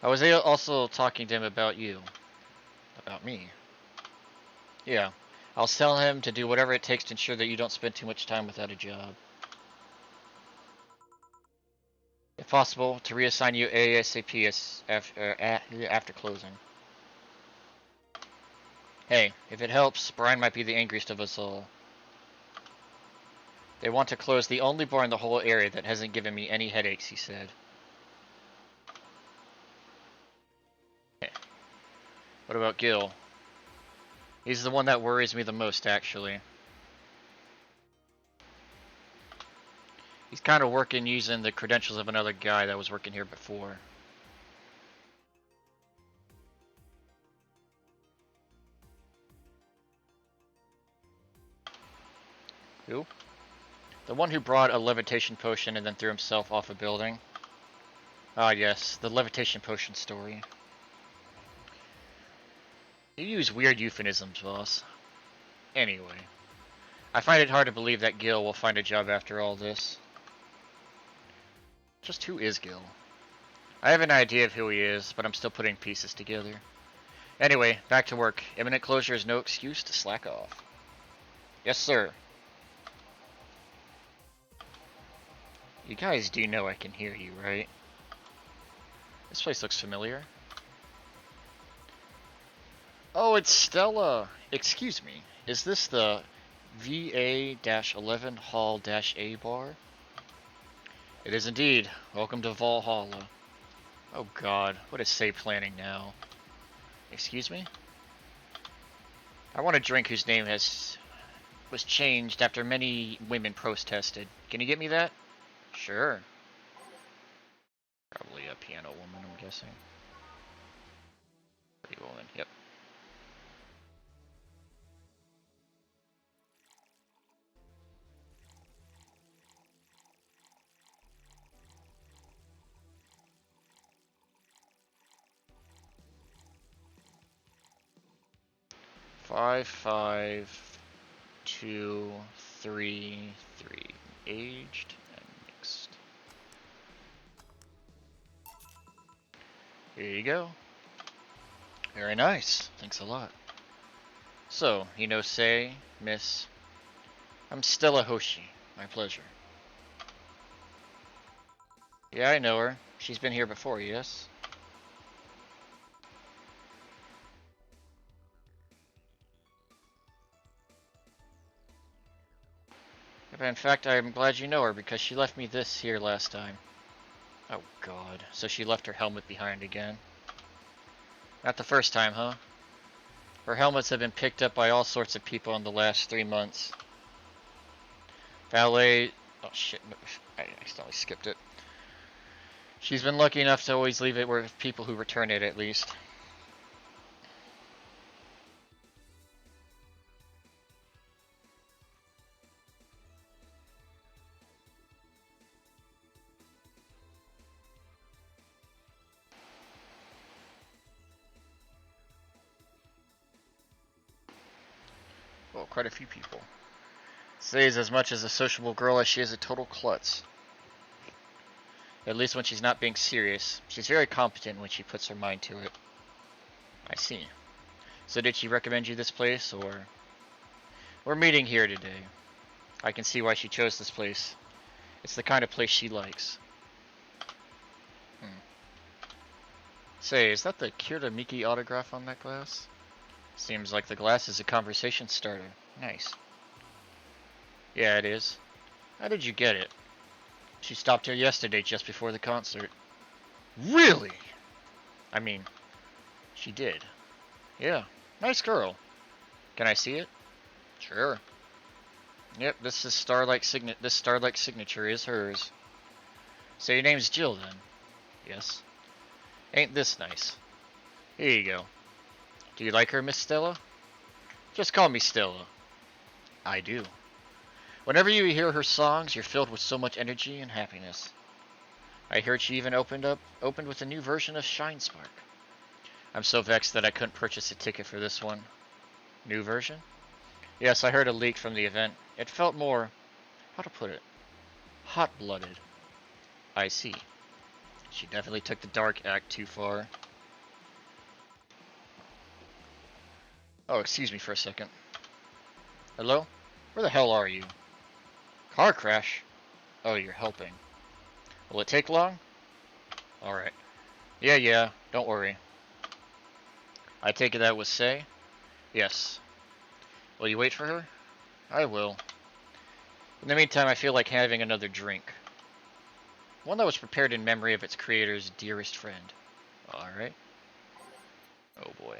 Speaker 1: I was also talking to him about you. About me. Yeah. I'll tell him to do whatever it takes to ensure that you don't spend too much time without a job. If possible, to reassign you ASAP after closing. Hey, if it helps, Brian might be the angriest of us all. They want to close the only bar in the whole area that hasn't given me any headaches, he said. Hey. What about Gil? He's the one that worries me the most, actually. He's kind of working using the credentials of another guy that was working here before. Who? The one who brought a levitation potion and then threw himself off a building. Ah yes, the levitation potion story. You use weird euphemisms, boss. Anyway. I find it hard to believe that Gil will find a job after all this. Just who is Gil? I have an idea of who he is, but I'm still putting pieces together. Anyway, back to work. Imminent closure is no excuse to slack off. Yes, sir. You guys do know I can hear you, right? This place looks familiar. Oh, it's Stella. Excuse me. Is this the VA-11 Hall-A bar? It is indeed. Welcome to Valhalla. Oh god, what is Say planning now? Excuse me? I want a drink whose name was changed after many women protested. Can you get me that? Sure. Probably a piano woman, I'm guessing. Pretty woman, yep. Five, 2, 3, 3. Aged and mixed. Here you go. Very nice. Thanks a lot. So, you know Say, Miss... I'm Stella Hoshi. My pleasure. Yeah, I know her. She's been here before, yes? In fact, I'm glad you know her because she left me this here last time. Oh god. So she left her helmet behind again. Not the first time, huh? Her helmets have been picked up by all sorts of people in the last 3 months. Valet... Oh shit, I accidentally skipped it. She's been lucky enough to always leave it with people who return it, at least. Well, quite a few people. Say's as much as a sociable girl as she is a total klutz. At least when she's not being serious. She's very competent when she puts her mind to it. I see. So did she recommend you this place, or... We're meeting here today. I can see why she chose this place. It's the kind of place she likes. Say, is that the Kirita Miki autograph on that glass? Seems like the glass is a conversation starter. Nice. Yeah, it is. How did you get it? She stopped here yesterday just before the concert. Really? I mean, she did. Yeah, nice girl. Can I see it? Sure. Yep, this Starlight signature is hers. So your name's Jill then? Yes. Ain't this nice? Here you go. Do you like her, Miss Stella? Just call me Stella. I do. Whenever you hear her songs, you're filled with so much energy and happiness. I heard she even opened with a new version of Shine Spark. I'm so vexed that I couldn't purchase a ticket for this one. New version? Yes, I heard a leak from the event. It felt more, how to put it, hot-blooded. I see. She definitely took the dark act too far. Oh, excuse me for a second. Hello? Where the hell are you? Car crash? Oh, you're helping. Will it take long? Alright. Yeah, don't worry. I take it that was Say? Yes. Will you wait for her? I will. In the meantime, I feel like having another drink. One that was prepared in memory of its creator's dearest friend. Alright. Oh boy.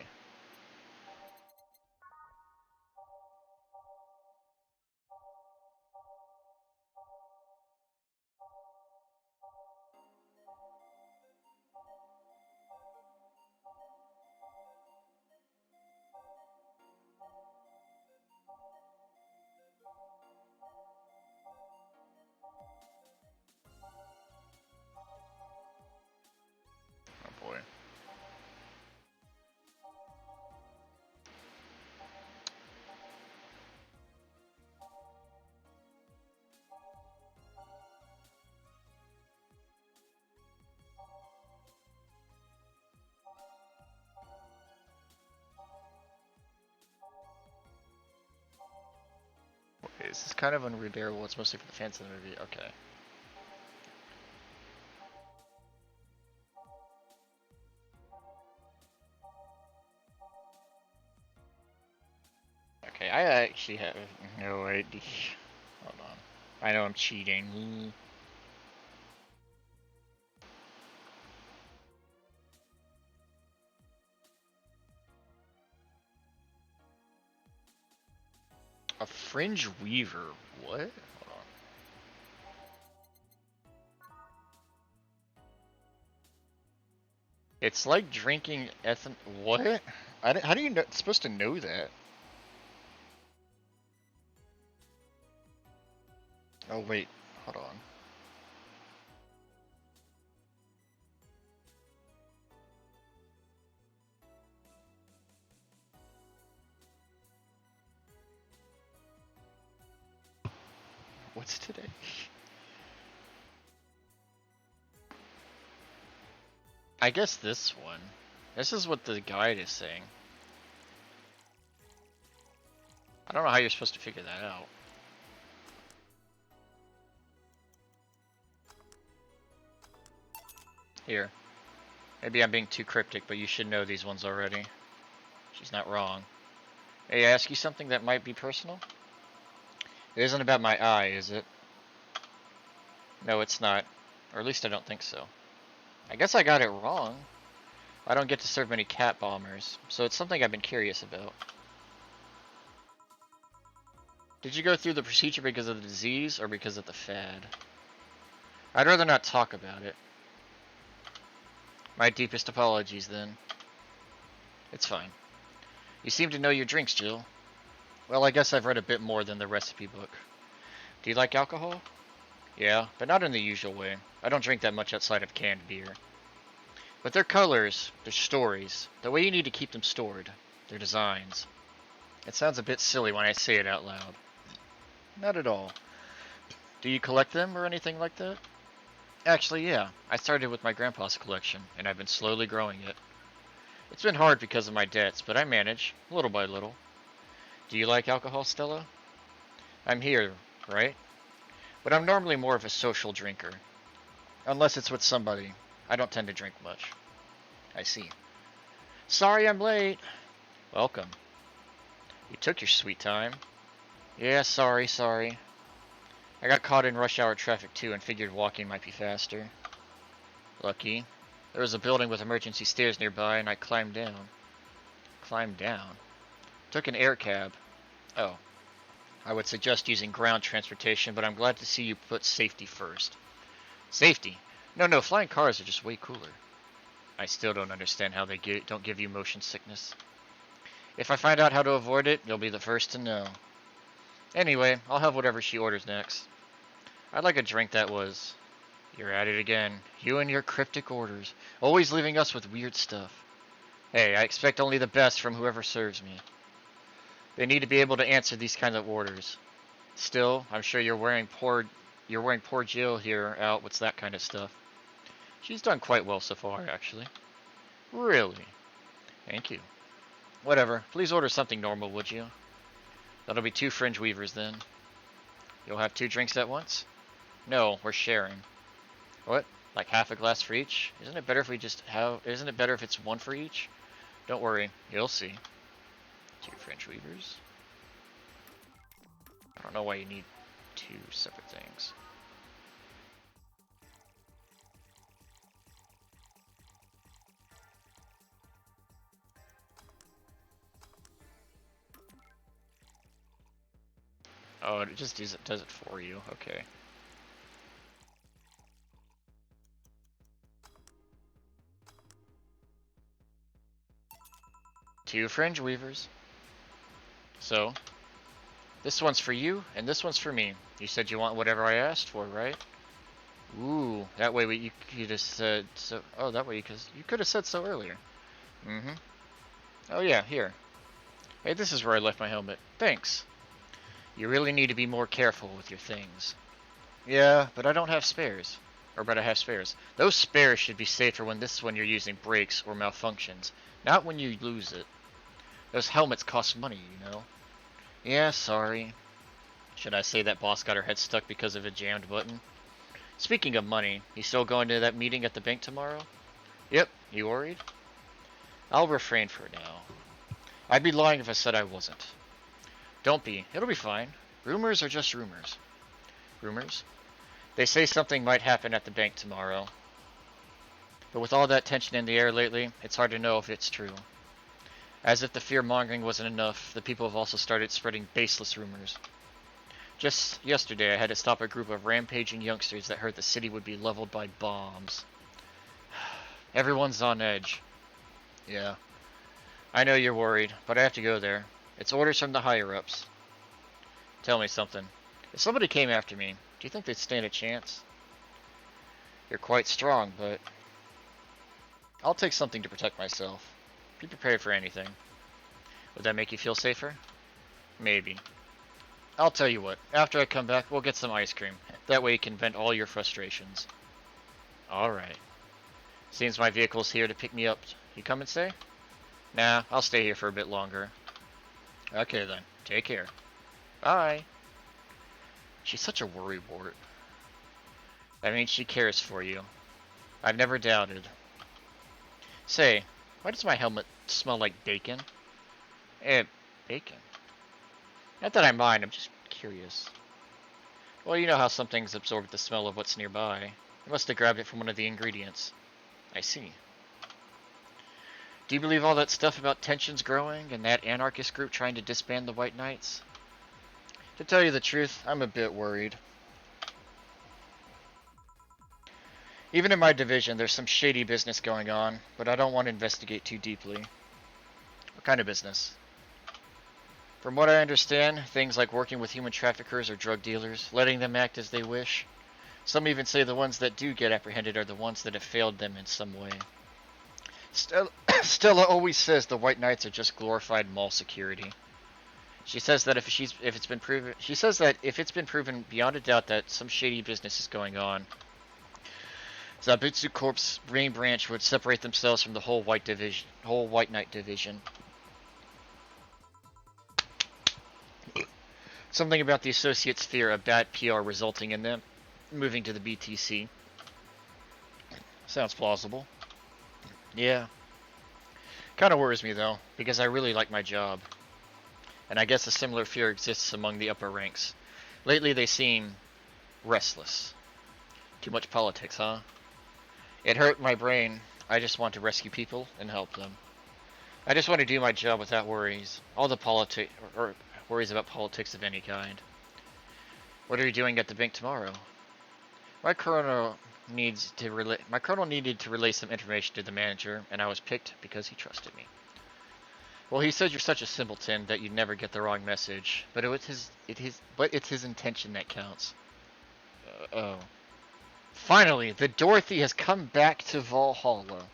Speaker 1: Oh boy. Okay, this is kind of unreadable. It's mostly for the fans of the movie. Okay. Okay, I actually have no idea. Hold on. I know I'm cheating. A fringe weaver. What? Hold on. It's like drinking ethan. What? How do you know? Supposed to know that? Oh wait. Hold on. What's today? I guess this one. This is what the guide is saying. I don't know how you're supposed to figure that out. Here. Maybe I'm being too cryptic, but you should know these ones already. She's not wrong. May I ask you something that might be personal? It isn't about my eye, is it? No, it's not. Or at least I don't think so. I guess I got it wrong. I don't get to serve many cat bombers, so it's something I've been curious about. Did you go through the procedure because of the disease or because of the fad? I'd rather not talk about it. My deepest apologies, then. It's fine. You seem to know your drinks, Jill. Well, I guess I've read a bit more than the recipe book. Do you like alcohol? Yeah, but not in the usual way. I don't drink that much outside of canned beer. But their colors, their stories, the way you need to keep them stored, their designs. It sounds a bit silly when I say it out loud. Not at all. Do you collect them or anything like that? Actually, yeah. I started with my grandpa's collection, and I've been slowly growing it. It's been hard because of my debts, but I manage, little by little. Do you like alcohol, Stella? I'm here, right? But I'm normally more of a social drinker. Unless it's with somebody. I don't tend to drink much. I see. Sorry I'm late. Welcome. You took your sweet time. Yeah, sorry. I got caught in rush hour traffic too and figured walking might be faster. Lucky. There was a building with emergency stairs nearby and I climbed down. Climbed down? Took an air cab. Oh. I would suggest using ground transportation, but I'm glad to see you put safety first. Safety? No, flying cars are just way cooler. I still don't understand how they don't give you motion sickness. If I find out how to avoid it, you'll be the first to know. Anyway, I'll have whatever she orders next. I'd like a drink that was... You're at it again. You and your cryptic orders. Always leaving us with weird stuff. Hey, I expect only the best from whoever serves me. They need to be able to answer these kinds of orders. Still, I'm sure you're wearing poor Jill here out with that kind of stuff. She's done quite well so far, actually. Really? Thank you. Whatever. Please order something normal, would you? That'll be 2 fringe weavers then. You'll have 2 drinks at once? No, we're sharing. What? Like half a glass for each? Isn't it better if it's 1 for each? Don't worry, you'll see. 2 French weavers. I don't know why you need 2 separate things. Oh, it just does it for you. Okay. Two fringe weavers. So, this one's for you, and this one's for me. You said you want whatever I asked for, right? Ooh, that way you could have said so. Oh, that way because you could have said so earlier. Mm-hmm. Oh yeah, here. Hey, this is where I left my helmet. Thanks. You really need to be more careful with your things. Yeah, but I don't have spares. But I have spares. Those spares should be safer when you're using breaks or malfunctions, not when you lose it. Those helmets cost money, you know. Yeah, sorry. Should I say that boss got her head stuck because of a jammed button? Speaking of money, you still going to that meeting at the bank tomorrow? Yep, you worried? I'll refrain for now. I'd be lying if I said I wasn't. Don't be. It'll be fine. Rumors are just rumors. Rumors? They say something might happen at the bank tomorrow. But with all that tension in the air lately, it's hard to know if it's true. As if the fear-mongering wasn't enough, the people have also started spreading baseless rumors. Just yesterday, I had to stop a group of rampaging youngsters that heard the city would be leveled by bombs. Everyone's on edge. Yeah. I know you're worried, but I have to go there. It's orders from the higher-ups. Tell me something. If somebody came after me, do you think they'd stand a chance? You're quite strong, but... I'll take something to protect myself. Be prepared for anything. Would that make you feel safer? Maybe. I'll tell you what. After I come back, we'll get some ice cream. That way you can vent all your frustrations. Alright. Seems my vehicle's here to pick me up. You come and stay? Nah, I'll stay here for a bit longer. Okay then. Take care. Bye. She's such a worrywart. That means she cares for you. I've never doubted. Say, why does my helmet smell like bacon? Bacon? Not that I mind, I'm just curious. Well, you know how some things absorb the smell of what's nearby. I must have grabbed it from one of the ingredients. I see. Do you believe all that stuff about tensions growing and that anarchist group trying to disband the White Knights? To tell you the truth, I'm a bit worried. Even in my division, there's some shady business going on, but I don't want to investigate too deeply. What kind of business? From what I understand, things like working with human traffickers or drug dealers, letting them act as they wish. Some even say the ones that do get apprehended are the ones that have failed them in some way. Stella always says the White Knights are just glorified mall security. She says that if it's been proven beyond a doubt that some shady business is going on, Zabutsu Corp's main branch would separate themselves from the whole White Knight division. Something about the associates fear a bad PR resulting in them moving to the BTC. Sounds plausible. Yeah. Kind of worries me though, because I really like my job. And I guess a similar fear exists among the upper ranks. Lately they seem restless. Too much politics, huh? It hurt my brain. I just want to rescue people and help them. I just want to do my job without worries. All the or worries about politics of any kind. What are you doing at the bank tomorrow? My colonel my colonel needed to relay some information to the manager, and I was picked because he trusted me. Well, he said you're such a simpleton that you'd never get the wrong message, but it's his intention that counts. Oh. Finally, the Dorothy has come back to Valhalla.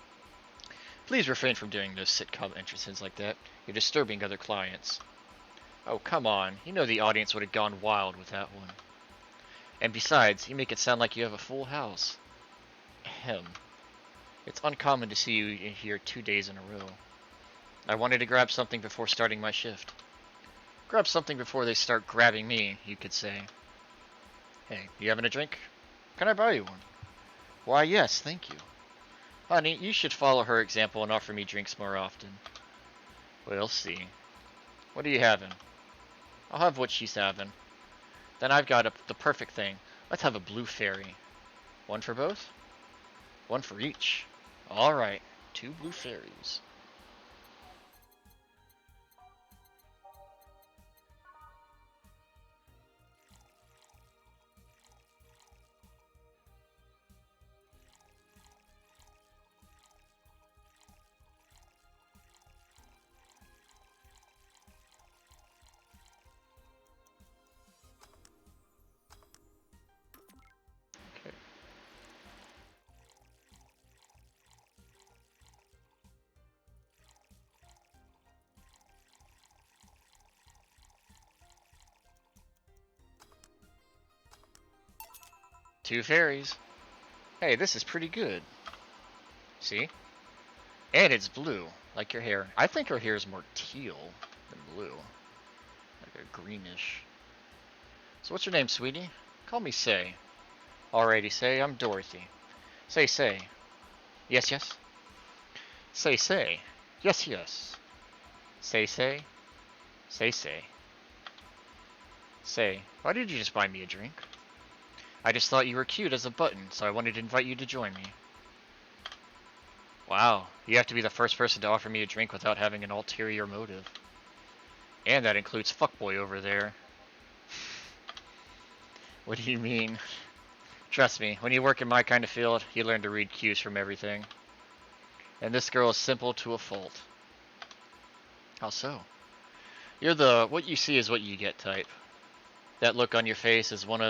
Speaker 1: Please refrain from doing those sitcom entrances like that. You're disturbing other clients. Oh, come on. You know the audience would have gone wild with that one. And besides, you make it sound like you have a full house. Ahem. It's uncommon to see you in here 2 days in a row. I wanted to grab something before starting my shift. Grab something before they start grabbing me, you could say. Hey, you having a drink? Can I buy you one? Why, yes, thank you. Honey, you should follow her example and offer me drinks more often. We'll see. What are you having? I'll have what she's having. Then I've got the perfect thing. Let's have a blue fairy. One for both? One for each. Alright, 2 blue fairies. Okay. Two fairies. Hey, this is pretty good. See? And it's blue, like your hair. I think her hair is more teal than blue. Like a greenish. So what's your name, sweetie? Call me Say. Alrighty, Say, I'm Dorothy. Say, Say. Yes, yes. Say, Say. Yes, yes. Say, Say. Say, Say. Say, why did you just buy me a drink? I just thought you were cute as a button, so I wanted to invite you to join me. Wow, you have to be the first person to offer me a drink without having an ulterior motive. And that includes fuckboy over there. What do you mean? Trust me, when you work in my kind of field, you learn to read cues from everything. And this girl is simple to a fault. How so? You're the what you see is what you get type. That look on your face is one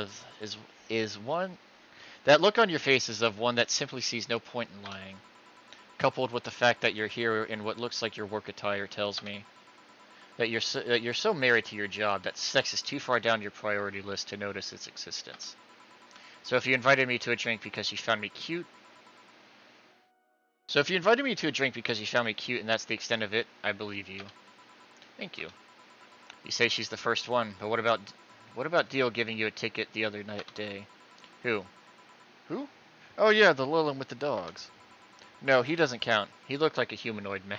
Speaker 1: that look on your face is of one that simply sees no point in lying. Coupled with the fact that you're here in what looks like your work attire tells me that you're so married to your job that sex is too far down your priority list to notice its existence. So if you invited me to a drink because you found me cute So if you invited me to a drink because you found me cute and that's the extent of it, I believe you. Thank you. You say she's the first one, but what about Deal giving you a ticket the other day? Who? Who? Oh yeah, the Lilin with the dogs. No, he doesn't count. He looked like a humanoid man.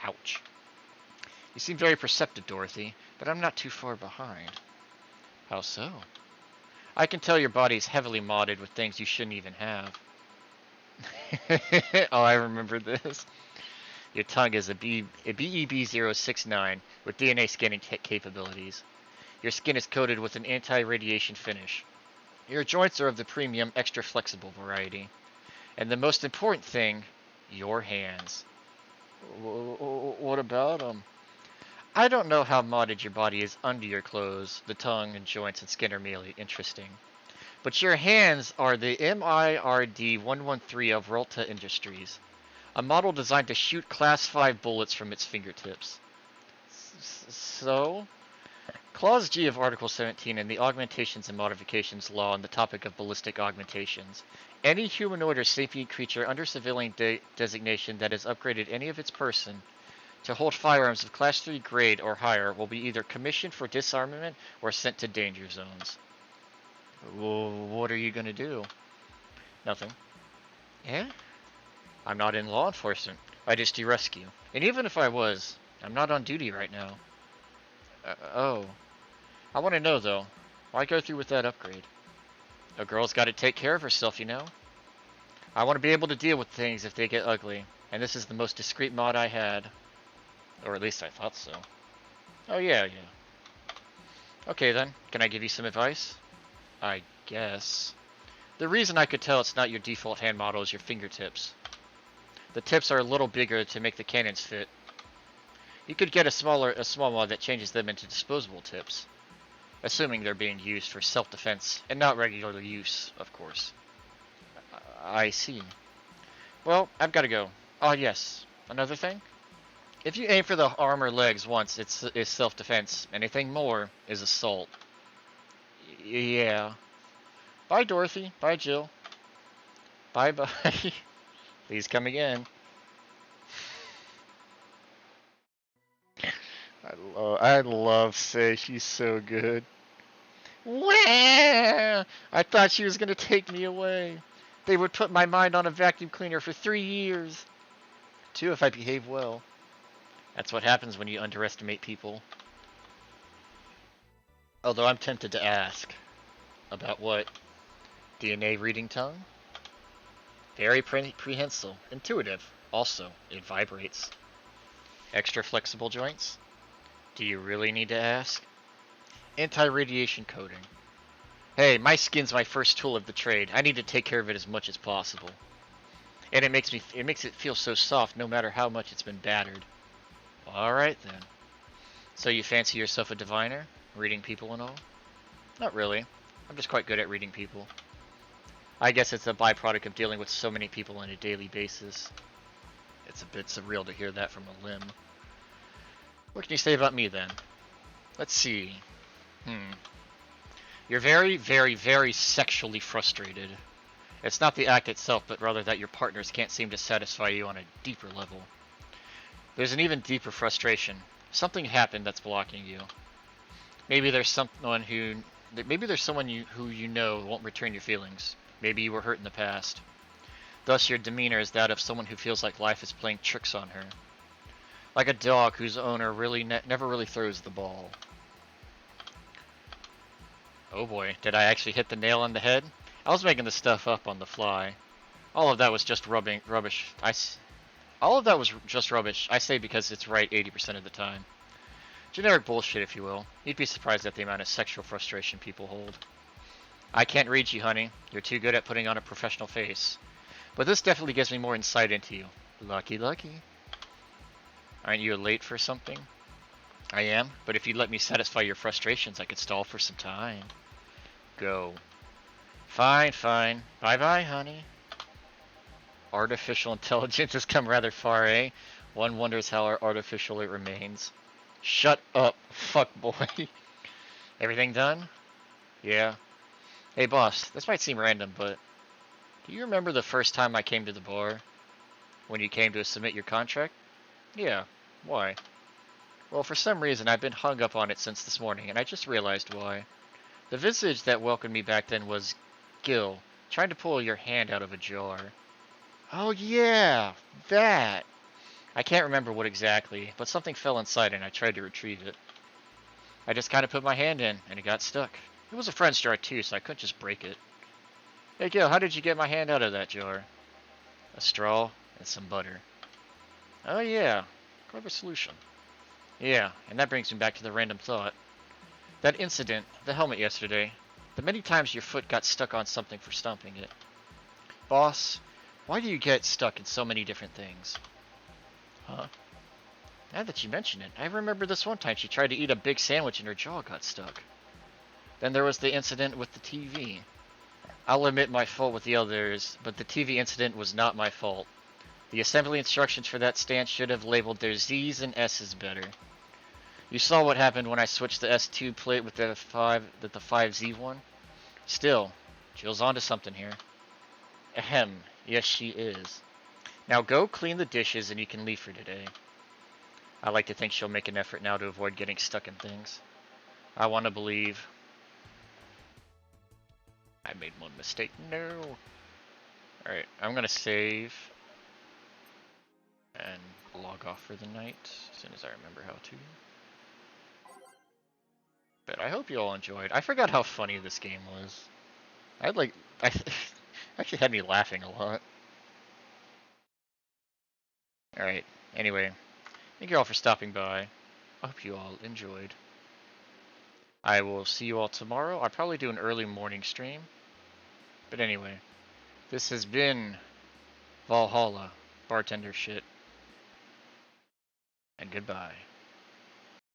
Speaker 1: Ouch. You seem very perceptive, Dorothy, but I'm not too far behind. How so? I can tell your body's heavily modded with things you shouldn't even have. Oh, I remember this. Your tongue is a BEB069 with DNA scanning capabilities. Your skin is coated with an anti-radiation finish. Your joints are of the premium, extra flexible variety. And the most important thing, your hands. What about them? I don't know how modded your body is under your clothes. The tongue and joints and skin are merely interesting. But your hands are the MIRD-113 of Rulta Industries, a model designed to shoot Class 5 bullets from its fingertips. So? Clause G of Article 17 in the Augmentations and Modifications Law on the topic of ballistic augmentations. Any humanoid or sapient creature under civilian designation that has upgraded any of its person to hold firearms of Class 3 grade or higher will be either commissioned for disarmament or sent to danger zones. What are you gonna do? Nothing. Yeah? I'm not in law enforcement. I just do rescue. And even if I was, I'm not on duty right now. Oh. I want to know, though. Why go through with that upgrade? A girl's got to take care of herself, you know? I want to be able to deal with things if they get ugly. And this is the most discreet mod I had. Or at least I thought so. Oh, yeah. Okay, then. Can I give you some advice? I guess. The reason I could tell it's not your default hand model is your fingertips. The tips are a little bigger to make the cannons fit. You could get a small mod that changes them into disposable tips. Assuming they're being used for self-defense and not regular use, of course. I see. Well, I've got to go. Oh, yes. Another thing? If you aim for the arm or legs once, it's self-defense. Anything more is assault. Yeah. Bye, Dorothy. Bye, Jill. Bye-bye. Please come again. I love Say. She's so good. Wah! I thought she was going to take me away. They would put my mind on a vacuum cleaner for 3 years. 2 if I behave well. That's what happens when you underestimate people. Although I'm tempted to ask. About what? DNA reading tongue? Very prehensile. Intuitive. Also, it vibrates. Extra flexible joints? Do you really need to ask? Anti-radiation coating. Hey, my skin's my first tool of the trade. I need to take care of it as much as possible. And it makes it feel so soft no matter how much it's been battered. Alright then. So you fancy yourself a diviner? Reading people and all? Not really. I'm just quite good at reading people. I guess it's a byproduct of dealing with so many people on a daily basis. It's a bit surreal to hear that from a limb. What can you say about me then? Let's see. You're very, very, very sexually frustrated. It's not the act itself, but rather that your partners can't seem to satisfy you on a deeper level. There's an even deeper frustration. Something happened that's blocking you. Maybe there's someone who you know won't return your feelings. Maybe you were hurt in the past. Thus your demeanor is that of someone who feels like life is playing tricks on her. Like a dog whose owner never really throws the ball. Oh boy, did I actually hit the nail on the head? I was making this stuff up on the fly. All of that was just rubbish. All of that was just rubbish. I say because it's right 80% of the time. Generic bullshit, if you will. You'd be surprised at the amount of sexual frustration people hold. I can't read you, honey. You're too good at putting on a professional face. But this definitely gives me more insight into you. Lucky. Aren't you late for something? I am, but if you'd let me satisfy your frustrations, I could stall for some time. Go. Fine. Bye-bye, honey. Artificial intelligence has come rather far, eh? One wonders how artificial it remains. Shut up, fuckboy. Everything done? Yeah. Hey, boss, this might seem random, but do you remember the first time I came to the bar? When you came to submit your contract? Yeah. Why? Well, for some reason, I've been hung up on it since this morning, and I just realized why. The visage that welcomed me back then was Gil, trying to pull your hand out of a jar. Oh yeah, that. I can't remember what exactly, but something fell inside and I tried to retrieve it. I just kind of put my hand in, and it got stuck. It was a friend's jar too, so I couldn't just break it. Hey Gil, how did you get my hand out of that jar? A straw and some butter. Oh yeah, clever solution. Yeah, and that brings me back to the random thought. That incident, the helmet yesterday, the many times your foot got stuck on something for stomping it. Boss, why do you get stuck in so many different things? Huh? Now that you mention it, I remember this one time she tried to eat a big sandwich and her jaw got stuck. Then there was the incident with the TV. I'll admit my fault with the others, but the TV incident was not my fault. The assembly instructions for that stand should have labeled their Z's and S's better. You saw what happened when I switched the S2 plate with the 5Z one? Still, Jill's onto something here. Ahem, yes she is. Now go clean the dishes and you can leave for today. I like to think she'll make an effort now to avoid getting stuck in things. I want to believe. I made one mistake. No. Alright, I'm gonna save. And log off for the night as soon as I remember how to. But I hope you all enjoyed. I forgot how funny this game was. I actually had me laughing a lot. Alright, anyway, thank you all for stopping by. I hope you all enjoyed. I will see you all tomorrow. I'll probably do an early morning stream. But anyway, this has been Valhalla Bartender Shit. And goodbye.